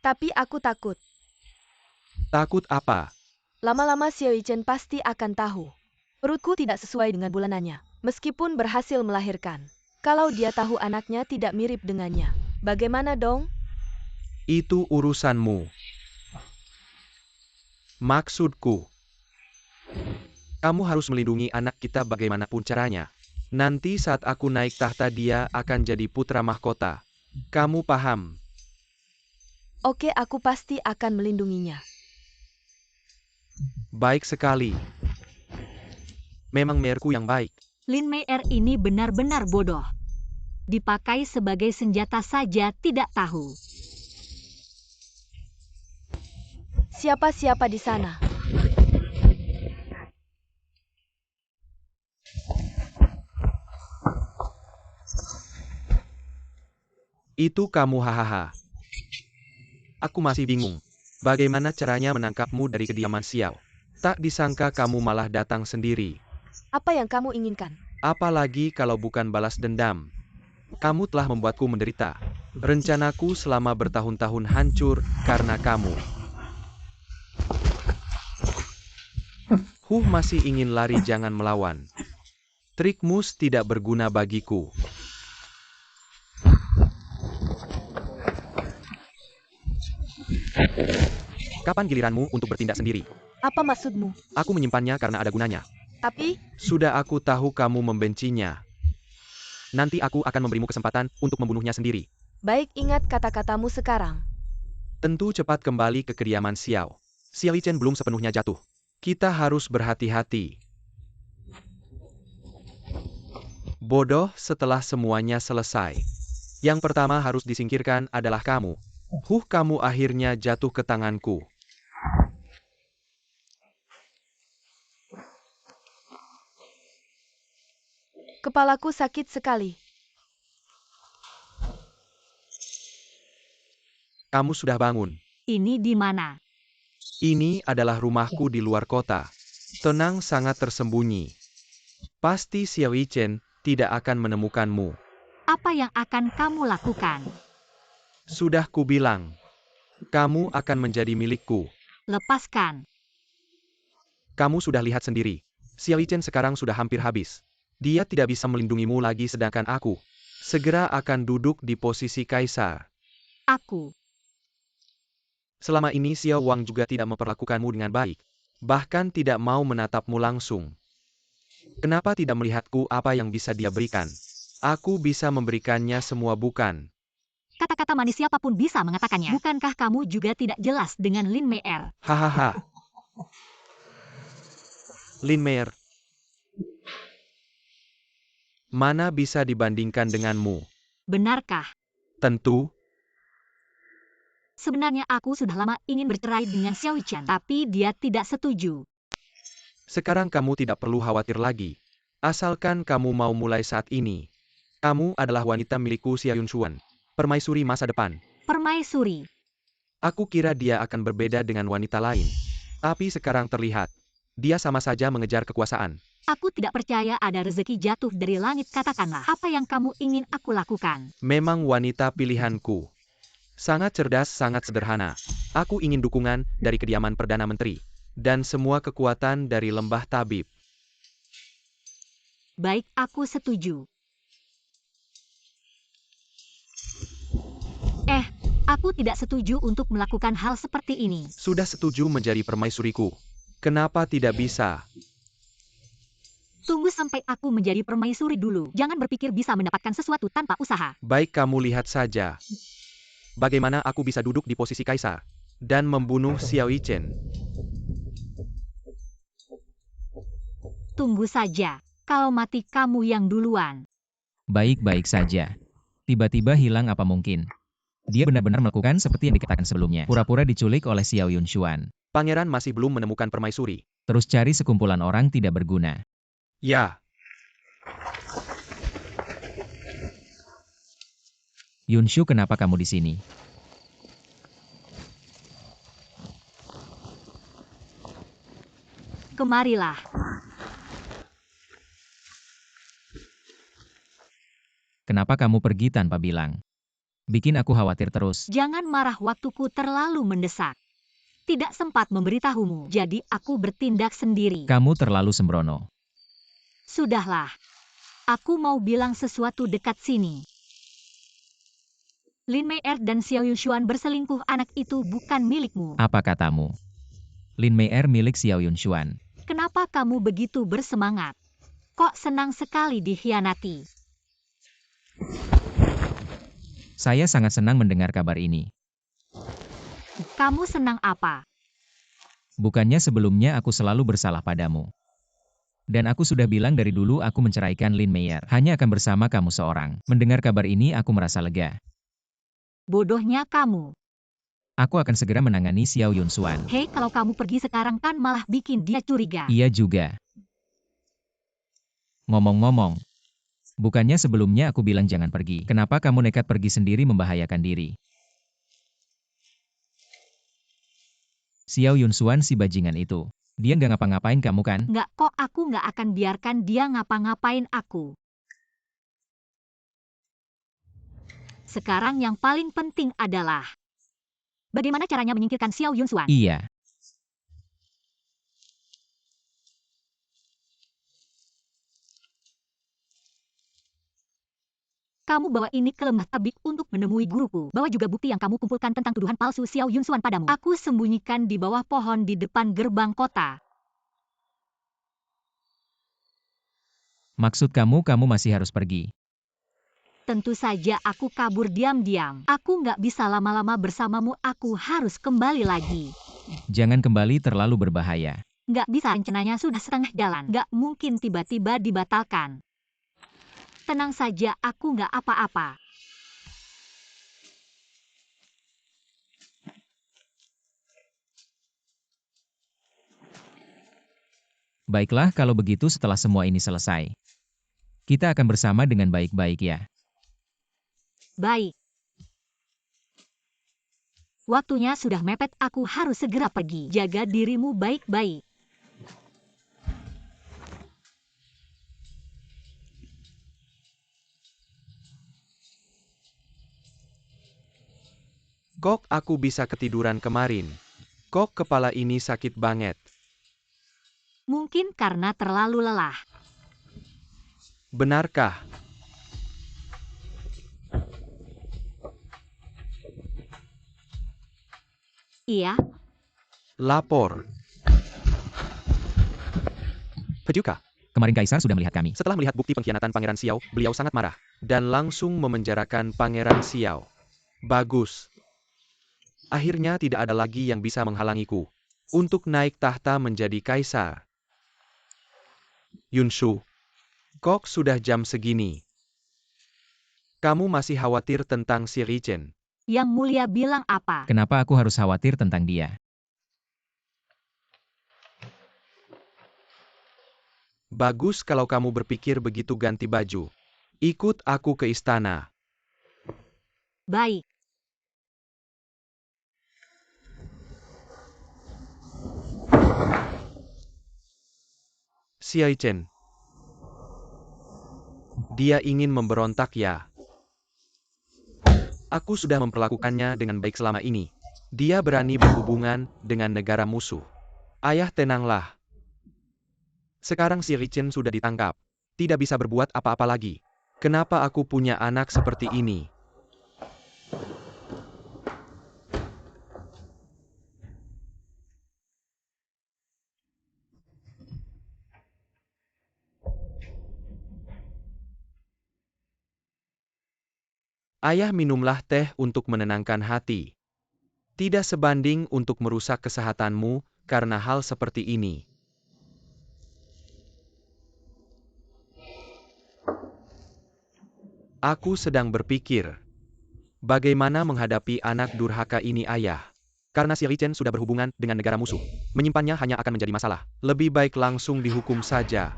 Tapi aku takut. Takut apa? Lama-lama Xiao Chen pasti akan tahu. Perutku tidak sesuai dengan bulanannya. Meskipun berhasil melahirkan. Kalau dia tahu anaknya tidak mirip dengannya. Bagaimana dong? Itu urusanmu. Maksudku, kamu harus melindungi anak kita bagaimanapun caranya. Nanti saat aku naik tahta, dia akan jadi putra mahkota. Kamu paham? Oke, aku pasti akan melindunginya. Baik sekali. Memang Mei'erku yang baik. Lin Mei ini benar-benar bodoh. Dipakai sebagai senjata saja tidak tahu. Siapa-siapa di sana? Itu kamu, hahaha. Aku masih bingung. Bagaimana caranya menangkapmu dari kediaman Xiao? Tak disangka kamu malah datang sendiri. Apa yang kamu inginkan? Apalagi kalau bukan balas dendam. Kamu telah membuatku menderita. Rencanaku selama bertahun-tahun hancur karena kamu. Masih ingin lari, jangan melawan. Trikmu tidak berguna bagiku. Kapan giliranmu untuk bertindak sendiri? Apa maksudmu? Aku menyimpannya karena ada gunanya. Tapi, Sudah aku tahu kamu membencinya. Nanti aku akan memberimu kesempatan untuk membunuhnya sendiri. baik, ingat kata-katamu sekarang. Tentu cepat kembali ke kediaman Xiao. Xiao Chen belum sepenuhnya jatuh. Kita harus berhati-hati. Bodoh, setelah semuanya selesai. Yang pertama harus disingkirkan adalah kamu. Kamu akhirnya jatuh ke tanganku. Kepalaku sakit sekali. Kamu sudah bangun. Ini di mana? Ini adalah rumahku di luar kota. Tenang, sangat tersembunyi. Pasti Xiao Chen tidak akan menemukanmu. Apa yang akan kamu lakukan? Sudah kubilang, kamu akan menjadi milikku. Lepaskan. Kamu sudah lihat sendiri. Xiao Yichen sekarang sudah hampir habis. Dia tidak bisa melindungimu lagi sedangkan aku segera akan duduk di posisi kaisar. Aku. Selama ini Xiao Wang juga tidak memperlakukanmu dengan baik. Bahkan tidak mau menatapmu langsung. Kenapa tidak melihatku apa yang bisa dia berikan? Aku bisa memberikannya semua bukan? Kata-kata manis siapapun bisa mengatakannya. Bukankah kamu juga tidak jelas dengan Lin Meier? Hahaha. Lin Meier. Mana bisa dibandingkan denganmu? Benarkah? Tentu. Sebenarnya aku sudah lama ingin bercerai dengan Xiao Yichen, tapi dia tidak setuju. Sekarang kamu tidak perlu khawatir lagi. Asalkan kamu mau mulai saat ini. Kamu adalah wanita milikku Xiao Yunshuan. Permaisuri masa depan. Permaisuri. Aku kira dia akan berbeda dengan wanita lain. Tapi sekarang terlihat. Dia sama saja mengejar kekuasaan. Aku tidak percaya ada rezeki jatuh dari langit. Katakanlah, apa yang kamu ingin aku lakukan? Memang wanita pilihanku. Sangat cerdas, sangat sederhana. Aku ingin dukungan dari kediaman Perdana Menteri. Dan semua kekuatan dari lembah tabib. Baik, aku setuju. Aku tidak setuju untuk melakukan hal seperti ini. Sudah setuju menjadi permaisuriku. Kenapa tidak bisa? Tunggu sampai aku menjadi permaisuri dulu. Jangan berpikir bisa mendapatkan sesuatu tanpa usaha. Baik, kamu lihat saja. Bagaimana aku bisa duduk di posisi kaisar dan membunuh Xiao Yichen. Tunggu saja. Kalau mati kamu yang duluan. Baik-baik saja. Tiba-tiba hilang apa mungkin? Dia benar-benar melakukan seperti yang dikatakan sebelumnya. Pura-pura diculik oleh Xiao Yunshuan. Pangeran masih belum menemukan permaisuri. Terus cari sekumpulan orang tidak berguna. Ya. Yunshu, kenapa kamu di sini? Kemarilah. Kenapa kamu pergi tanpa bilang? Bikin aku khawatir terus. Jangan marah, waktuku terlalu mendesak. Tidak sempat memberitahumu, jadi aku bertindak sendiri. Kamu terlalu sembrono. Sudahlah. Aku mau bilang sesuatu dekat sini. Lin Meier dan Xiao Yunshuan berselingkuh, anak itu bukan milikmu. Apa katamu? Lin Meier milik Xiao Yunshuan. Kenapa kamu begitu bersemangat? Kok senang sekali dikhianati? Saya sangat senang mendengar kabar ini. Kamu senang apa? Bukannya sebelumnya aku selalu bersalah padamu. Dan aku sudah bilang dari dulu aku menceraikan Lin Meier. Hanya akan bersama kamu seorang. Mendengar kabar ini aku merasa lega. Bodohnya kamu. Aku akan segera menangani Xiao Yunshuan. Hei, kalau kamu pergi sekarang kan malah bikin dia curiga. Iya juga. Ngomong-ngomong. Bukannya sebelumnya aku bilang jangan pergi. Kenapa kamu nekat pergi sendiri membahayakan diri? Xiao Yunshuan si bajingan itu. Dia nggak ngapa-ngapain kamu kan? Nggak kok, aku nggak akan biarkan dia ngapa-ngapain aku. Sekarang yang paling penting adalah bagaimana caranya menyingkirkan Xiao Yunshuan. Iya. Kamu bawa ini ke lembah tabib untuk menemui guruku. Bawa juga bukti yang kamu kumpulkan tentang tuduhan palsu Xiao Yunshuan padamu. Aku sembunyikan di bawah pohon di depan gerbang kota. Maksud kamu masih harus pergi. Tentu saja aku kabur diam-diam. Aku nggak bisa lama-lama bersamamu, aku harus kembali lagi. Jangan kembali, terlalu berbahaya. Nggak bisa, rencananya sudah setengah jalan. Nggak mungkin tiba-tiba dibatalkan. Tenang saja, aku nggak apa-apa. Baiklah, kalau begitu setelah semua ini selesai, kita akan bersama dengan baik-baik ya. Baik. Waktunya sudah mepet, aku harus segera pergi. Jaga dirimu baik-baik. Kok aku bisa ketiduran kemarin? Kok kepala ini sakit banget? Mungkin karena terlalu lelah. Benarkah? Iya, Lapor. Pejuka. Kemarin Kaisar sudah melihat kami. Setelah melihat bukti pengkhianatan Pangeran Xiao, beliau sangat marah. Dan langsung memenjarakan Pangeran Xiao. Bagus. Akhirnya tidak ada lagi yang bisa menghalangiku untuk naik tahta menjadi kaisar. Yunshu, kok sudah jam segini? Kamu masih khawatir tentang si Richen? Yang Mulia bilang apa? Kenapa aku harus khawatir tentang dia? Bagus kalau kamu berpikir begitu, ganti baju. Ikut aku ke istana. Baik. Xie Chen. Dia ingin memberontak ya? Aku sudah memperlakukannya dengan baik selama ini. Dia berani berhubungan dengan negara musuh. Ayah, tenanglah. Sekarang si Richen sudah ditangkap. Tidak bisa berbuat apa-apa lagi. Kenapa aku punya anak seperti ini? Ayah, minumlah teh untuk menenangkan hati. Tidak sebanding untuk merusak kesehatanmu karena hal seperti ini. Aku sedang berpikir, bagaimana menghadapi anak durhaka ini, ayah. Karena si Richen sudah berhubungan dengan negara musuh. Menyimpannya hanya akan menjadi masalah. Lebih baik langsung dihukum saja.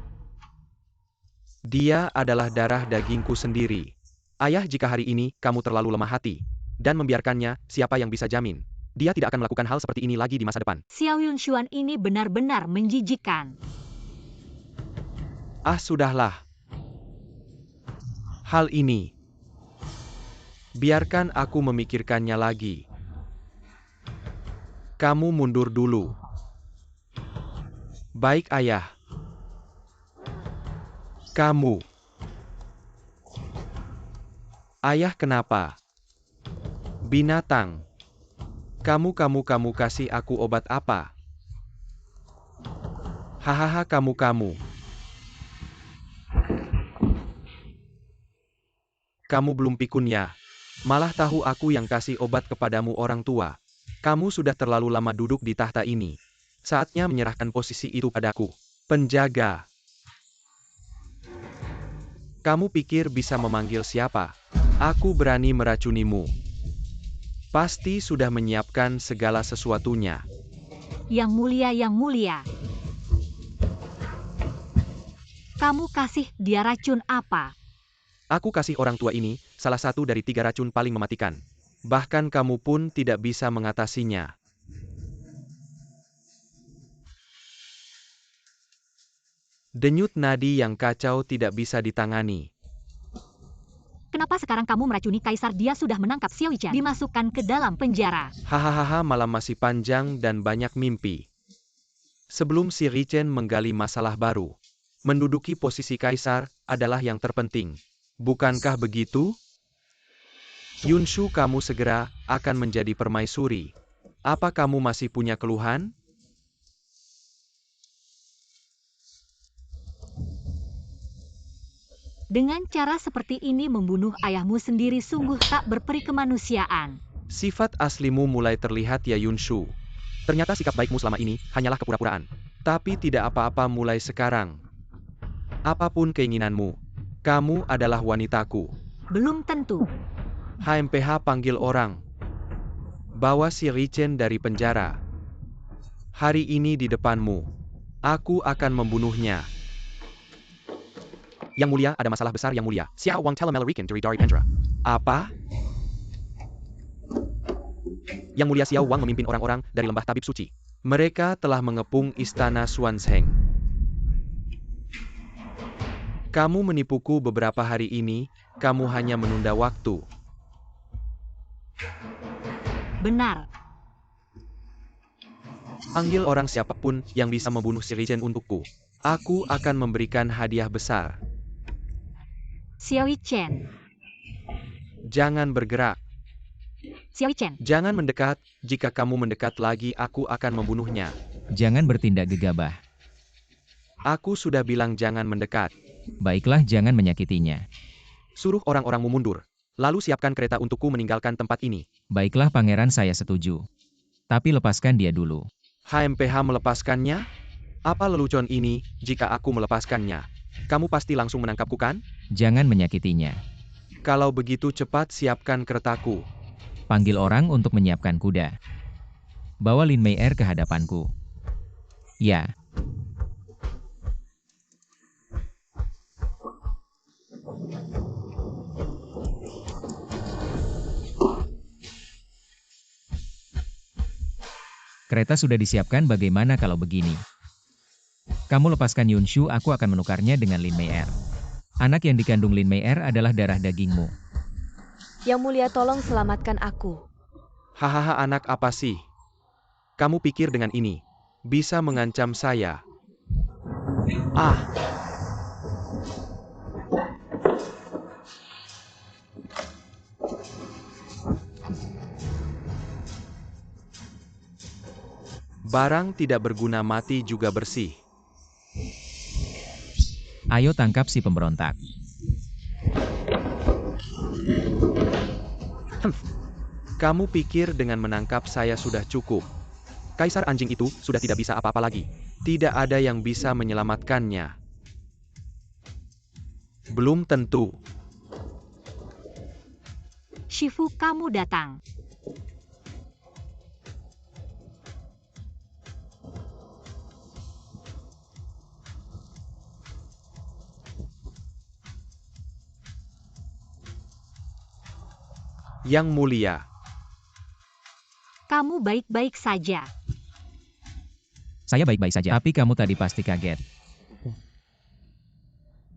Dia adalah darah dagingku sendiri. Ayah, jika hari ini kamu terlalu lemah hati dan membiarkannya, siapa yang bisa jamin dia tidak akan melakukan hal seperti ini lagi di masa depan? Xiao Yunshuan ini benar-benar menjijikan. Ah, sudahlah. Hal ini, biarkan aku memikirkannya lagi. Kamu mundur dulu. Baik, ayah. Kamu. Ayah, kenapa? Binatang. Kamu kasih aku obat apa? Hahaha, kamu. Kamu belum pikun ya? Malah tahu aku yang kasih obat kepadamu, orang tua. Kamu sudah terlalu lama duduk di tahta ini. Saatnya menyerahkan posisi itu padaku. Penjaga. Kamu pikir bisa memanggil siapa? Aku berani meracunimu. Pasti sudah menyiapkan segala sesuatunya. Yang Mulia. Kamu kasih dia racun apa? Aku kasih orang tua ini salah satu dari 3 racun paling mematikan. Bahkan kamu pun tidak bisa mengatasinya. Denyut nadi yang kacau tidak bisa ditangani. Kenapa sekarang kamu meracuni Kaisar? Dia sudah menangkap Xiao Yichen, dimasukkan ke dalam penjara. Hahaha, malam masih panjang dan banyak mimpi. Sebelum si Richen menggali masalah baru, menduduki posisi Kaisar adalah yang terpenting. Bukankah begitu? Yunshu, kamu segera akan menjadi permaisuri. Apa kamu masih punya keluhan? Dengan cara seperti ini membunuh ayahmu sendiri sungguh tak berperi kemanusiaan. Sifat aslimu mulai terlihat ya, Yunshu. Ternyata sikap baikmu selama ini hanyalah kepura-puraan. Tapi tidak apa-apa mulai sekarang. Apapun keinginanmu, kamu adalah wanitaku. Belum tentu. HMPH, panggil orang. Bawa si Richen dari penjara. Hari ini di depanmu. Aku akan membunuhnya. Yang Mulia, ada masalah besar, Yang Mulia. Xiao Wang Telemelarikan dari Pendra. Apa? Yang Mulia, Xiao Wang memimpin orang-orang dari lembah tabib suci. Mereka telah mengepung istana Xuanzheng. Kamu menipuku beberapa hari ini, kamu hanya menunda waktu. Benar. Panggil orang siapapun yang bisa membunuh si Li Chen untukku. Aku akan memberikan hadiah besar. Xiao Chen. Jangan bergerak. Xiao Chen. Jangan mendekat. Jika kamu mendekat lagi, aku akan membunuhnya. Jangan bertindak gegabah. Aku sudah bilang jangan mendekat. Baiklah, jangan menyakitinya. Suruh orang-orangmu mundur. Lalu siapkan kereta untukku meninggalkan tempat ini. Baiklah pangeran, saya setuju. Tapi lepaskan dia dulu. HMPH melepaskannya? Apa lelucon ini? Jika aku melepaskannya, kamu pasti langsung menangkapku kan? Jangan menyakitinya. Kalau begitu cepat siapkan keretaku. Panggil orang untuk menyiapkan kuda. Bawa Lin Mei Er ke hadapanku. Ya. Kereta sudah disiapkan, bagaimana kalau begini? Kamu lepaskan Yunshu, aku akan menukarnya dengan Lin Mei Er. Anak yang dikandung Lin Mei Er adalah darah dagingmu. Yang mulia, tolong selamatkan aku. Hahaha, anak apa sih? Kamu pikir dengan ini bisa mengancam saya? Ah! Barang tidak berguna mati juga bersih. Ayo tangkap si pemberontak. Kamu pikir dengan menangkap saya sudah cukup? Kaisar anjing itu sudah tidak bisa apa-apa lagi. Tidak ada yang bisa menyelamatkannya. Belum tentu. Shifu, kamu datang. Yang mulia. Kamu baik-baik saja. Saya baik-baik saja, tapi kamu tadi pasti kaget.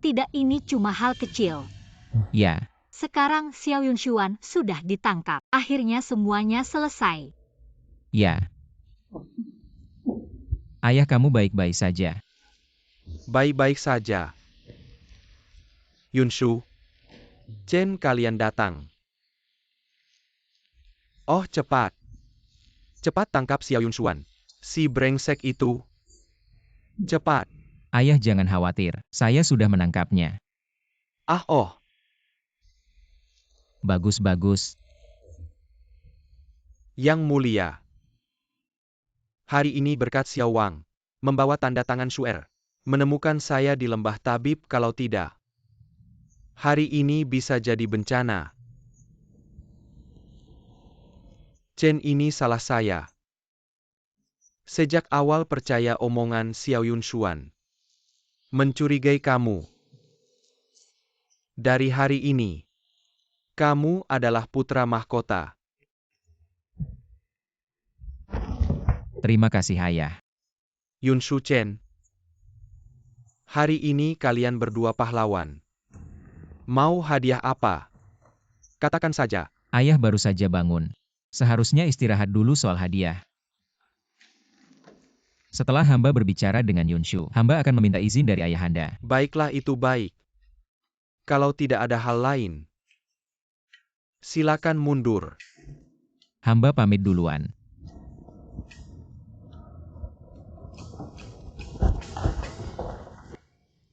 Tidak, ini cuma hal kecil. Ya, Sekarang Xiao Yunshuan sudah ditangkap. Akhirnya semuanya selesai. ya. Ayah kamu baik-baik saja. Baik-baik saja. Yunshu, Chen, kalian datang. Oh, cepat. Cepat tangkap Xiao Yunshuan. Si brengsek itu. Cepat. Ayah jangan khawatir, saya sudah menangkapnya. Ah, oh. Bagus-bagus. Yang mulia. Hari ini berkat Xiao Wang membawa tanda tangan Shu'er menemukan saya di lembah tabib, kalau tidak, hari ini bisa jadi bencana. Chen, ini salah saya. Sejak awal percaya omongan Xiao Yunshuan. Mencurigai kamu. Dari hari ini, kamu adalah putra mahkota. Terima kasih ayah. Yunshu, Chen. Hari ini kalian berdua pahlawan. Mau hadiah apa? Katakan saja. Ayah baru saja bangun. Seharusnya istirahat dulu soal hadiah. Setelah hamba berbicara dengan Yunshu, hamba akan meminta izin dari ayahanda. Baiklah, itu baik. Kalau tidak ada hal lain, silakan mundur. Hamba pamit duluan.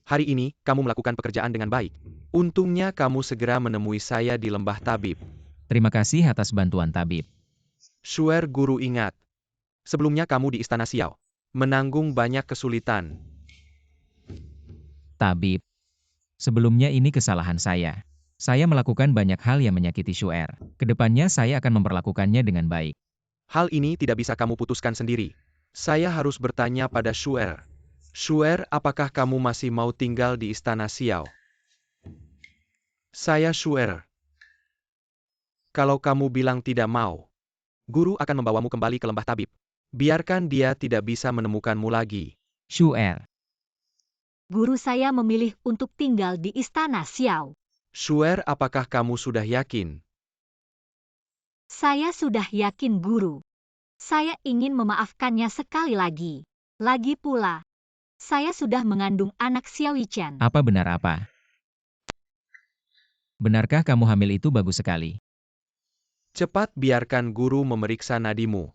Hari ini, kamu melakukan pekerjaan dengan baik. Untungnya kamu segera menemui saya di lembah tabib. Terima kasih atas bantuan tabib. Shu'er, guru, ingat. Sebelumnya kamu di Istana Xiao menanggung banyak kesulitan. Tabib. Sebelumnya ini kesalahan saya. Saya melakukan banyak hal yang menyakiti Shu'er. Kedepannya saya akan memperlakukannya dengan baik. Hal ini tidak bisa kamu putuskan sendiri. Saya harus bertanya pada Shu'er. Shu'er, apakah kamu masih mau tinggal di Istana Xiao? Saya Shu'er. Kalau kamu bilang tidak mau, guru akan membawamu kembali ke lembah tabib. Biarkan dia tidak bisa menemukanmu lagi. Shu'er. Guru saya memilih untuk tinggal di Istana Xiao. Shu'er, apakah kamu sudah yakin? Saya sudah yakin guru. Saya ingin memaafkannya sekali lagi. Lagi pula, saya sudah mengandung anak Xiao Chen. Apa benar apa? Benarkah kamu hamil? Itu bagus sekali. Cepat biarkan guru memeriksa nadimu.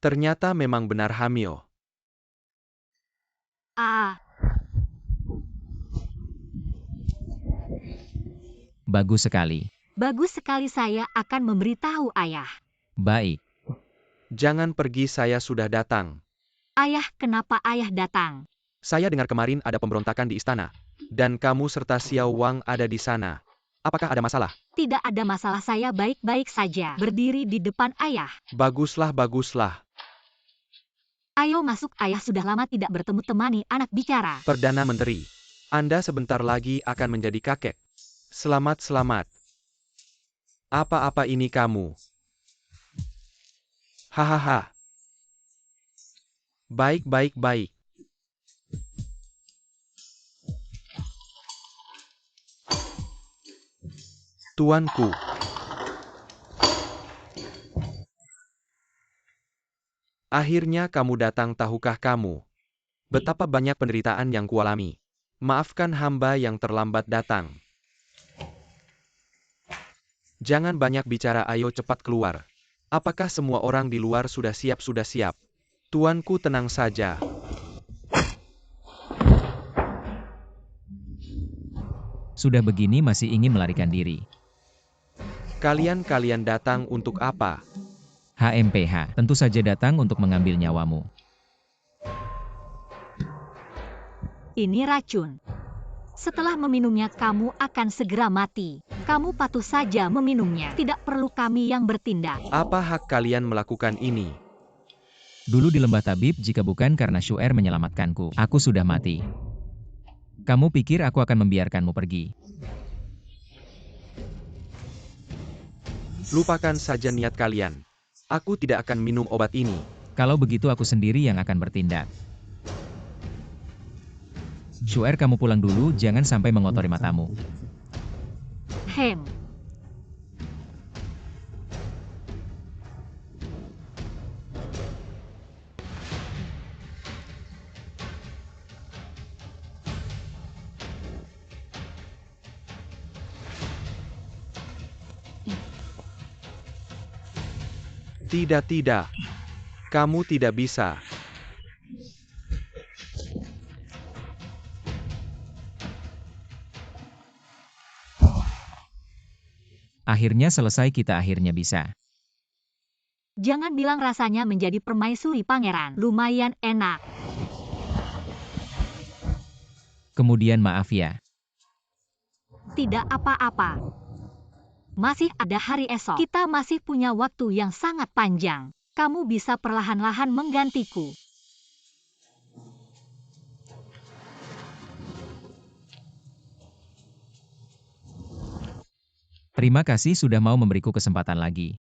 Ternyata memang benar hamil. Ah, Bagus sekali. bagus sekali, saya akan memberitahu ayah. Baik. Jangan pergi, saya sudah datang. Ayah, kenapa ayah datang? Saya dengar kemarin ada pemberontakan di istana. Dan kamu serta Xiao Wang ada di sana. Apakah ada masalah? Tidak ada masalah, saya baik-baik saja. Berdiri di depan ayah. Baguslah, baguslah. Ayo masuk, ayah sudah lama tidak bertemu, temani anak bicara. Perdana Menteri, Anda sebentar lagi akan menjadi kakek. Selamat, selamat. Apa-apa ini kamu? Hahaha. Baik, baik, baik. Tuanku. Akhirnya kamu datang, tahukah kamu? Betapa banyak penderitaan yang kualami. Maafkan hamba yang terlambat datang. Jangan banyak bicara, ayo cepat keluar. Apakah semua orang di luar sudah siap? Sudah siap. Tuanku, tenang saja. Sudah begini masih ingin melarikan diri. Kalian datang untuk apa? HMPH, tentu saja datang untuk mengambil nyawamu. Ini racun. Setelah meminumnya, kamu akan segera mati. Kamu patuh saja meminumnya. Tidak perlu kami yang bertindak. Apa hak kalian melakukan ini? Dulu di lembah tabib, jika bukan karena Shu'er menyelamatkanku, aku sudah mati. Kamu pikir aku akan membiarkanmu pergi? Lupakan saja niat kalian. Aku tidak akan minum obat ini. Kalau begitu aku sendiri yang akan bertindak. Shu'er, kamu pulang dulu, jangan sampai mengotori matamu. Hem. Tidak, tidak. Kamu tidak bisa. Akhirnya selesai, kita akhirnya bisa. Jangan bilang rasanya menjadi permaisuri pangeran. Lumayan enak. Kemudian maaf ya. Tidak apa-apa. Masih ada hari esok. Kita masih punya waktu yang sangat panjang. Kamu bisa perlahan-lahan menggantiku. Terima kasih sudah mau memberiku kesempatan lagi.